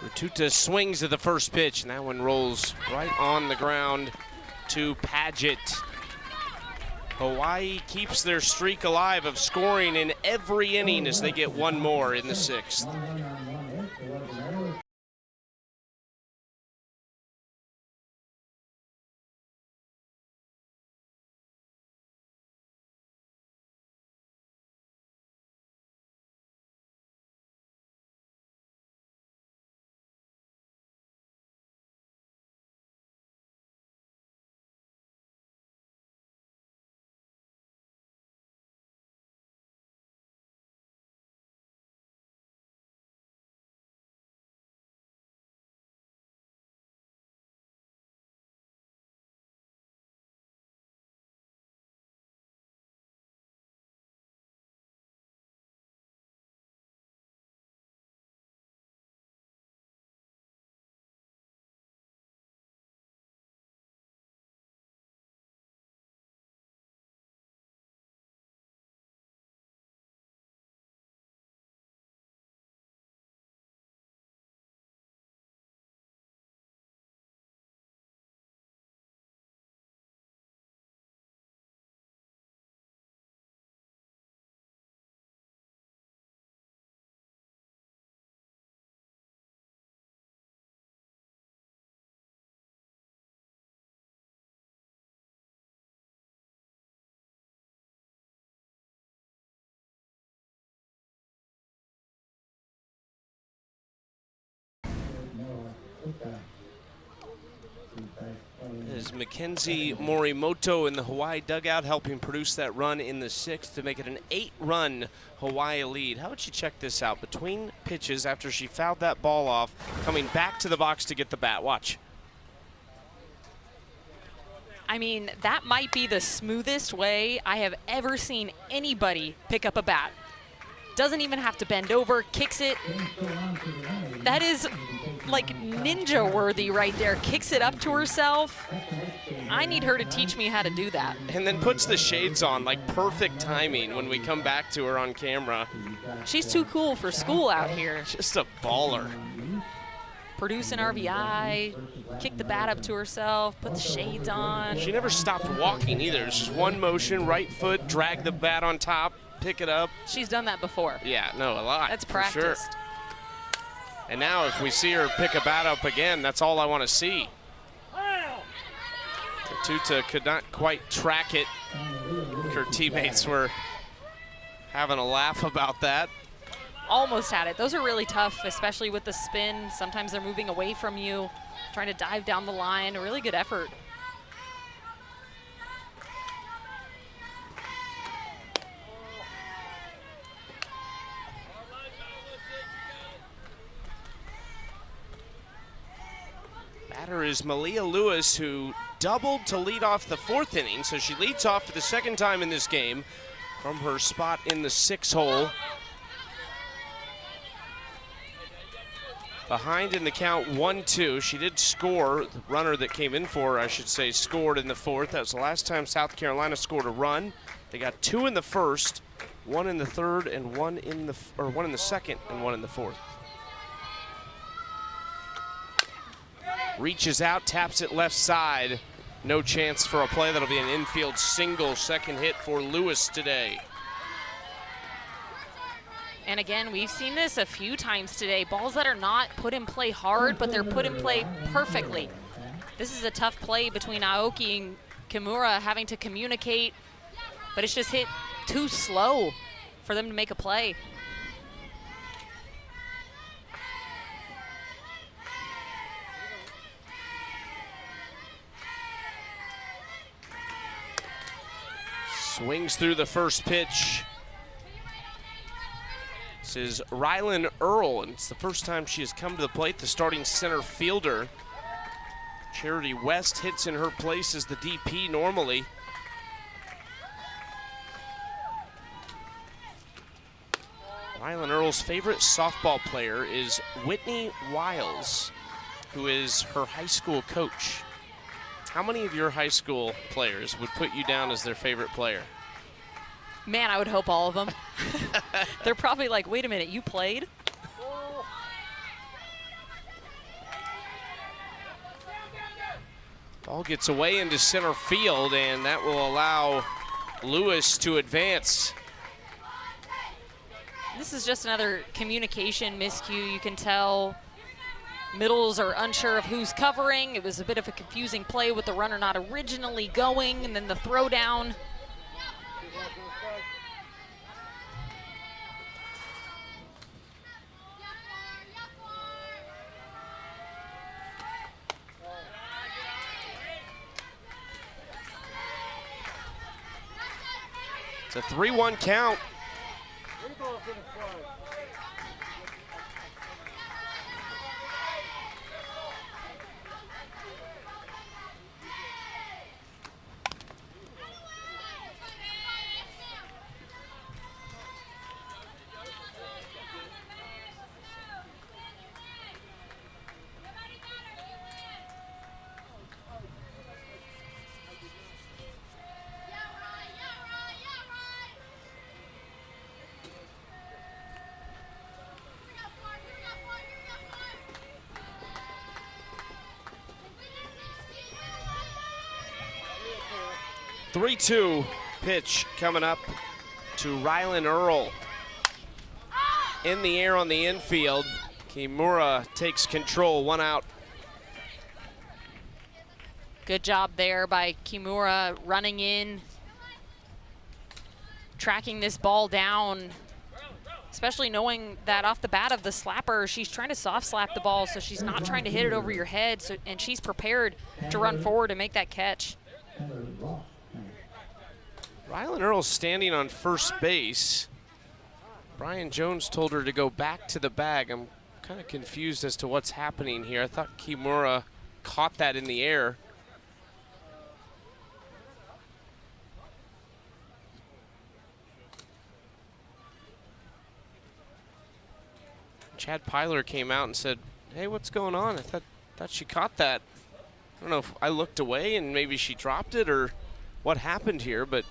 Ratuta swings at the first pitch, and that one rolls right on the ground to Paget. Hawaii keeps their streak alive of scoring in every inning as they get one more in the 6th. Is Mackenzie Morimoto in the Hawaii dugout helping produce that run in the 6th to make it an 8-run Hawaii lead. How would you check this out? Between pitches after she fouled that ball off, coming back to the box to get the bat. Watch. I mean, that might be the smoothest way I have ever seen anybody pick up a bat. Doesn't even have to bend over, kicks it. That is like ninja worthy right there. Kicks it up to herself. I need her to teach me how to do that. And then puts the shades on, like perfect timing when we come back to her on camera. She's too cool for school out here. Just a baller. Produce an RBI, kick the bat up to herself, put the shades on. She never stopped walking either. It's just one motion, right foot, drag the bat on top, pick it up. She's done that before. Yeah, no, a lot. That's for sure. practiced. And now if we see her pick a bat up again, that's all I want to see. Tuta could not quite track it. Her teammates were having a laugh about that. Almost had it. Those are really tough, especially with the spin. Sometimes they're moving away from you, trying to dive down the line. A really good effort. Batter is Malia Lewis, who doubled to lead off the 4th inning, so she leads off for the 2nd time in this game from her spot in the 6 hole. Behind in the count 1-2. She did score. The runner that came in for her, I should say, scored in the 4th. That was the last time South Carolina scored a run. They got 2 in the 1st, 1 in the 3rd, and 1 in the 2nd, and 1 in the 4th. Reaches out, taps it left side. No chance for a play. That'll be an infield single. 2nd hit for Lewis today. And again, we've seen this a few times today. Balls that are not put in play hard, but they're put in play perfectly. This is a tough play between Aoki and Kimura, having to communicate, but it's just hit too slow for them to make a play. Swings through the first pitch. This is Rylan Earl, and it's the first time she has come to the plate, the starting center fielder. Charity West hits in her place as the DP normally. Rylan Earl's favorite softball player is Whitney Wiles, who is her high school coach. How many of your high school players would put you down as their favorite player? Man, I would hope all of them. They're probably like, wait a minute, you played? Ball gets away into center field, and that will allow Lewis to advance. This is just another communication miscue. You can tell middles are unsure of who's covering. It was a bit of a confusing play with the runner not originally going, and then the throw down. It's a 3-1 count. Three-2 pitch coming up to Rylan Earl. In the air on the infield. Kimura takes control, 1 out. Good job there by Kimura running in, tracking this ball down, especially knowing that off the bat of the slapper, she's trying to soft slap the ball, so she's not trying to hit it over your head, and she's prepared to run forward and make that catch. Rylan Earl's standing on first base. Brian Jones told her to go back to the bag. I'm kind of confused as to what's happening here. I thought Kimura caught that in the air. Chad Pyler came out and said, hey, what's going on? I thought she caught that. I don't know if I looked away and maybe she dropped it or what happened here, but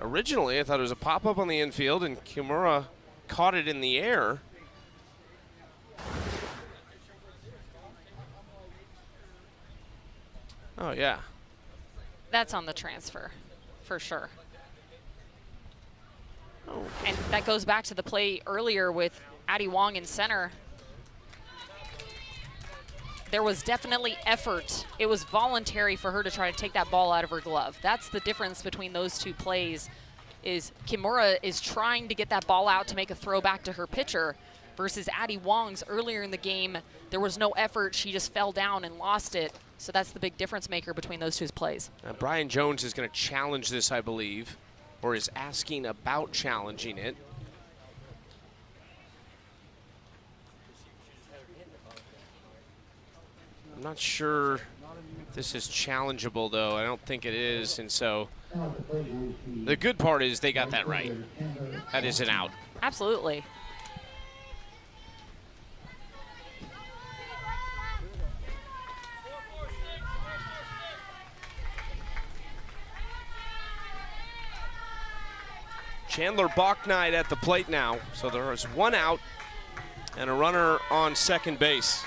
originally I thought it was a pop-up on the infield and Kimura caught it in the air. Oh, yeah. That's on the transfer, for sure. Oh. And that goes back to the play earlier with Addie Wong in center. there was definitely effort. It was voluntary for her to try to take that ball out of her glove. That's the difference between those two plays, is Kimura is trying to get that ball out to make a throw back to her pitcher, versus Addie Wong's earlier in the game, there was no effort. She just fell down and lost it. So that's the big difference maker between those two plays. Brian Jones is going to challenge this, I believe, or is asking about challenging it. I'm not sure if this is challengeable, though. I don't think it is, and so the good part is they got that right. That is an out. Absolutely. Chandler Bachnight at the plate now. So there is one out and a runner on second base.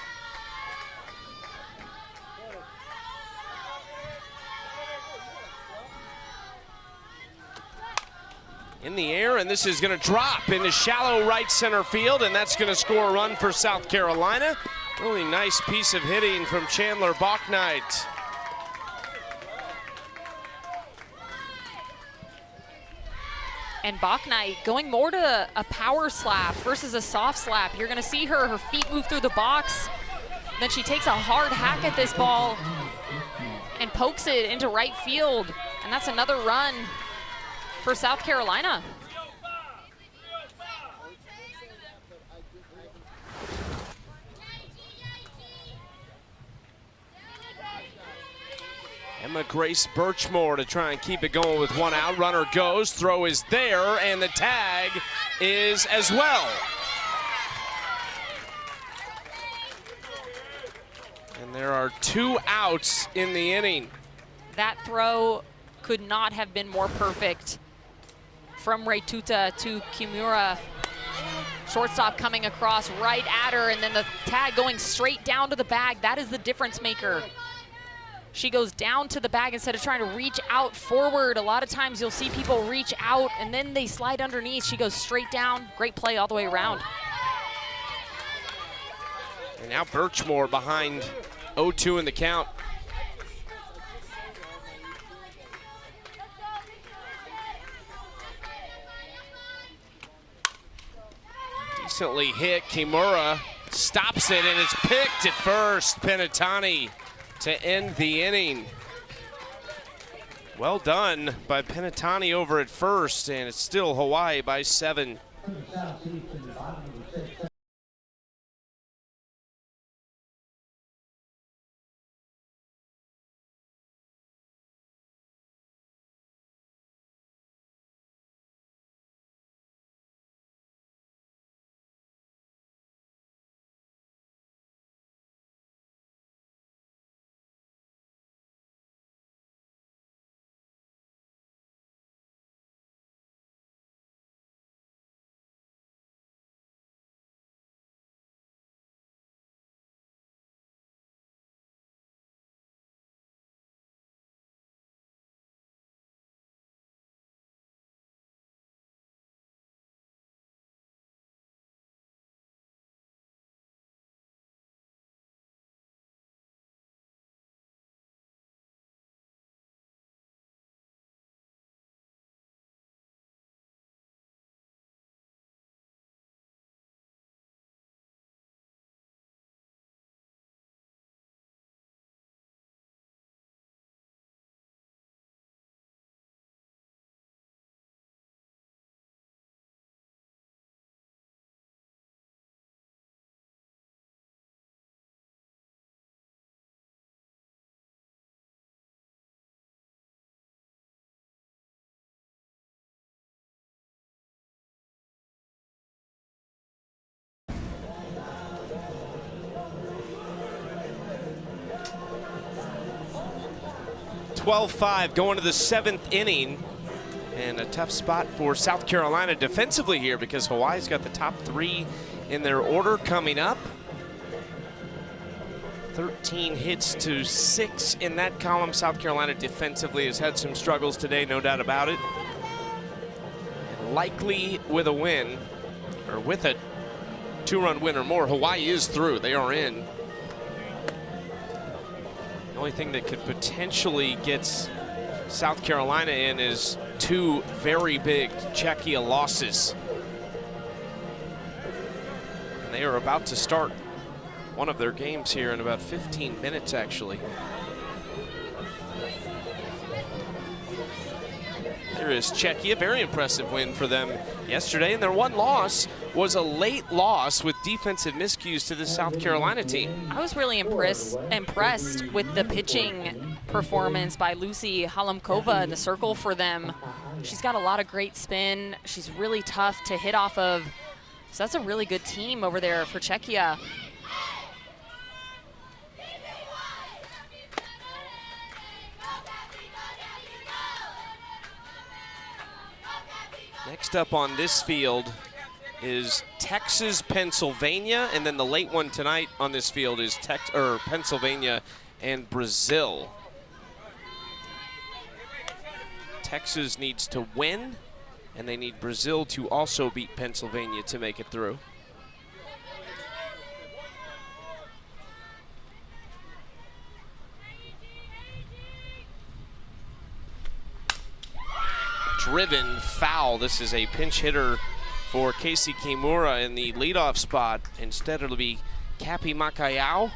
In the air, and this is going to drop into shallow right center field, and that's going to score a run for South Carolina. Really nice piece of hitting from Chandler Bachnight. And Bachnight going more to a power slap versus a soft slap. You're going to see her feet move through the box. Then she takes a hard hack at this ball and pokes it into right field. And that's another run for South Carolina. Emma Grace Birchmore to try and keep it going with one out. Runner goes, throw is there, and the tag is as well. And there are two outs in the inning. That throw could not have been more perfect from Retuta to Kimura. Shortstop coming across right at her, and then the tag going straight down to the bag. That is the difference maker. She goes down to the bag instead of trying to reach out forward. A lot of times you'll see people reach out and then they slide underneath. She goes straight down. Great play all the way around. And now Birchmore behind 0-2 in the count. Decently hit. Kimura stops it, and it's picked at first. Penitani to end the inning. Well done by Penitani over at first, and it's still Hawaii by 7. (12-5) going to the 7th inning, and a tough spot for South Carolina defensively here because Hawaii's got the top 3 in their order coming up. 13 hits to 6 in that column. South Carolina defensively has had some struggles today, no doubt about it. And likely with a win, or with a 2-run win or more, Hawaii is through. They are in. The only thing that could potentially get South Carolina in is 2 very big Czechia losses. And they are about to start one of their games here in about 15 minutes, actually. There is Czechia, very impressive win for them yesterday, and their one loss was a late loss with defensive miscues to the South Carolina team. I was really impressed with the pitching performance by Lucy Halemkova in the circle for them. She's got a lot of great spin. She's really tough to hit off of. So that's a really good team over there for Czechia. Next up on this field is Texas, Pennsylvania, and then the late one tonight on this field is Pennsylvania and Brazil. Texas needs to win, and they need Brazil to also beat Pennsylvania to make it through. Driven foul. This is a pinch hitter for Casey Kimura in the leadoff spot. Instead, it'll be Cappy Macayao.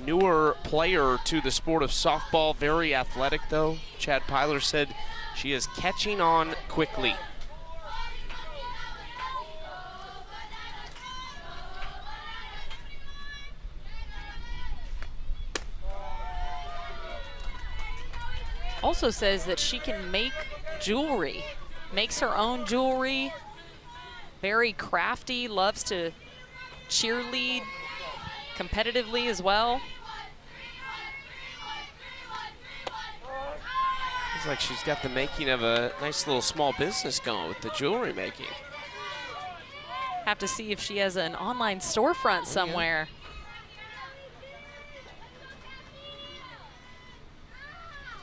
Newer player to the sport of softball, very athletic though. Chad Pyler said she is catching on quickly. Also says that she can make jewelry, makes her own jewelry, very crafty, loves to cheerlead competitively as well. Looks like she's got the making of a nice little small business going with the jewelry making. Have to see if she has an online storefront somewhere. Yeah.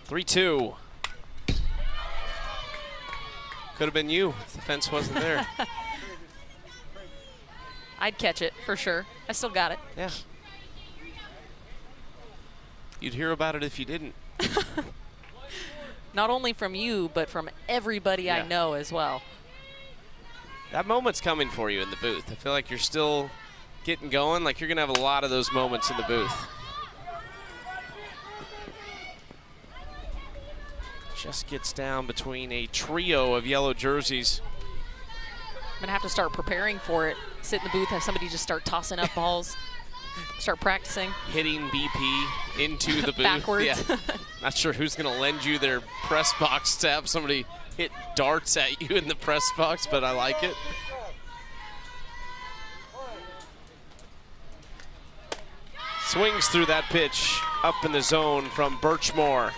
3-2. Could have been you if the fence wasn't there. I'd catch it for sure. I still got it. Yeah. You'd hear about it if you didn't. Not only from you, but from everybody I know as well. That moment's coming for you in the booth. I feel like you're still getting going. Like you're going to have a lot of those moments in the booth. Just gets down between a trio of yellow jerseys. I'm gonna have to start preparing for it. Sit in the booth, have somebody just start tossing up balls, start practicing. Hitting BP into the booth. Backwards. Yeah. Not sure who's gonna lend you their press box to have somebody hit darts at you in the press box, but I like it. Swings through that pitch up in the zone from Birchmore.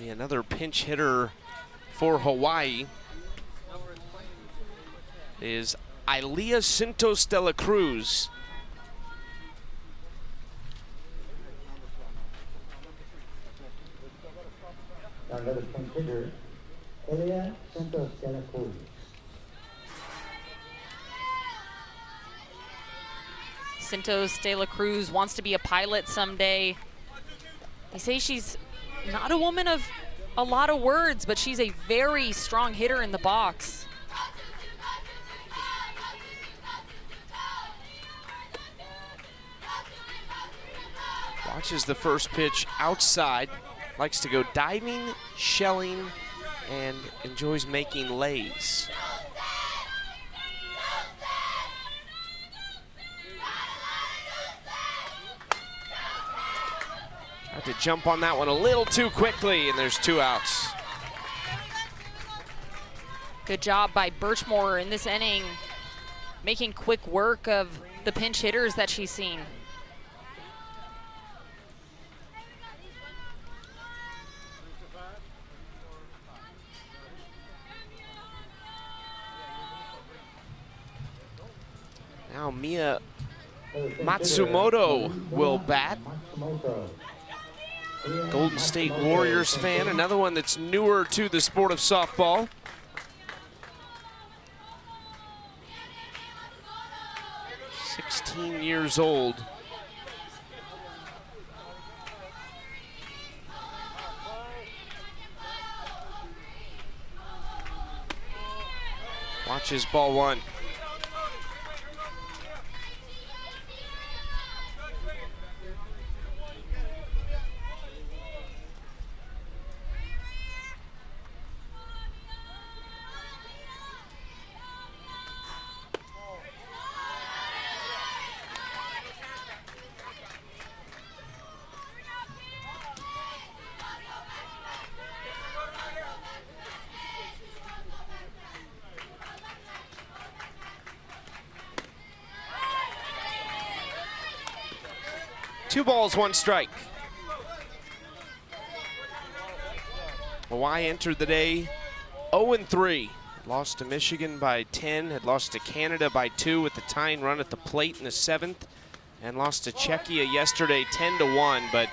Another pinch hitter for Hawaii is Ilea Santos de la Cruz. Another pinch hitter, Ilea Santos de la Cruz. Santos de la Cruz wants to be a pilot someday. They say she's not a woman of a lot of words, but she's a very strong hitter in the box. Watches the first pitch outside, likes to go diving, shelling, and enjoys making lays. Had to jump on that one a little too quickly, and there's 2 outs. Good job by Birchmore in this inning, making quick work of the pinch hitters that she's seen. Now Mia Matsumoto will bat. Golden State Warriors fan, another one that's newer to the sport of softball. 16 years old. Watch his ball one. Two balls, one strike. Hawaii entered the day 0-3. Lost to Michigan by 10, had lost to Canada by 2 with the tying run at the plate in the 7th, and lost to Czechia yesterday 10-1. But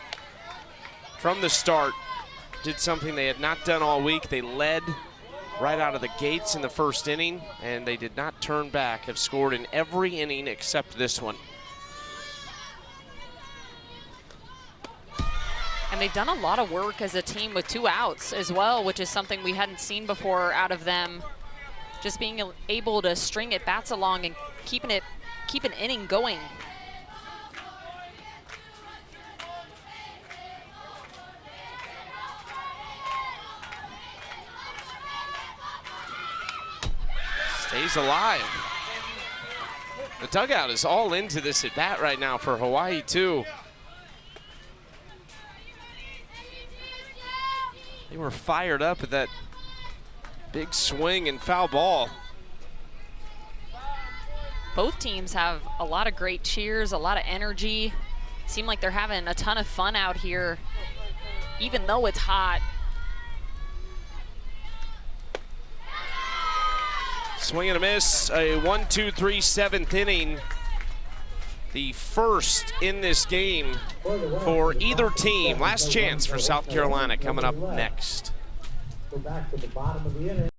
from the start, did something they had not done all week. They led right out of the gates in the first inning, and they did not turn back, have scored in every inning except this one. And they've done a lot of work as a team with 2 outs as well, which is something we hadn't seen before out of them. Just being able to string at bats along and keep an inning going. Stays alive. The dugout is all into this at bat right now for Hawaii too. They were fired up at that big swing and foul ball. Both teams have a lot of great cheers, a lot of energy. Seem like they're having a ton of fun out here, even though it's hot. Swing and a miss, a 1-2-3 7th inning. The first in this game for either team. Last chance for South Carolina coming up next. Go back to the bottom of the inning.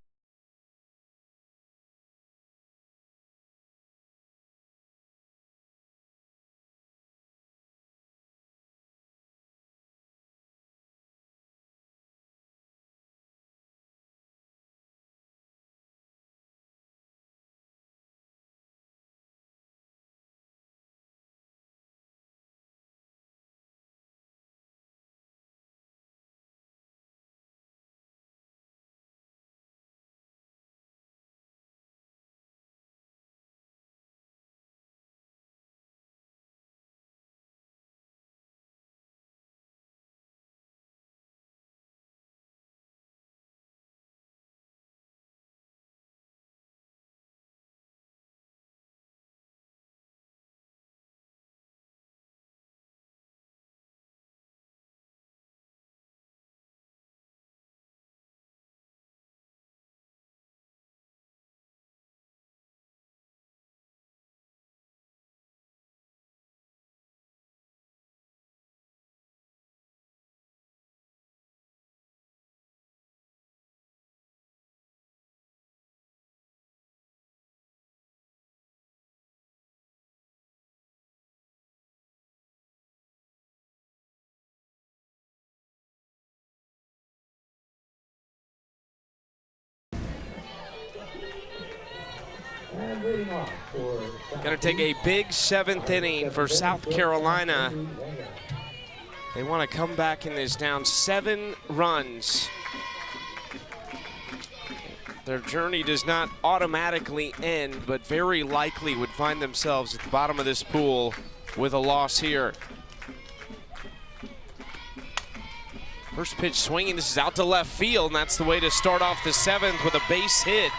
Going to take a big 7th inning for South Carolina. They want to come back in this down 7 runs. Their journey does not automatically end, but very likely would find themselves at the bottom of this pool with a loss here. First pitch swinging, this is out to left field, and that's the way to start off the 7th with a base hit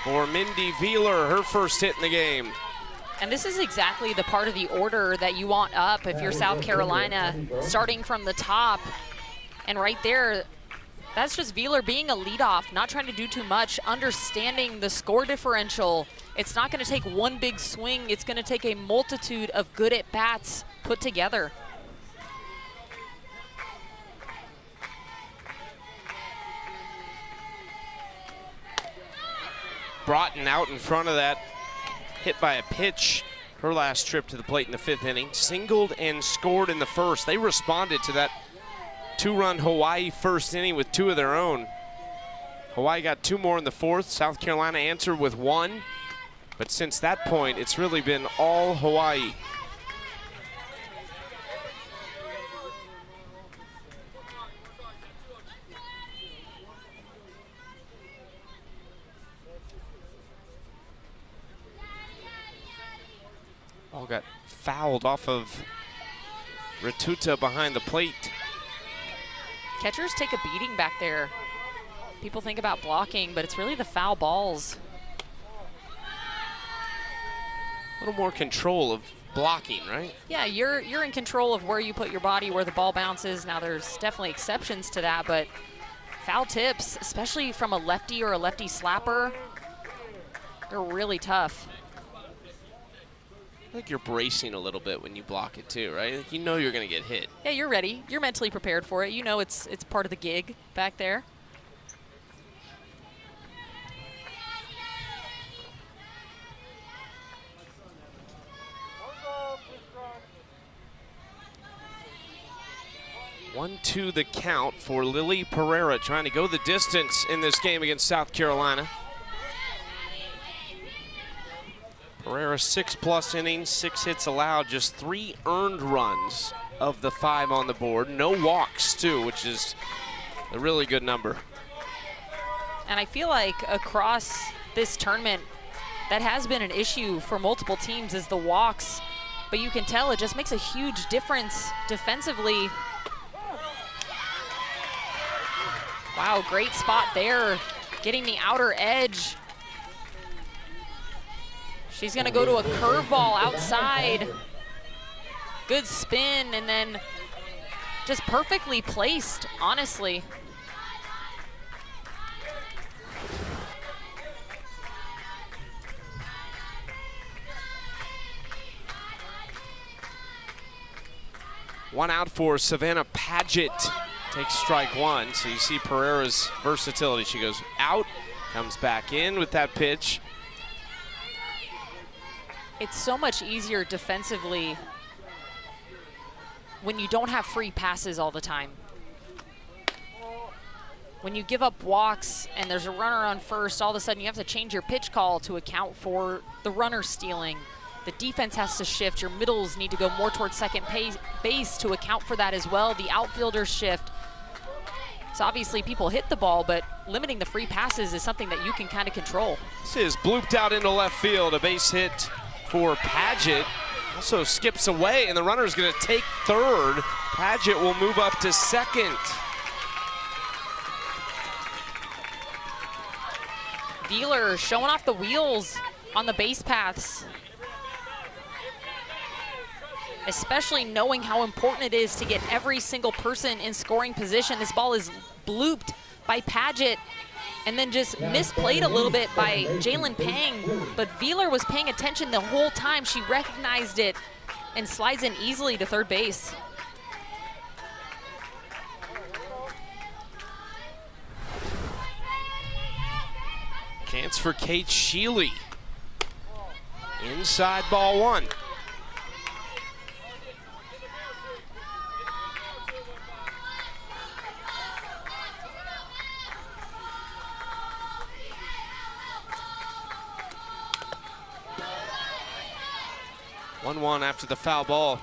for Mindy Wheeler, her first hit in the game. And this is exactly the part of the order that you want up if you're South Carolina, starting from the top. And right there, that's just Wheeler being a leadoff, not trying to do too much, understanding the score differential. It's not going to take one big swing. It's going to take a multitude of good at-bats put together. Broughton out in front of that, hit by a pitch her last trip to the plate in the 5th inning. Singled and scored in the 1st. They responded to that 2-run Hawaii 1st inning with 2 of their own. Hawaii got 2 more in the 4th. South Carolina answered with 1. But since that point, it's really been all Hawaii. Ball got fouled off of Ratuta behind the plate. Catchers take a beating back there. People think about blocking, but it's really the foul balls. A little more control of blocking, right? Yeah, you're in control of where you put your body, where the ball bounces. Now there's definitely exceptions to that, but foul tips, especially from a lefty or a lefty slapper, they're really tough. I think you're bracing a little bit when you block it too, right? You know you're going to get hit. Yeah, you're ready. You're mentally prepared for it. You know it's part of the gig back there. One, 2 the count for Lily Pereira, trying to go the distance in this game against South Carolina. Pereira 6+ innings, 6 hits allowed, just 3 earned runs of the 5 on the board. No walks too, which is a really good number. And I feel like across this tournament, that has been an issue for multiple teams is the walks, but you can tell it just makes a huge difference defensively. Wow, great spot there, getting the outer edge. She's gonna go to a curveball outside. Good spin, and then just perfectly placed, honestly. One out for Savannah Paget. Takes strike 1, so you see Pereira's versatility. She goes out, comes back in with that pitch. It's so much easier defensively when you don't have free passes all the time. When you give up walks and there's a runner on first, all of a sudden you have to change your pitch call to account for the runner stealing. The defense has to shift. Your middles need to go more towards second base to account for that as well. The outfielders shift. So obviously people hit the ball, but limiting the free passes is something that you can kind of control. This is blooped out into left field, a base hit for Paget. Also skips away, and the runner's gonna take third. Paget will move up to second. Wheeler showing off the wheels on the base paths. Especially knowing how important it is to get every single person in scoring position. This ball is blooped by Paget and then just misplayed a little bit by Jalen Pang. But Wheeler was paying attention the whole time. She recognized it and slides in easily to third base. Chance for Kate Sheely. Inside ball 1. One after the foul ball.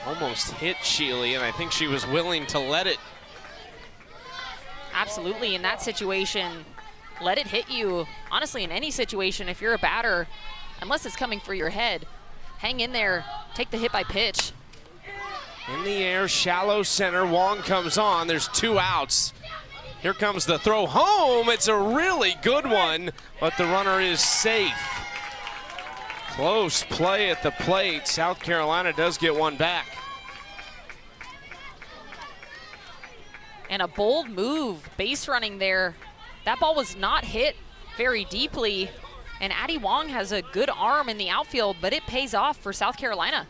Almost hit Sheely, and I think she was willing to let it. Absolutely, in that situation, let it hit you. Honestly, in any situation, if you're a batter, unless it's coming for your head, hang in there, take the hit by pitch. In the air, shallow center, Wong comes on, there's 2 outs. Here comes the throw home, it's a really good one, but the runner is safe. Close play at the plate, South Carolina does get one back. And a bold move, base running there. That ball was not hit very deeply. And Addie Wong has a good arm in the outfield, but it pays off for South Carolina.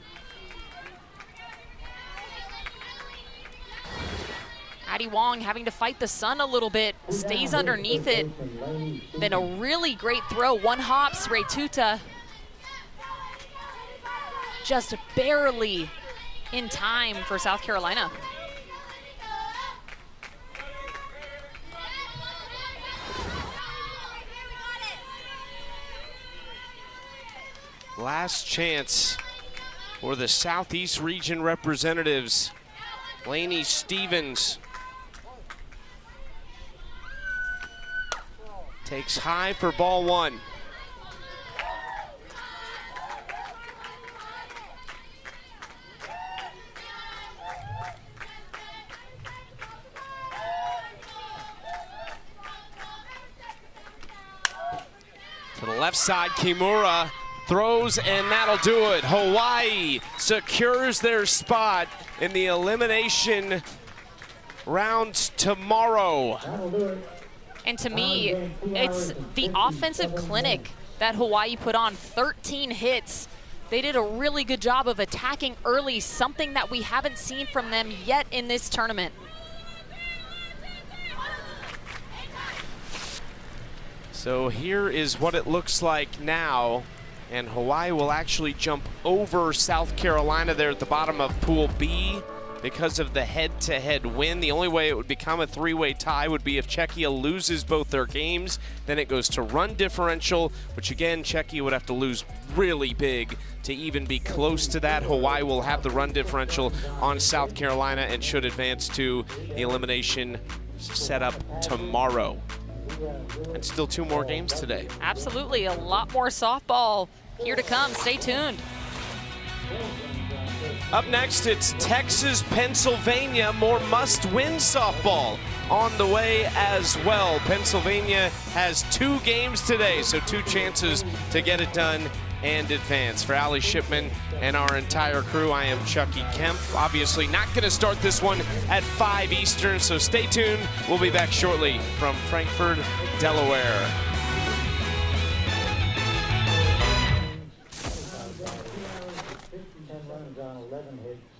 Addie Wong having to fight the sun a little bit, stays underneath it. Then a really great throw, one hops, Ray Tuta. Just barely in time for South Carolina. Last chance for the Southeast Region representatives. Lainey Stevens takes high for ball one. To the left side, Kimura throws, and that'll do it. Hawaii secures their spot in the elimination rounds tomorrow. That'll do it. And to me, it's the offensive clinic that Hawaii put on, 13 hits. They did a really good job of attacking early, something that we haven't seen from them yet in this tournament. So here is what it looks like now, and Hawaii will actually jump over South Carolina there at the bottom of Pool B because of the head-to-head win. The only way it would become a three-way tie would be if Czechia loses both their games. Then it goes to run differential, which again, Czechia would have to lose really big to even be close to that. Hawaii will have the run differential on South Carolina and should advance to the elimination setup tomorrow. And still two more games today. Absolutely, a lot more softball here to come. Stay tuned. Up next, it's Texas, Pennsylvania. More must-win softball on the way as well. Pennsylvania has two games today, so two chances to get it done and advance. For Ali Shipman and our entire crew, I am Chucky Kemp. Obviously not going to start this one at 5 Eastern, so stay tuned. We'll be back shortly from Frankfort, Delaware. 10 runs on 11 hits.